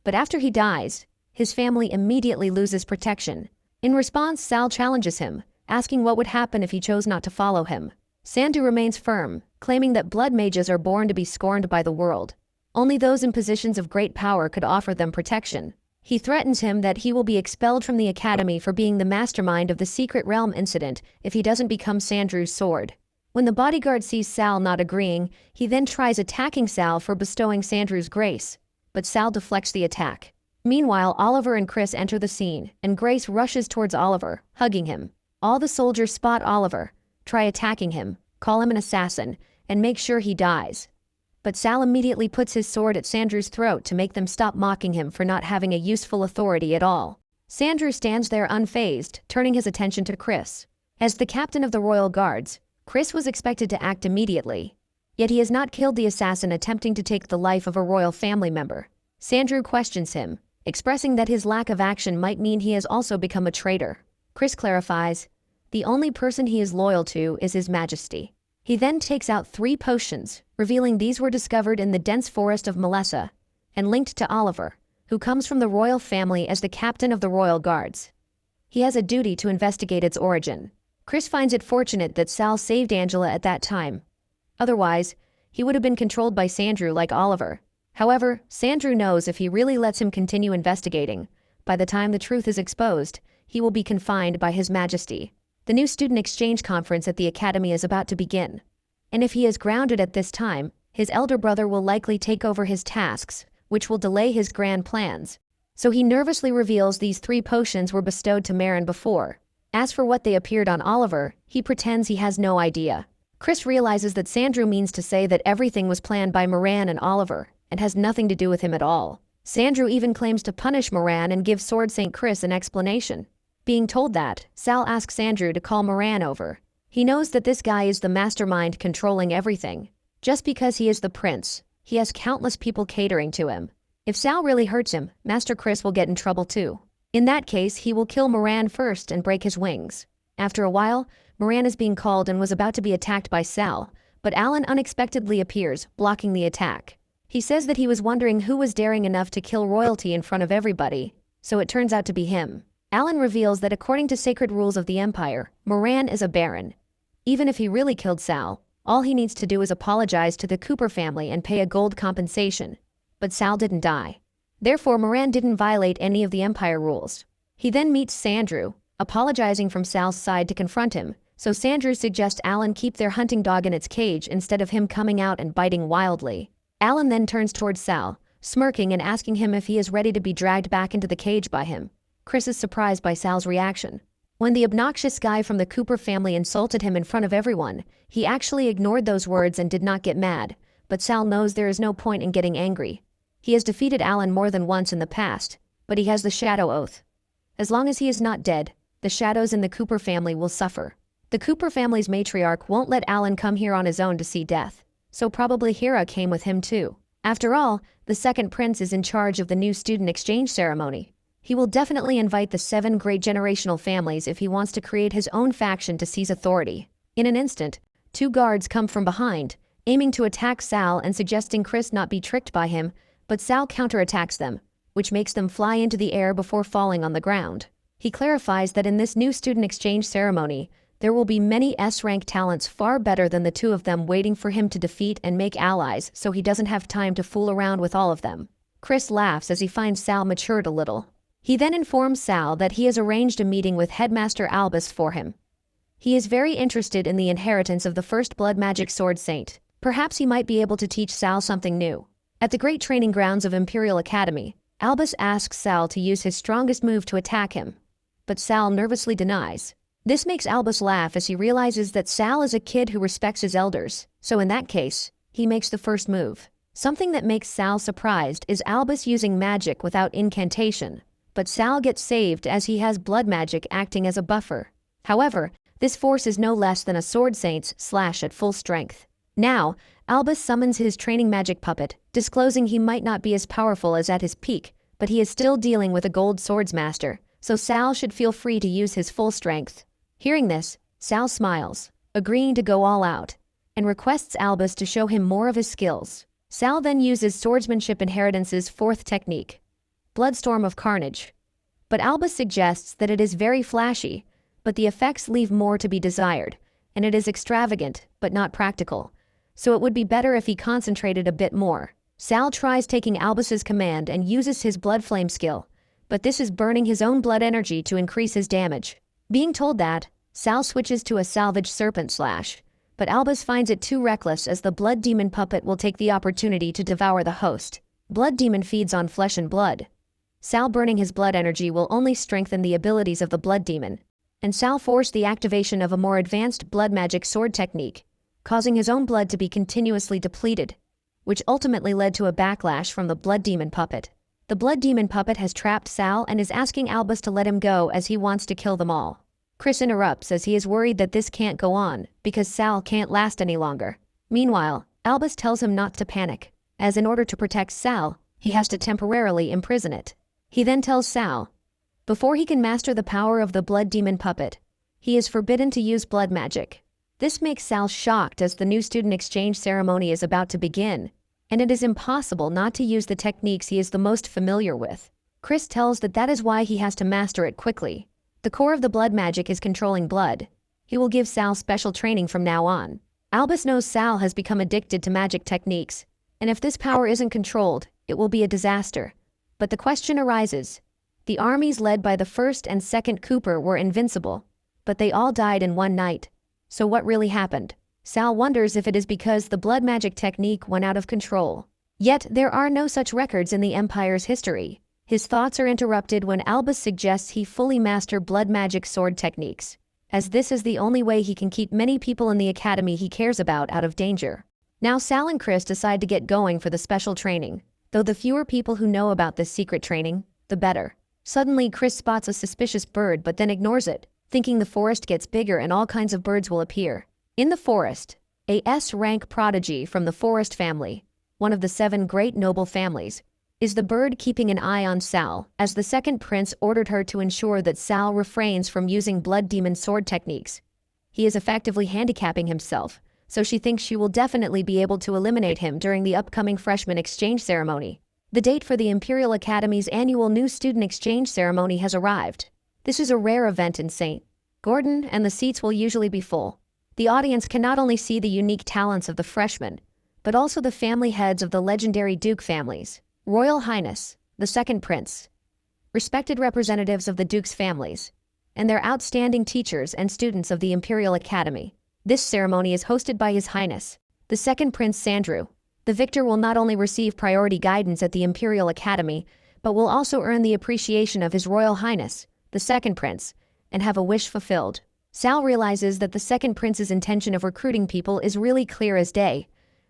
But after he dies, his family immediately loses protection. In response, Sal challenges him, asking what would happen if he chose not to follow him. Sandrew remains firm, claiming that blood mages are born to be scorned by the world. Only those in positions of great power could offer them protection. He threatens him that he will be expelled from the academy for being the mastermind of the Secret Realm incident if he doesn't become Sandrew's sword. When the bodyguard sees Sal not agreeing, he then tries attacking Sal for bestowing Sandrew's grace, but Sal deflects the attack. Meanwhile, Oliver and Chris enter the scene, and Grace rushes towards Oliver, hugging him. All the soldiers spot Oliver, try attacking him, call him an assassin, and make sure he dies. But Sal immediately puts his sword at Sandrew's throat to make them stop mocking him for not having a useful authority at all. Sandrew stands there unfazed, turning his attention to Chris. As the captain of the Royal Guards, Chris was expected to act immediately. Yet he has not killed the assassin attempting to take the life of a royal family member. Sandrew questions him, expressing that his lack of action might mean he has also become a traitor. Chris clarifies, the only person he is loyal to is His Majesty. He then takes out 3 potions, revealing these were discovered in the dense forest of Melissa, and linked to Oliver, who comes from the royal family as the captain of the Royal Guards. He has a duty to investigate its origin. Chris finds it fortunate that Sal saved Angela at that time. Otherwise, he would have been controlled by Sandrew like Oliver. However, Sandrew knows if he really lets him continue investigating, by the time the truth is exposed, he will be confined by His Majesty. The new student exchange conference at the academy is about to begin. And if he is grounded at this time, his elder brother will likely take over his tasks, which will delay his grand plans. So he nervously reveals these 3 potions were bestowed to Marin before. As for what they appeared on Oliver, he pretends he has no idea. Chris realizes that Sandrew means to say that everything was planned by Moran and Oliver, and has nothing to do with him at all. Sandrew even claims to punish Moran and give Sword Saint Chris an explanation. Being told that, Sal asks Sandrew to call Moran over. He knows that this guy is the mastermind controlling everything. Just because he is the prince, he has countless people catering to him. If Sal really hurts him, Master Chris will get in trouble too. In that case, he will kill Moran first and break his wings. After a while, Moran is being called and was about to be attacked by Sal, but Alan unexpectedly appears, blocking the attack. He says that he was wondering who was daring enough to kill royalty in front of everybody, so it turns out to be him. Alan reveals that according to sacred rules of the Empire, Moran is a baron. Even if he really killed Sal, all he needs to do is apologize to the Cooper family and pay a gold compensation. But Sal didn't die. Therefore, Moran didn't violate any of the Empire rules. He then meets Sandrew, apologizing from Sal's side to confront him, so Sandrew suggests Alan keep their hunting dog in its cage instead of him coming out and biting wildly. Alan then turns towards Sal, smirking and asking him if he is ready to be dragged back into the cage by him. Chris is surprised by Sal's reaction. When the obnoxious guy from the Cooper family insulted him in front of everyone, he actually ignored those words and did not get mad, but Sal knows there is no point in getting angry. He has defeated Alan more than once in the past, but he has the Shadow Oath. As long as he is not dead, the shadows in the Cooper family will suffer. The Cooper family's matriarch won't let Alan come here on his own to see death, so probably Hera came with him too. After all, the second prince is in charge of the new student exchange ceremony. He will definitely invite the 7 great generational families if he wants to create his own faction to seize authority. In an instant, 2 guards come from behind, aiming to attack Sal and suggesting Chris not be tricked by him, but Sal counterattacks them, which makes them fly into the air before falling on the ground. He clarifies that in this new student exchange ceremony, there will be many S-rank talents far better than the 2 of them waiting for him to defeat and make allies, so he doesn't have time to fool around with all of them. Chris laughs as he finds Sal matured a little. He then informs Sal that he has arranged a meeting with Headmaster Albus for him. He is very interested in the inheritance of the first blood magic sword saint. Perhaps he might be able to teach Sal something new. At the great training grounds of Imperial Academy, Albus asks Sal to use his strongest move to attack him, but Sal nervously denies. This makes Albus laugh as he realizes that Sal is a kid who respects his elders, so in that case, he makes the first move. Something that makes Sal surprised is Albus using magic without incantation, but Sal gets saved as he has blood magic acting as a buffer. However, this force is no less than a sword saint's slash at full strength. Now, Albus summons his training magic puppet, disclosing he might not be as powerful as at his peak, but he is still dealing with a gold swordsmaster, so Sal should feel free to use his full strength. Hearing this, Sal smiles, agreeing to go all out, and requests Albus to show him more of his skills. Sal then uses Swordsmanship Inheritance's 4th technique, Bloodstorm of Carnage. But Albus suggests that it is very flashy, but the effects leave more to be desired, and it is extravagant, but not practical. So it would be better if he concentrated a bit more. Sal tries taking Albus's command and uses his blood flame skill, but this is burning his own blood energy to increase his damage. Being told that, Sal switches to a salvage serpent slash, but Albus finds it too reckless as the blood demon puppet will take the opportunity to devour the host. Blood demon feeds on flesh and blood. Sal burning his blood energy will only strengthen the abilities of the blood demon, and Sal forced the activation of a more advanced blood magic sword technique, causing his own blood to be continuously depleted, which ultimately led to a backlash from the blood demon puppet. The blood demon puppet has trapped Sal and is asking Albus to let him go as he wants to kill them all. Chris interrupts as he is worried that this can't go on because Sal can't last any longer. Meanwhile, Albus tells him not to panic, as in order to protect Sal, he has to temporarily imprison it. He then tells Sal, before he can master the power of the blood demon puppet, he is forbidden to use blood magic. This makes Sal shocked as the new student exchange ceremony is about to begin, and it is impossible not to use the techniques he is the most familiar with. Chris tells that is why he has to master it quickly. The core of the blood magic is controlling blood. He will give Sal special training from now on. Albus knows Sal has become addicted to magic techniques, and if this power isn't controlled, it will be a disaster. But the question arises. The armies led by the first and second Cooper were invincible, but they all died in one night. So what really happened? Sal wonders if it is because the blood magic technique went out of control. Yet there are no such records in the Empire's history. His thoughts are interrupted when Albus suggests he fully master blood magic sword techniques, as this is the only way he can keep many people in the academy he cares about out of danger. Now Sal and Chris decide to get going for the special training, though the fewer people who know about this secret training, the better. Suddenly Chris spots a suspicious bird but then ignores it, thinking the forest gets bigger and all kinds of birds will appear. In the forest, a S-rank prodigy from the forest family, one of the 7 great noble families, is the bird keeping an eye on Sal, as the second prince ordered her to ensure that Sal refrains from using blood demon sword techniques. He is effectively handicapping himself, so she thinks she will definitely be able to eliminate him during the upcoming freshman exchange ceremony. The date for the Imperial Academy's annual new student exchange ceremony has arrived. This is a rare event in St. Gordon, and the seats will usually be full. The audience can not only see the unique talents of the freshmen, but also the family heads of the legendary Duke families. Royal Highness, the second prince, respected representatives of the Duke's families, and their outstanding teachers and students of the Imperial Academy. This ceremony is hosted by His Highness, the second Prince Sandrew. The victor will not only receive priority guidance at the Imperial Academy, but will also earn the appreciation of His Royal Highness, the second prince, and have a wish fulfilled. Sal realizes that the second prince's intention of recruiting people is really clear as day,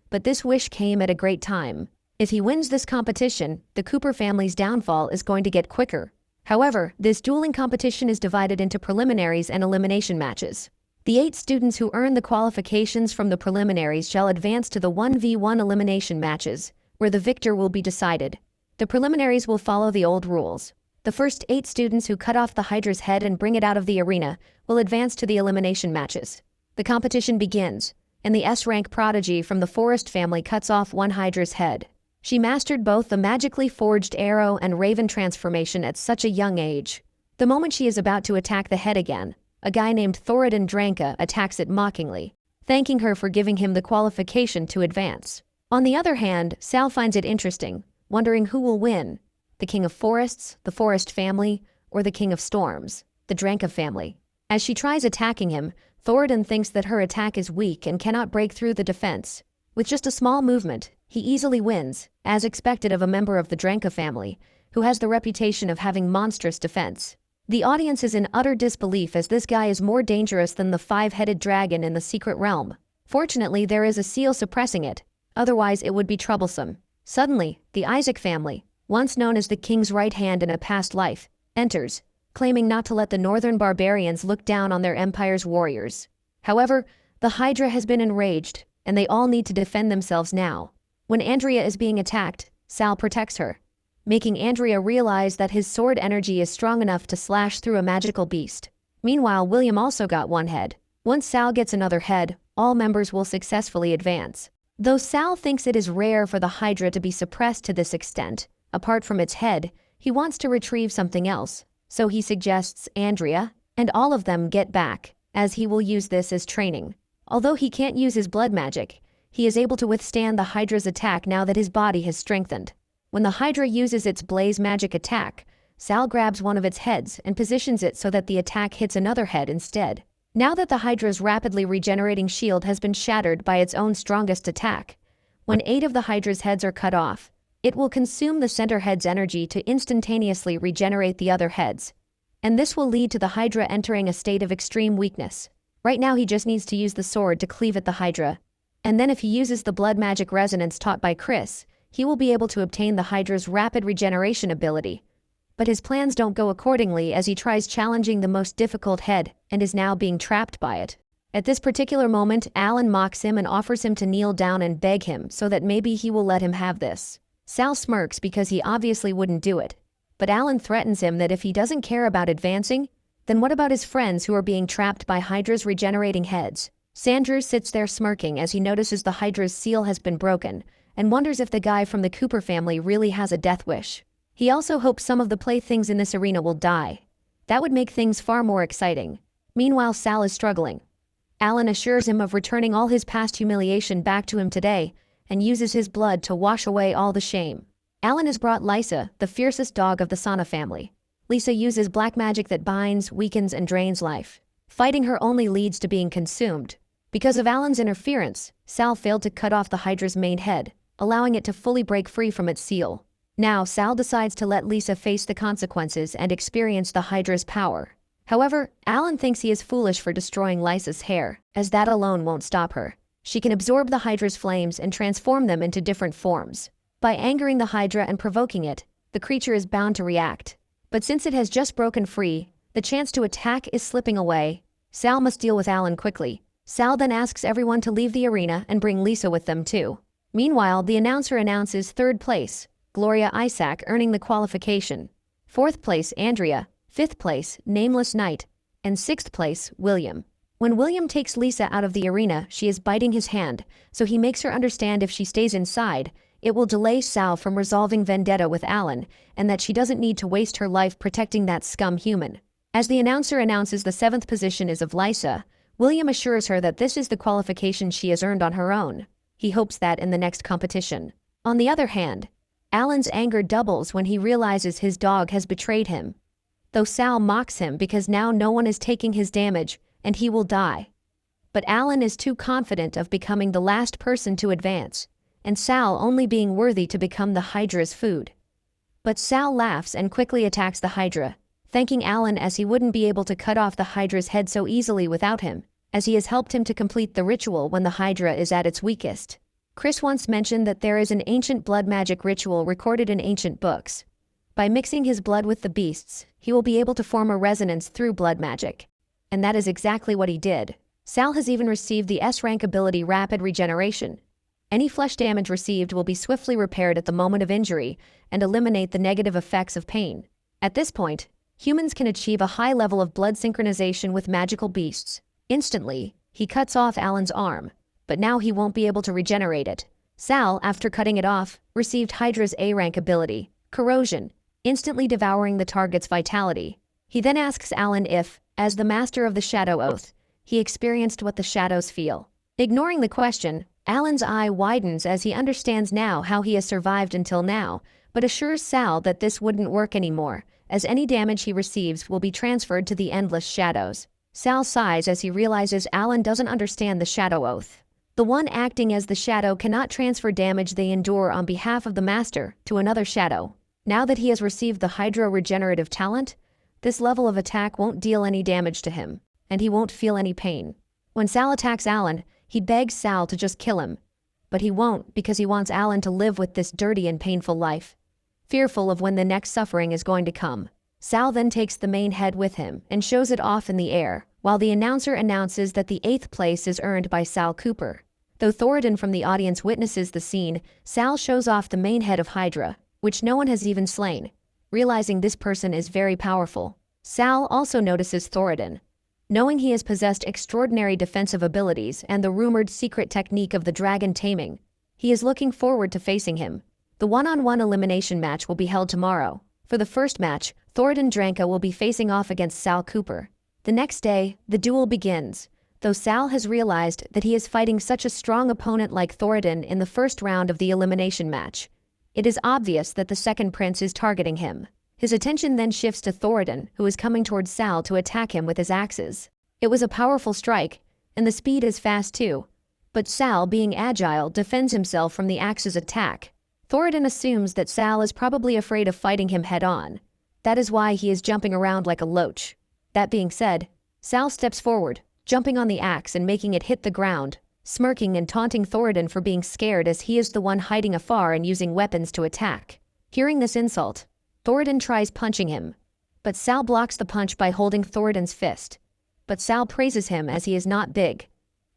but this wish came at a great time. If he wins this competition, the Cooper family's downfall is going to get quicker. However, this dueling competition is divided into preliminaries and elimination matches. The 8 students who earn the qualifications from the preliminaries shall advance to the 1v1 elimination matches, where the victor will be decided. The preliminaries will follow the old rules. The first 8 students who cut off the Hydra's head and bring it out of the arena will advance to the elimination matches. The competition begins, and the S-rank prodigy from the Forest family cuts off one Hydra's head. She mastered both the magically forged arrow and raven transformation at such a young age. The moment she is about to attack the head again, a guy named Thoradin Dranka attacks it mockingly, thanking her for giving him the qualification to advance. On the other hand, Sal finds it interesting, wondering who will win, the King of Forests, the Forest family, or the King of Storms, the Dranka family. As she tries attacking him, Thoradin thinks that her attack is weak and cannot break through the defense. With just a small movement, he easily wins, as expected of a member of the Dranka family, who has the reputation of having monstrous defense. The audience is in utter disbelief as this guy is more dangerous than the 5-headed dragon in the secret realm. Fortunately, there is a seal suppressing it, otherwise it would be troublesome. Suddenly, the Isaac family, once known as the king's right hand in a past life, enters, claiming not to let the northern barbarians look down on their empire's warriors. However, the Hydra has been enraged, and they all need to defend themselves now. When Andrea is being attacked, Sal protects her, making Andrea realize that his sword energy is strong enough to slash through a magical beast. Meanwhile, William also got one head. Once Sal gets another head, all members will successfully advance. Though Sal thinks it is rare for the Hydra to be suppressed to this extent, apart from its head, he wants to retrieve something else, so he suggests Andrea and all of them get back, as he will use this as training. Although he can't use his blood magic, he is able to withstand the Hydra's attack now that his body has strengthened. When the Hydra uses its blaze magic attack, Sal grabs one of its heads and positions it so that the attack hits another head instead. Now that the Hydra's rapidly regenerating shield has been shattered by its own strongest attack, when 8 of the Hydra's heads are cut off, it will consume the center head's energy to instantaneously regenerate the other heads. And this will lead to the Hydra entering a state of extreme weakness. Right now he just needs to use the sword to cleave at the Hydra. And then if he uses the blood magic resonance taught by Chris, he will be able to obtain the Hydra's rapid regeneration ability. But his plans don't go accordingly as he tries challenging the most difficult head and is now being trapped by it. At this particular moment, Alan mocks him and offers him to kneel down and beg him so that maybe he will let him have this. Sal smirks because he obviously wouldn't do it. But Alan threatens him that if he doesn't care about advancing, then what about his friends who are being trapped by Hydra's regenerating heads? Sanders sits there smirking as he notices the Hydra's seal has been broken and wonders if the guy from the Cooper family really has a death wish. He also hopes some of the playthings in this arena will die. That would make things far more exciting. Meanwhile, Sal is struggling. Alan assures him of returning all his past humiliation back to him today and uses his blood to wash away all the shame. Alan has brought Lisa, the fiercest dog of the Sana family. Lisa uses black magic that binds, weakens, and drains life. Fighting her only leads to being consumed. Because of Alan's interference, Sal failed to cut off the Hydra's main head, allowing it to fully break free from its seal. Now, Sal decides to let Lisa face the consequences and experience the Hydra's power. However, Alan thinks he is foolish for destroying Lisa's hair, as that alone won't stop her. She can absorb the Hydra's flames and transform them into different forms. By angering the Hydra and provoking it, the creature is bound to react. But since it has just broken free, the chance to attack is slipping away. Sal must deal with Alan quickly. Sal then asks everyone to leave the arena and bring Lisa with them too. Meanwhile, the announcer announces 3rd place, Gloria Isaac earning the qualification. 4th place, Andrea. 5th place, Nameless Knight. And 6th place, William. When William takes Lisa out of the arena, she is biting his hand, so he makes her understand if she stays inside, it will delay Sal from resolving vendetta with Alan, and that she doesn't need to waste her life protecting that scum human. As the announcer announces the 7th position is of Lisa, William assures her that this is the qualification she has earned on her own. He hopes that in the next competition. On the other hand, Alan's anger doubles when he realizes his dog has betrayed him. Though Sal mocks him because now no one is taking his damage, and he will die. But Alan is too confident of becoming the last person to advance, and Sal only being worthy to become the Hydra's food. But Sal laughs and quickly attacks the Hydra, thanking Alan as he wouldn't be able to cut off the Hydra's head so easily without him, as he has helped him to complete the ritual when the Hydra is at its weakest. Chris once mentioned that there is an ancient blood magic ritual recorded in ancient books. By mixing his blood with the beasts, he will be able to form a resonance through blood magic. And that is exactly what he did. Sal has even received the S-rank ability Rapid Regeneration. Any flesh damage received will be swiftly repaired at the moment of injury and eliminate the negative effects of pain. At this point, humans can achieve a high level of blood synchronization with magical beasts. Instantly, he cuts off Alan's arm, but now he won't be able to regenerate it. Sal, after cutting it off, received Hydra's A-rank ability, Corrosion, instantly devouring the target's vitality. He then asks Alan if, as the master of the Shadow Oath, he experienced what the shadows feel. Ignoring the question, Alan's eye widens as he understands now how he has survived until now, but assures Sal that this wouldn't work anymore, as any damage he receives will be transferred to the endless shadows. Sal sighs as he realizes Alan doesn't understand the Shadow Oath. The one acting as the shadow cannot transfer damage they endure on behalf of the master to another shadow. Now that he has received the Hydra regenerative talent, this level of attack won't deal any damage to him, and he won't feel any pain. When Sal attacks Alan, he begs Sal to just kill him. But he won't because he wants Alan to live with this dirty and painful life. Fearful of when the next suffering is going to come, Sal then takes the main head with him and shows it off in the air, while the announcer announces that the 8th place is earned by Sal Cooper. Though Thoradin from the audience witnesses the scene, Sal shows off the main head of Hydra, which no one has even slain. Realizing this person is very powerful, Sal also notices Thoradin. Knowing he has possessed extraordinary defensive abilities and the rumored secret technique of the dragon taming, he is looking forward to facing him. The one-on-one elimination match will be held tomorrow. For the first match, Thoradin Dranka will be facing off against Sal Cooper. The next day, the duel begins. Though Sal has realized that he is fighting such a strong opponent like Thoradin in the first round of the elimination match, it is obvious that the second prince is targeting him. His attention then shifts to Thoradin, who is coming towards Sal to attack him with his axes. It was a powerful strike, and the speed is fast too. But Sal, being agile, defends himself from the axe's attack. Thoradin assumes that Sal is probably afraid of fighting him head-on. That is why he is jumping around like a loach. That being said, Sal steps forward, jumping on the axe and making it hit the ground, smirking and taunting Thoradin for being scared as he is the one hiding afar and using weapons to attack. Hearing this insult, Thoradin tries punching him, but Sal blocks the punch by holding Thoradin's fist. But Sal praises him as he is not big,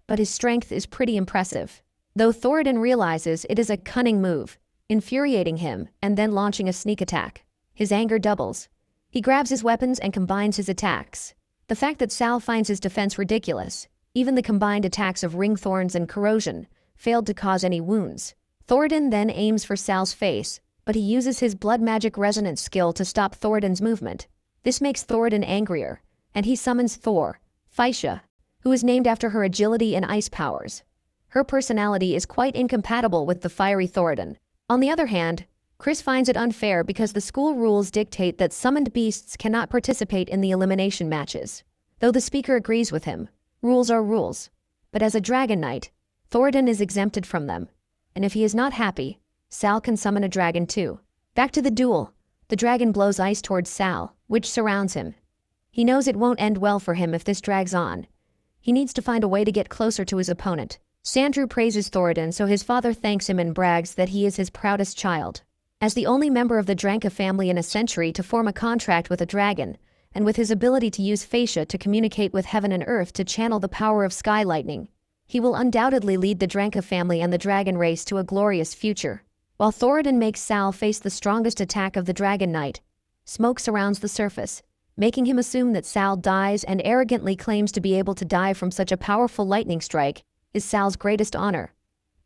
but his strength is pretty impressive. Though Thoradin realizes it is a cunning move, infuriating him and then launching a sneak attack. His anger doubles. He grabs his weapons and combines his attacks. The fact that Sal finds his defense ridiculous, even the combined attacks of ring thorns and corrosion, failed to cause any wounds. Thoradin then aims for Sal's face, but he uses his blood magic resonance skill to stop Thoradin's movement. This makes Thoradin angrier, and he summons Thor, Phaisha, who is named after her agility and ice powers. Her personality is quite incompatible with the fiery Thoradin. On the other hand, Chris finds it unfair because the school rules dictate that summoned beasts cannot participate in the elimination matches. Though the speaker agrees with him, rules are rules. But as a Dragon Knight, Thoradin is exempted from them. And if he is not happy, Sal can summon a dragon too. Back to the duel. The dragon blows ice towards Sal, which surrounds him. He knows it won't end well for him if this drags on. He needs to find a way to get closer to his opponent. Sandrew praises Thoradin, so his father thanks him and brags that he is his proudest child. As the only member of the Dranka family in a century to form a contract with a dragon, and with his ability to use Phaisha to communicate with heaven and earth to channel the power of sky lightning, he will undoubtedly lead the Dranka family and the dragon race to a glorious future. While Thoradin makes Sal face the strongest attack of the Dragon Knight, smoke surrounds the surface, making him assume that Sal dies and arrogantly claims to be able to die from such a powerful lightning strike is Sal's greatest honor.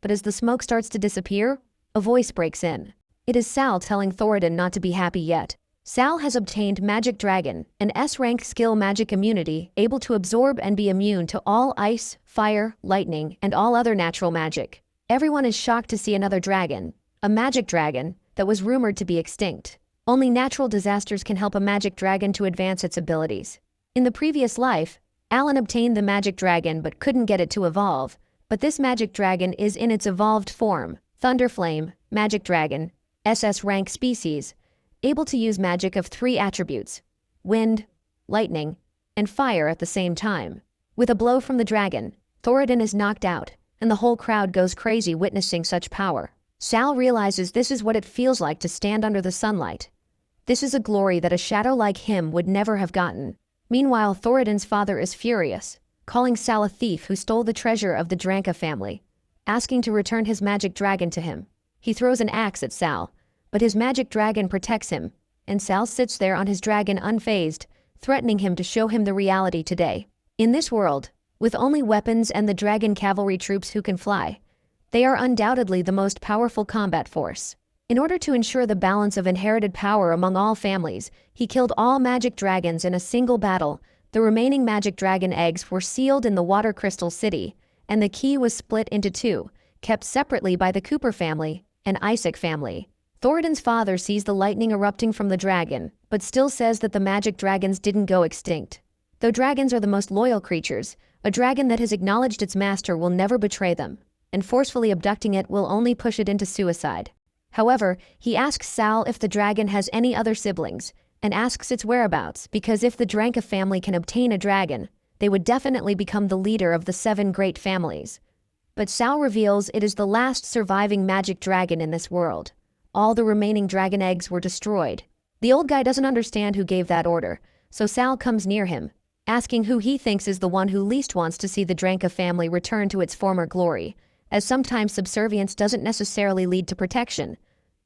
But as the smoke starts to disappear, a voice breaks in. It is Sal telling Thoradin not to be happy yet. Sal has obtained Magic Dragon, an S-rank skill magic immunity able to absorb and be immune to all ice, fire, lightning, and all other natural magic. Everyone is shocked to see another dragon, a magic dragon, that was rumored to be extinct. Only natural disasters can help a magic dragon to advance its abilities. In the previous life, Alan obtained the magic dragon but couldn't get it to evolve, but this magic dragon is in its evolved form, Thunderflame, magic dragon, SS rank species, able to use magic of 3 attributes, wind, lightning, and fire at the same time. With a blow from the dragon, Thoradin is knocked out, and the whole crowd goes crazy witnessing such power. Sal realizes this is what it feels like to stand under the sunlight. This is a glory that a shadow like him would never have gotten. Meanwhile, Thoradin's father is furious, calling Sal a thief who stole the treasure of the Dranka family, asking to return his magic dragon to him. He throws an axe at Sal, but his magic dragon protects him, and Sal sits there on his dragon unfazed, threatening him to show him the reality today. In this world, with only weapons and the dragon cavalry troops who can fly, they are undoubtedly the most powerful combat force. In order to ensure the balance of inherited power among all families, he killed all magic dragons in a single battle. The remaining magic dragon eggs were sealed in the Water Crystal City, and the key was split into 2, kept separately by the Cooper family and Isaac family. Thoradin's father sees the lightning erupting from the dragon, but still says that the magic dragons didn't go extinct. Though dragons are the most loyal creatures, a dragon that has acknowledged its master will never betray them, and forcefully abducting it will only push it into suicide. However, he asks Sal if the dragon has any other siblings, and asks its whereabouts because if the Dranka family can obtain a dragon, they would definitely become the leader of the 7 great families. But Sal reveals it is the last surviving magic dragon in this world. All the remaining dragon eggs were destroyed. The old guy doesn't understand who gave that order, so Sal comes near him, asking who he thinks is the one who least wants to see the Dranka family return to its former glory, as sometimes subservience doesn't necessarily lead to protection.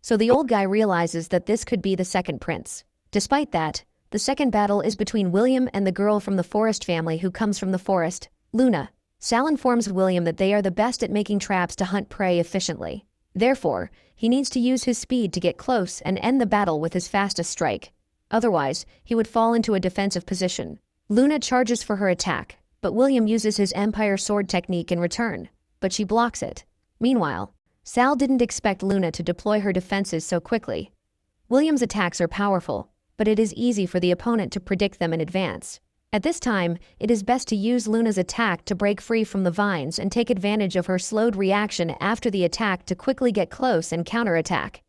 So the old guy realizes that this could be the second prince. Despite that, the second battle is between William and the girl from the Forest family who comes from the forest, Luna. Sal informs William that they are the best at making traps to hunt prey efficiently. Therefore, he needs to use his speed to get close and end the battle with his fastest strike. Otherwise, he would fall into a defensive position. Luna charges for her attack, but William uses his Empire Sword technique in return, but she blocks it. Meanwhile, Sal didn't expect Luna to deploy her defenses so quickly. William's attacks are powerful, but it is easy for the opponent to predict them in advance. At this time, it is best to use Luna's attack to break free from the vines and take advantage of her slowed reaction after the attack to quickly get close and counterattack.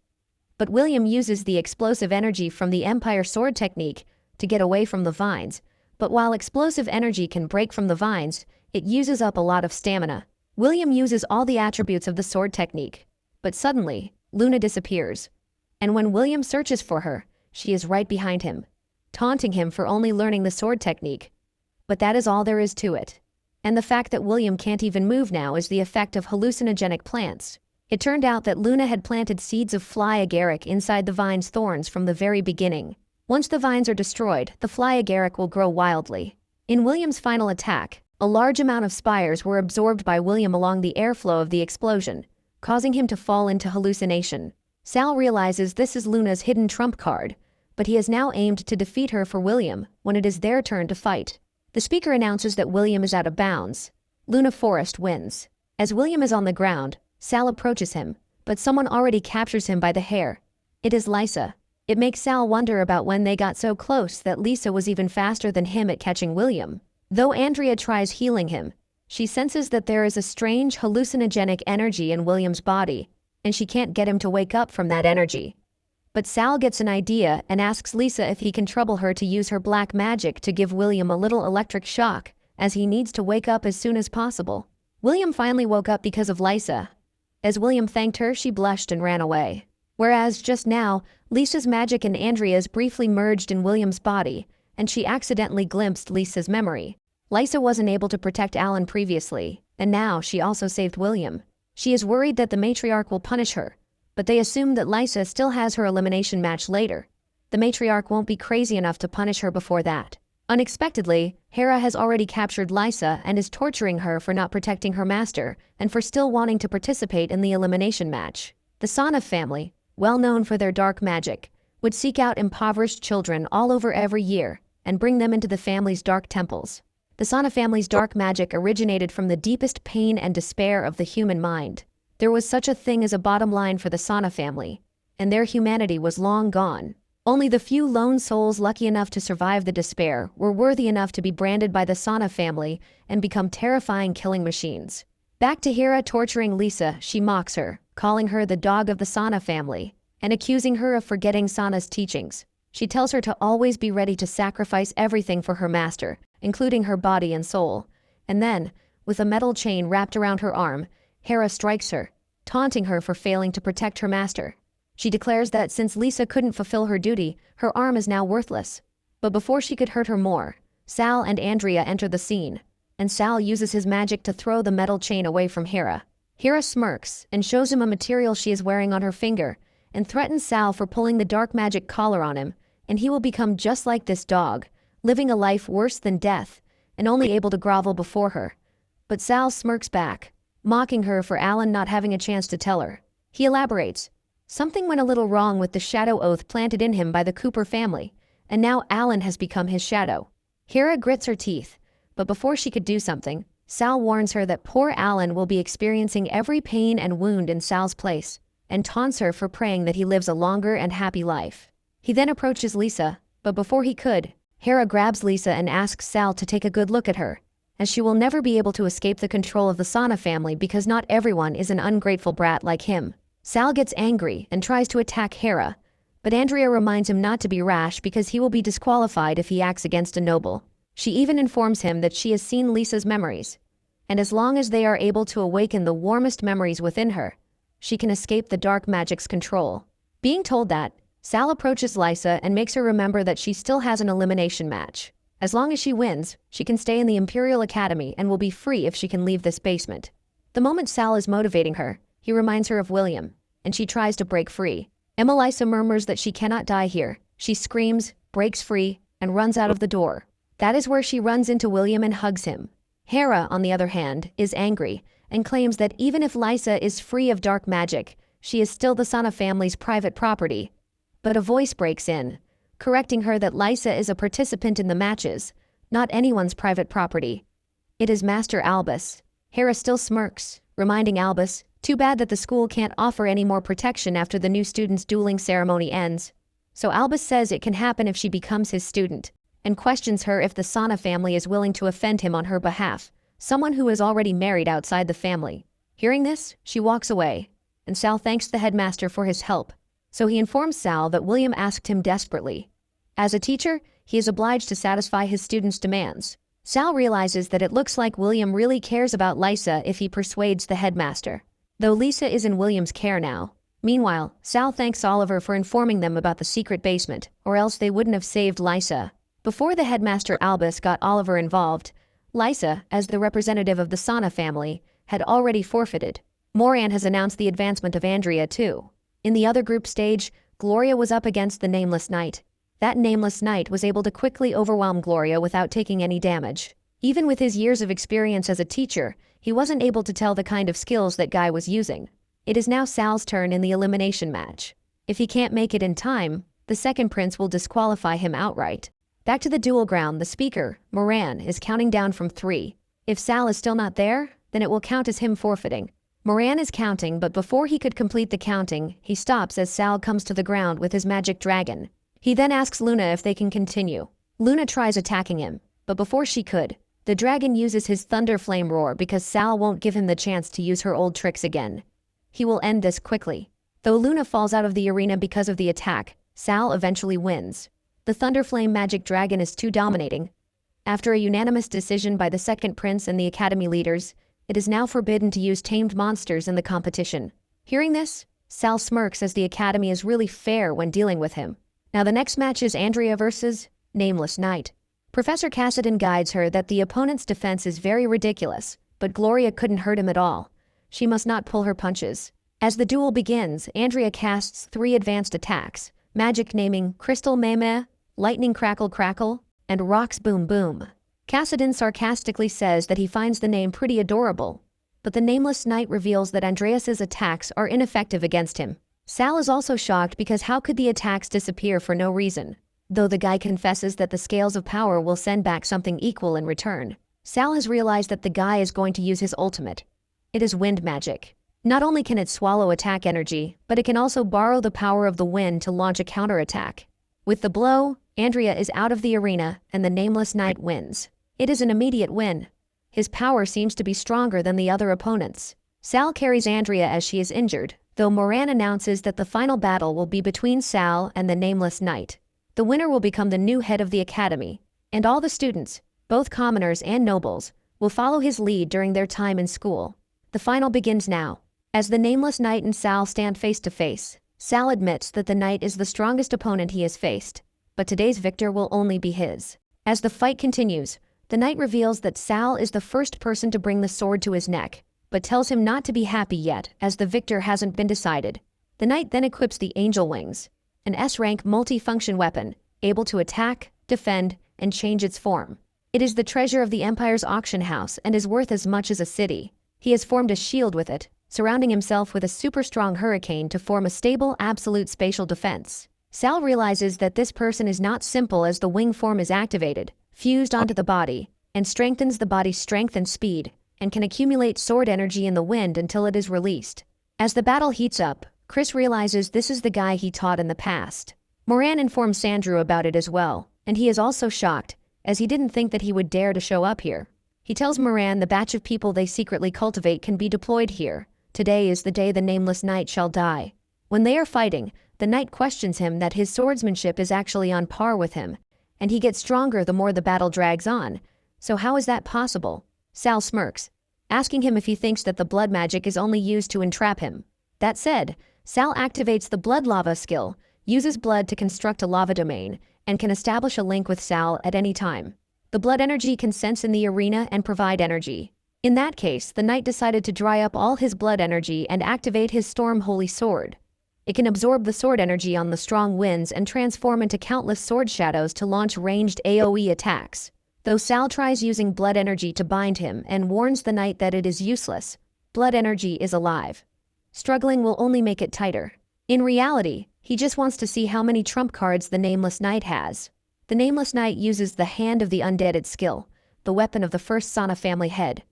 But William uses the explosive energy from the Empire Sword technique to get away from the vines, but while explosive energy can break from the vines, it uses up a lot of stamina. William uses all the attributes of the sword technique, but suddenly, Luna disappears. And when William searches for her, she is right behind him, taunting him for only learning the sword technique. But that is all there is to it. And the fact that William can't even move now is the effect of hallucinogenic plants. It turned out that Luna had planted seeds of fly agaric inside the vine's thorns from the very beginning. Once the vines are destroyed, the fly agaric will grow wildly. In William's final attack, a large amount of spires were absorbed by William along the airflow of the explosion, causing him to fall into hallucination. Sal realizes this is Luna's hidden trump card, but he has now aimed to defeat her for William when it is their turn to fight. The speaker announces that William is out of bounds. Luna Forest wins. As William is on the ground, Sal approaches him, but someone already captures him by the hair. It is Lisa. It makes Sal wonder about when they got so close that Lisa was even faster than him at catching William. Though Andrea tries healing him, she senses that there is a strange hallucinogenic energy in William's body, and she can't get him to wake up from that energy. But Sal gets an idea and asks Lisa if he can trouble her to use her black magic to give William a little electric shock, as he needs to wake up as soon as possible. William finally woke up because of Lisa. As William thanked her, she blushed and ran away. Whereas just now, Lisa's magic and Andrea's briefly merged in William's body, and she accidentally glimpsed Lisa's memory. Lisa wasn't able to protect Alan previously, and now she also saved William. She is worried that the matriarch will punish her, but they assume that Lisa still has her elimination match later. The matriarch won't be crazy enough to punish her before that. Unexpectedly, Hera has already captured Lisa and is torturing her for not protecting her master and for still wanting to participate in the elimination match. The Sana family, well known for their dark magic, would seek out impoverished children all over every year and bring them into the family's dark temples. The Sana family's dark magic originated from the deepest pain and despair of the human mind. There was such a thing as a bottom line for the Sana family, and their humanity was long gone. Only the few lone souls lucky enough to survive the despair were worthy enough to be branded by the Sana family and become terrifying killing machines. Back to Hera torturing Lisa, she mocks her, calling her the dog of the Sana family, and accusing her of forgetting Sana's teachings. She tells her to always be ready to sacrifice everything for her master, including her body and soul. And then, with a metal chain wrapped around her arm, Hera strikes her, taunting her for failing to protect her master. She declares that since Lisa couldn't fulfill her duty, her arm is now worthless. But before she could hurt her more, Sal and Andrea enter the scene, and Sal uses his magic to throw the metal chain away from Hera. Hera smirks and shows him a material she is wearing on her finger, and threatens Sal for pulling the dark magic collar on him, and he will become just like this dog, living a life worse than death, and only able to grovel before her. But Sal smirks back, mocking her for Alan not having a chance to tell her. He elaborates. Something went a little wrong with the shadow oath planted in him by the Cooper family, and now Alan has become his shadow. Hera grits her teeth, but before she could do something, Sal warns her that poor Alan will be experiencing every pain and wound in Sal's place, and taunts her for praying that he lives a longer and happy life. He then approaches Lisa, but before he could, Hera grabs Lisa and asks Sal to take a good look at her, as she will never be able to escape the control of the Sana family because not everyone is an ungrateful brat like him. Sal gets angry and tries to attack Hera, but Andrea reminds him not to be rash because he will be disqualified if he acts against a noble. She even informs him that she has seen Lisa's memories, and as long as they are able to awaken the warmest memories within her, she can escape the dark magic's control. Being told that, Sal approaches Lisa and makes her remember that she still has an elimination match. As long as she wins, she can stay in the Imperial Academy and will be free if she can leave this basement. The moment Sal is motivating her, he reminds her of William, and she tries to break free. Lisa murmurs that she cannot die here. She screams, breaks free, and runs out of the door. That is where she runs into William and hugs him. Hera, on the other hand, is angry and claims that even if Lisa is free of dark magic, she is still the Sana family's private property. But a voice breaks in, correcting her that Lisa is a participant in the matches, not anyone's private property. It is Master Albus. Hera still smirks, reminding Albus, too bad that the school can't offer any more protection after the new student's dueling ceremony ends. so Albus says it can happen if she becomes his student, and questions her if the Sana family is willing to offend him on her behalf, someone who is already married outside the family. Hearing this, she walks away, and Sal thanks the headmaster for his help, so he informs Sal that William asked him desperately. As a teacher, he is obliged to satisfy his students' demands. Sal realizes that it looks like William really cares about Lisa if he persuades the headmaster, though Lisa is in William's care now. Meanwhile, Sal thanks Oliver for informing them about the secret basement, or else they wouldn't have saved Lisa. Before the headmaster Albus got Oliver involved, Lisa, as the representative of the Sana family, had already forfeited. Moran has announced the advancement of Andrea too. In the other group stage, Gloria was up against the Nameless Knight. That Nameless Knight was able to quickly overwhelm Gloria without taking any damage. Even with his years of experience as a teacher, he wasn't able to tell the kind of skills that guy was using. It is now Sal's turn in the elimination match. If he can't make it in time, the second prince will disqualify him outright. Back to the duel ground, the speaker, Moran, is counting down from 3. If Sal is still not there, then it will count as him forfeiting. Moran is counting, but before he could complete the counting, he stops as Sal comes to the ground with his magic dragon. He then asks Luna if they can continue. Luna tries attacking him, but before she could, the dragon uses his thunder flame roar because Sal won't give him the chance to use her old tricks again. He will end this quickly. Though Luna falls out of the arena because of the attack, Sal eventually wins. The Thunderflame magic dragon is too dominating. After a unanimous decision by the second prince and the academy leaders, it is now forbidden to use tamed monsters in the competition. Hearing this, Sal smirks as the academy is really fair when dealing with him. Now the next match is Andrea versus Nameless Knight. Professor Cassidon guides her that the opponent's defense is very ridiculous, but Gloria couldn't hurt him at all. She must not pull her punches. As the duel begins, Andrea casts 3 advanced attacks, magic naming Crystal Meme, Lightning Crackle Crackle, and Rocks Boom Boom. Cassidon sarcastically says that he finds the name pretty adorable, but the Nameless Knight reveals that Andreas's attacks are ineffective against him. Sal is also shocked because how could the attacks disappear for no reason? Though the guy confesses that the scales of power will send back something equal in return, Sal has realized that the guy is going to use his ultimate. It is wind magic. Not only can it swallow attack energy, but it can also borrow the power of the wind to launch a counterattack. With the blow, Andrea is out of the arena and the Nameless Knight wins. It is an immediate win. His power seems to be stronger than the other opponents. Sal carries Andrea as she is injured, though Moran announces that the final battle will be between Sal and the Nameless Knight. The winner will become the new head of the academy, and all the students, both commoners and nobles, will follow his lead during their time in school. The final begins now. As the Nameless Knight and Sal stand face to face, Sal admits that the Knight is the strongest opponent he has faced, but today's victor will only be his. As the fight continues, the Knight reveals that Sal is the first person to bring the sword to his neck, but tells him not to be happy yet as the victor hasn't been decided. The Knight then equips the Angel Wings, an S-rank multi-function weapon, able to attack, defend, and change its form. It is the treasure of the Empire's auction house and is worth as much as a city. He has formed a shield with it, surrounding himself with a super-strong hurricane to form a stable, absolute spatial defense. Sal realizes that this person is not simple as the wing form is activated, fused onto the body, and strengthens the body's strength and speed, and can accumulate sword energy in the wind until it is released. As the battle heats up, Chris realizes this is the guy he taught in the past. Moran informs Sandrew about it as well, and he is also shocked, as he didn't think that he would dare to show up here. He tells Moran the batch of people they secretly cultivate can be deployed here. Today is the day the Nameless Knight shall die. When they are fighting, the Knight questions him that his swordsmanship is actually on par with him, and he gets stronger the more the battle drags on. So how is that possible? Sal smirks, asking him if he thinks that the blood magic is only used to entrap him. That said, Sal activates the Blood Lava skill, uses blood to construct a lava domain, and can establish a link with Sal at any time. The blood energy can sense in the arena and provide energy. In that case, the Knight decided to dry up all his blood energy and activate his Storm Holy Sword. It can absorb the sword energy on the strong winds and transform into countless sword shadows to launch ranged AoE attacks. Though Sal tries using blood energy to bind him and warns the Knight that it is useless, blood energy is alive. Struggling will only make it tighter. In reality, he just wants to see how many trump cards the Nameless Knight has. The Nameless Knight uses the Hand of the Undeaded skill, the weapon of the first Sana family head.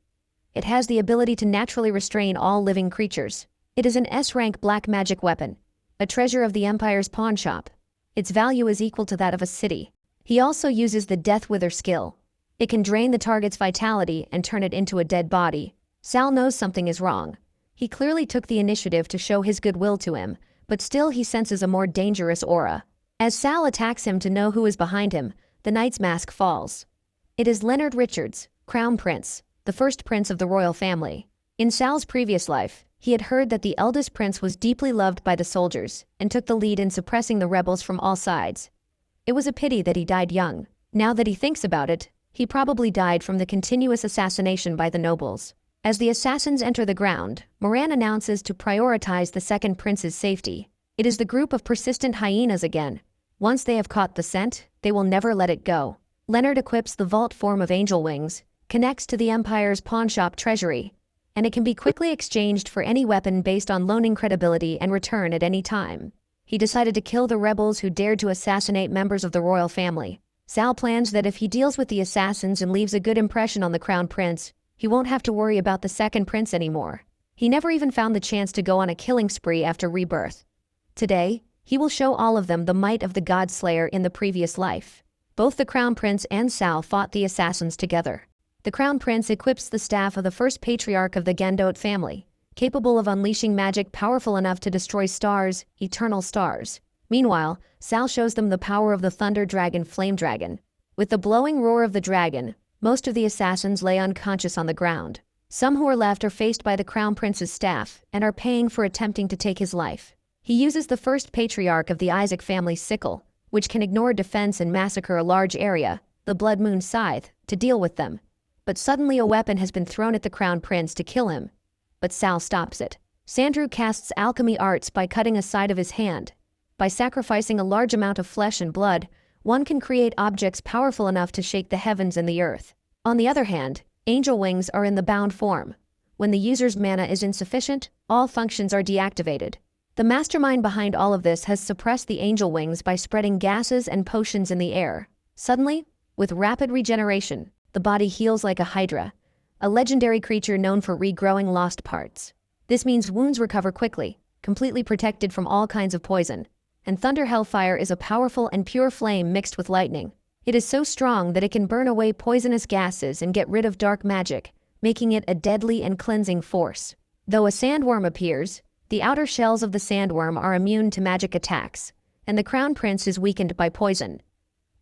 It has the ability to naturally restrain all living creatures. It is an S-rank black magic weapon, a treasure of the Empire's pawn shop. Its value is equal to that of a city. He also uses the Death Wither skill. It can drain the target's vitality and turn it into a dead body. Sal knows something is wrong. He clearly took the initiative to show his goodwill to him, but still he senses a more dangerous aura. As Sal attacks him to know who is behind him, the knight's mask falls. It is Leonard Richards, Crown Prince, the first prince of the royal family. In Sal's previous life, he had heard that the eldest prince was deeply loved by the soldiers and took the lead in suppressing the rebels from all sides. It was a pity that he died young. Now that he thinks about it, he probably died from the continuous assassination by the nobles. As the assassins enter the ground, Moran announces to prioritize the second prince's safety. It is the group of persistent hyenas again. Once they have caught the scent, they will never let it go. Leonard equips the vault form of angel wings, connects to the Empire's pawnshop treasury, and it can be quickly exchanged for any weapon based on loaning credibility and return at any time. He decided to kill the rebels who dared to assassinate members of the royal family. Sal plans that if he deals with the assassins and leaves a good impression on the crown prince, he won't have to worry about the second prince anymore. He never even found the chance to go on a killing spree after rebirth. Today, he will show all of them the might of the God Slayer in the previous life. Both the Crown Prince and Sal fought the assassins together. The Crown Prince equips the staff of the first patriarch of the Gendot family, capable of unleashing magic powerful enough to destroy stars, eternal stars. Meanwhile, Sal shows them the power of the Thunder Dragon Flame Dragon. With the blowing roar of the dragon, most of the assassins lay unconscious on the ground. Some who are left are faced by the Crown Prince's staff and are paying for attempting to take his life. He uses the first patriarch of the Isaac family's sickle, which can ignore defense and massacre a large area, the Blood Moon Scythe, to deal with them. But suddenly a weapon has been thrown at the Crown Prince to kill him. But Sal stops it. Sandrew casts alchemy arts by cutting a side of his hand. By sacrificing a large amount of flesh and blood, one can create objects powerful enough to shake the heavens and the earth. On the other hand, angel wings are in the bound form. When the user's mana is insufficient, all functions are deactivated. The mastermind behind all of this has suppressed the angel wings by spreading gases and potions in the air. Suddenly, with rapid regeneration, the body heals like a hydra, a legendary creature known for regrowing lost parts. This means wounds recover quickly, completely protected from all kinds of poison. And Thunder Hellfire is a powerful and pure flame mixed with lightning. It is so strong that it can burn away poisonous gases and get rid of dark magic, making it a deadly and cleansing force. Though a sandworm appears, the outer shells of the sandworm are immune to magic attacks, and the Crown Prince is weakened by poison.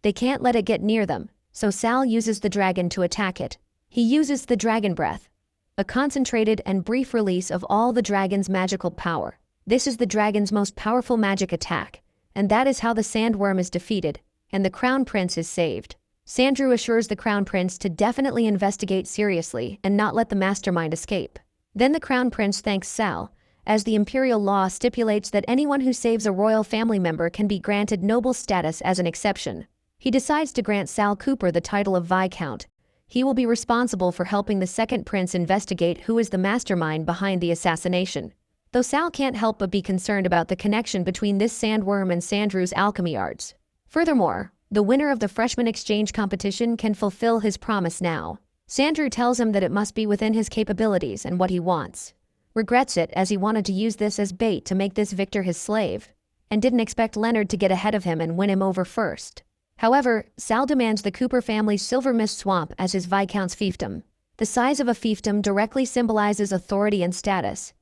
They can't let it get near them, so Sal uses the dragon to attack it. He uses the Dragon Breath, a concentrated and brief release of all the dragon's magical power. This is the dragon's most powerful magic attack, and that is how the sandworm is defeated, and the Crown Prince is saved. Sandrew assures the Crown Prince to definitely investigate seriously and not let the mastermind escape. Then the Crown Prince thanks Sal, as the imperial law stipulates that anyone who saves a royal family member can be granted noble status as an exception. He decides to grant Sal Cooper the title of Viscount. He will be responsible for helping the second prince investigate who is the mastermind behind the assassination. Though Sal can't help but be concerned about the connection between this sandworm and Sandrew's alchemy arts. Furthermore, the winner of the freshman exchange competition can fulfill his promise now. Sandrew tells him that it must be within his capabilities and what he wants. Regrets it as he wanted to use this as bait to make this victor his slave, and didn't expect Leonard to get ahead of him and win him over first. However, Sal demands the Cooper family's Silver Mist Swamp as his Viscount's fiefdom. The size of a fiefdom directly symbolizes authority and status.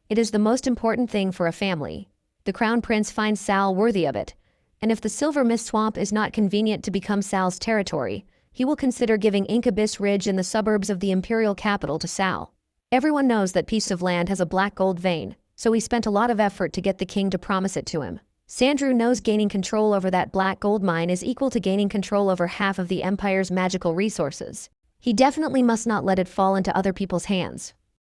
It is the most important thing for a family. The Crown Prince finds Sal worthy of it, and if the Silver Mist Swamp is not convenient to become Sal's territory, he will consider giving Incubus Ridge in the suburbs of the imperial capital to Sal. Everyone knows that piece of land has a black gold vein, so he spent a lot of effort to get the king to promise it to him. Sandrew knows gaining control over that black gold mine is equal to gaining control over half of the Empire's magical resources. He definitely must not let it fall into other people's hands.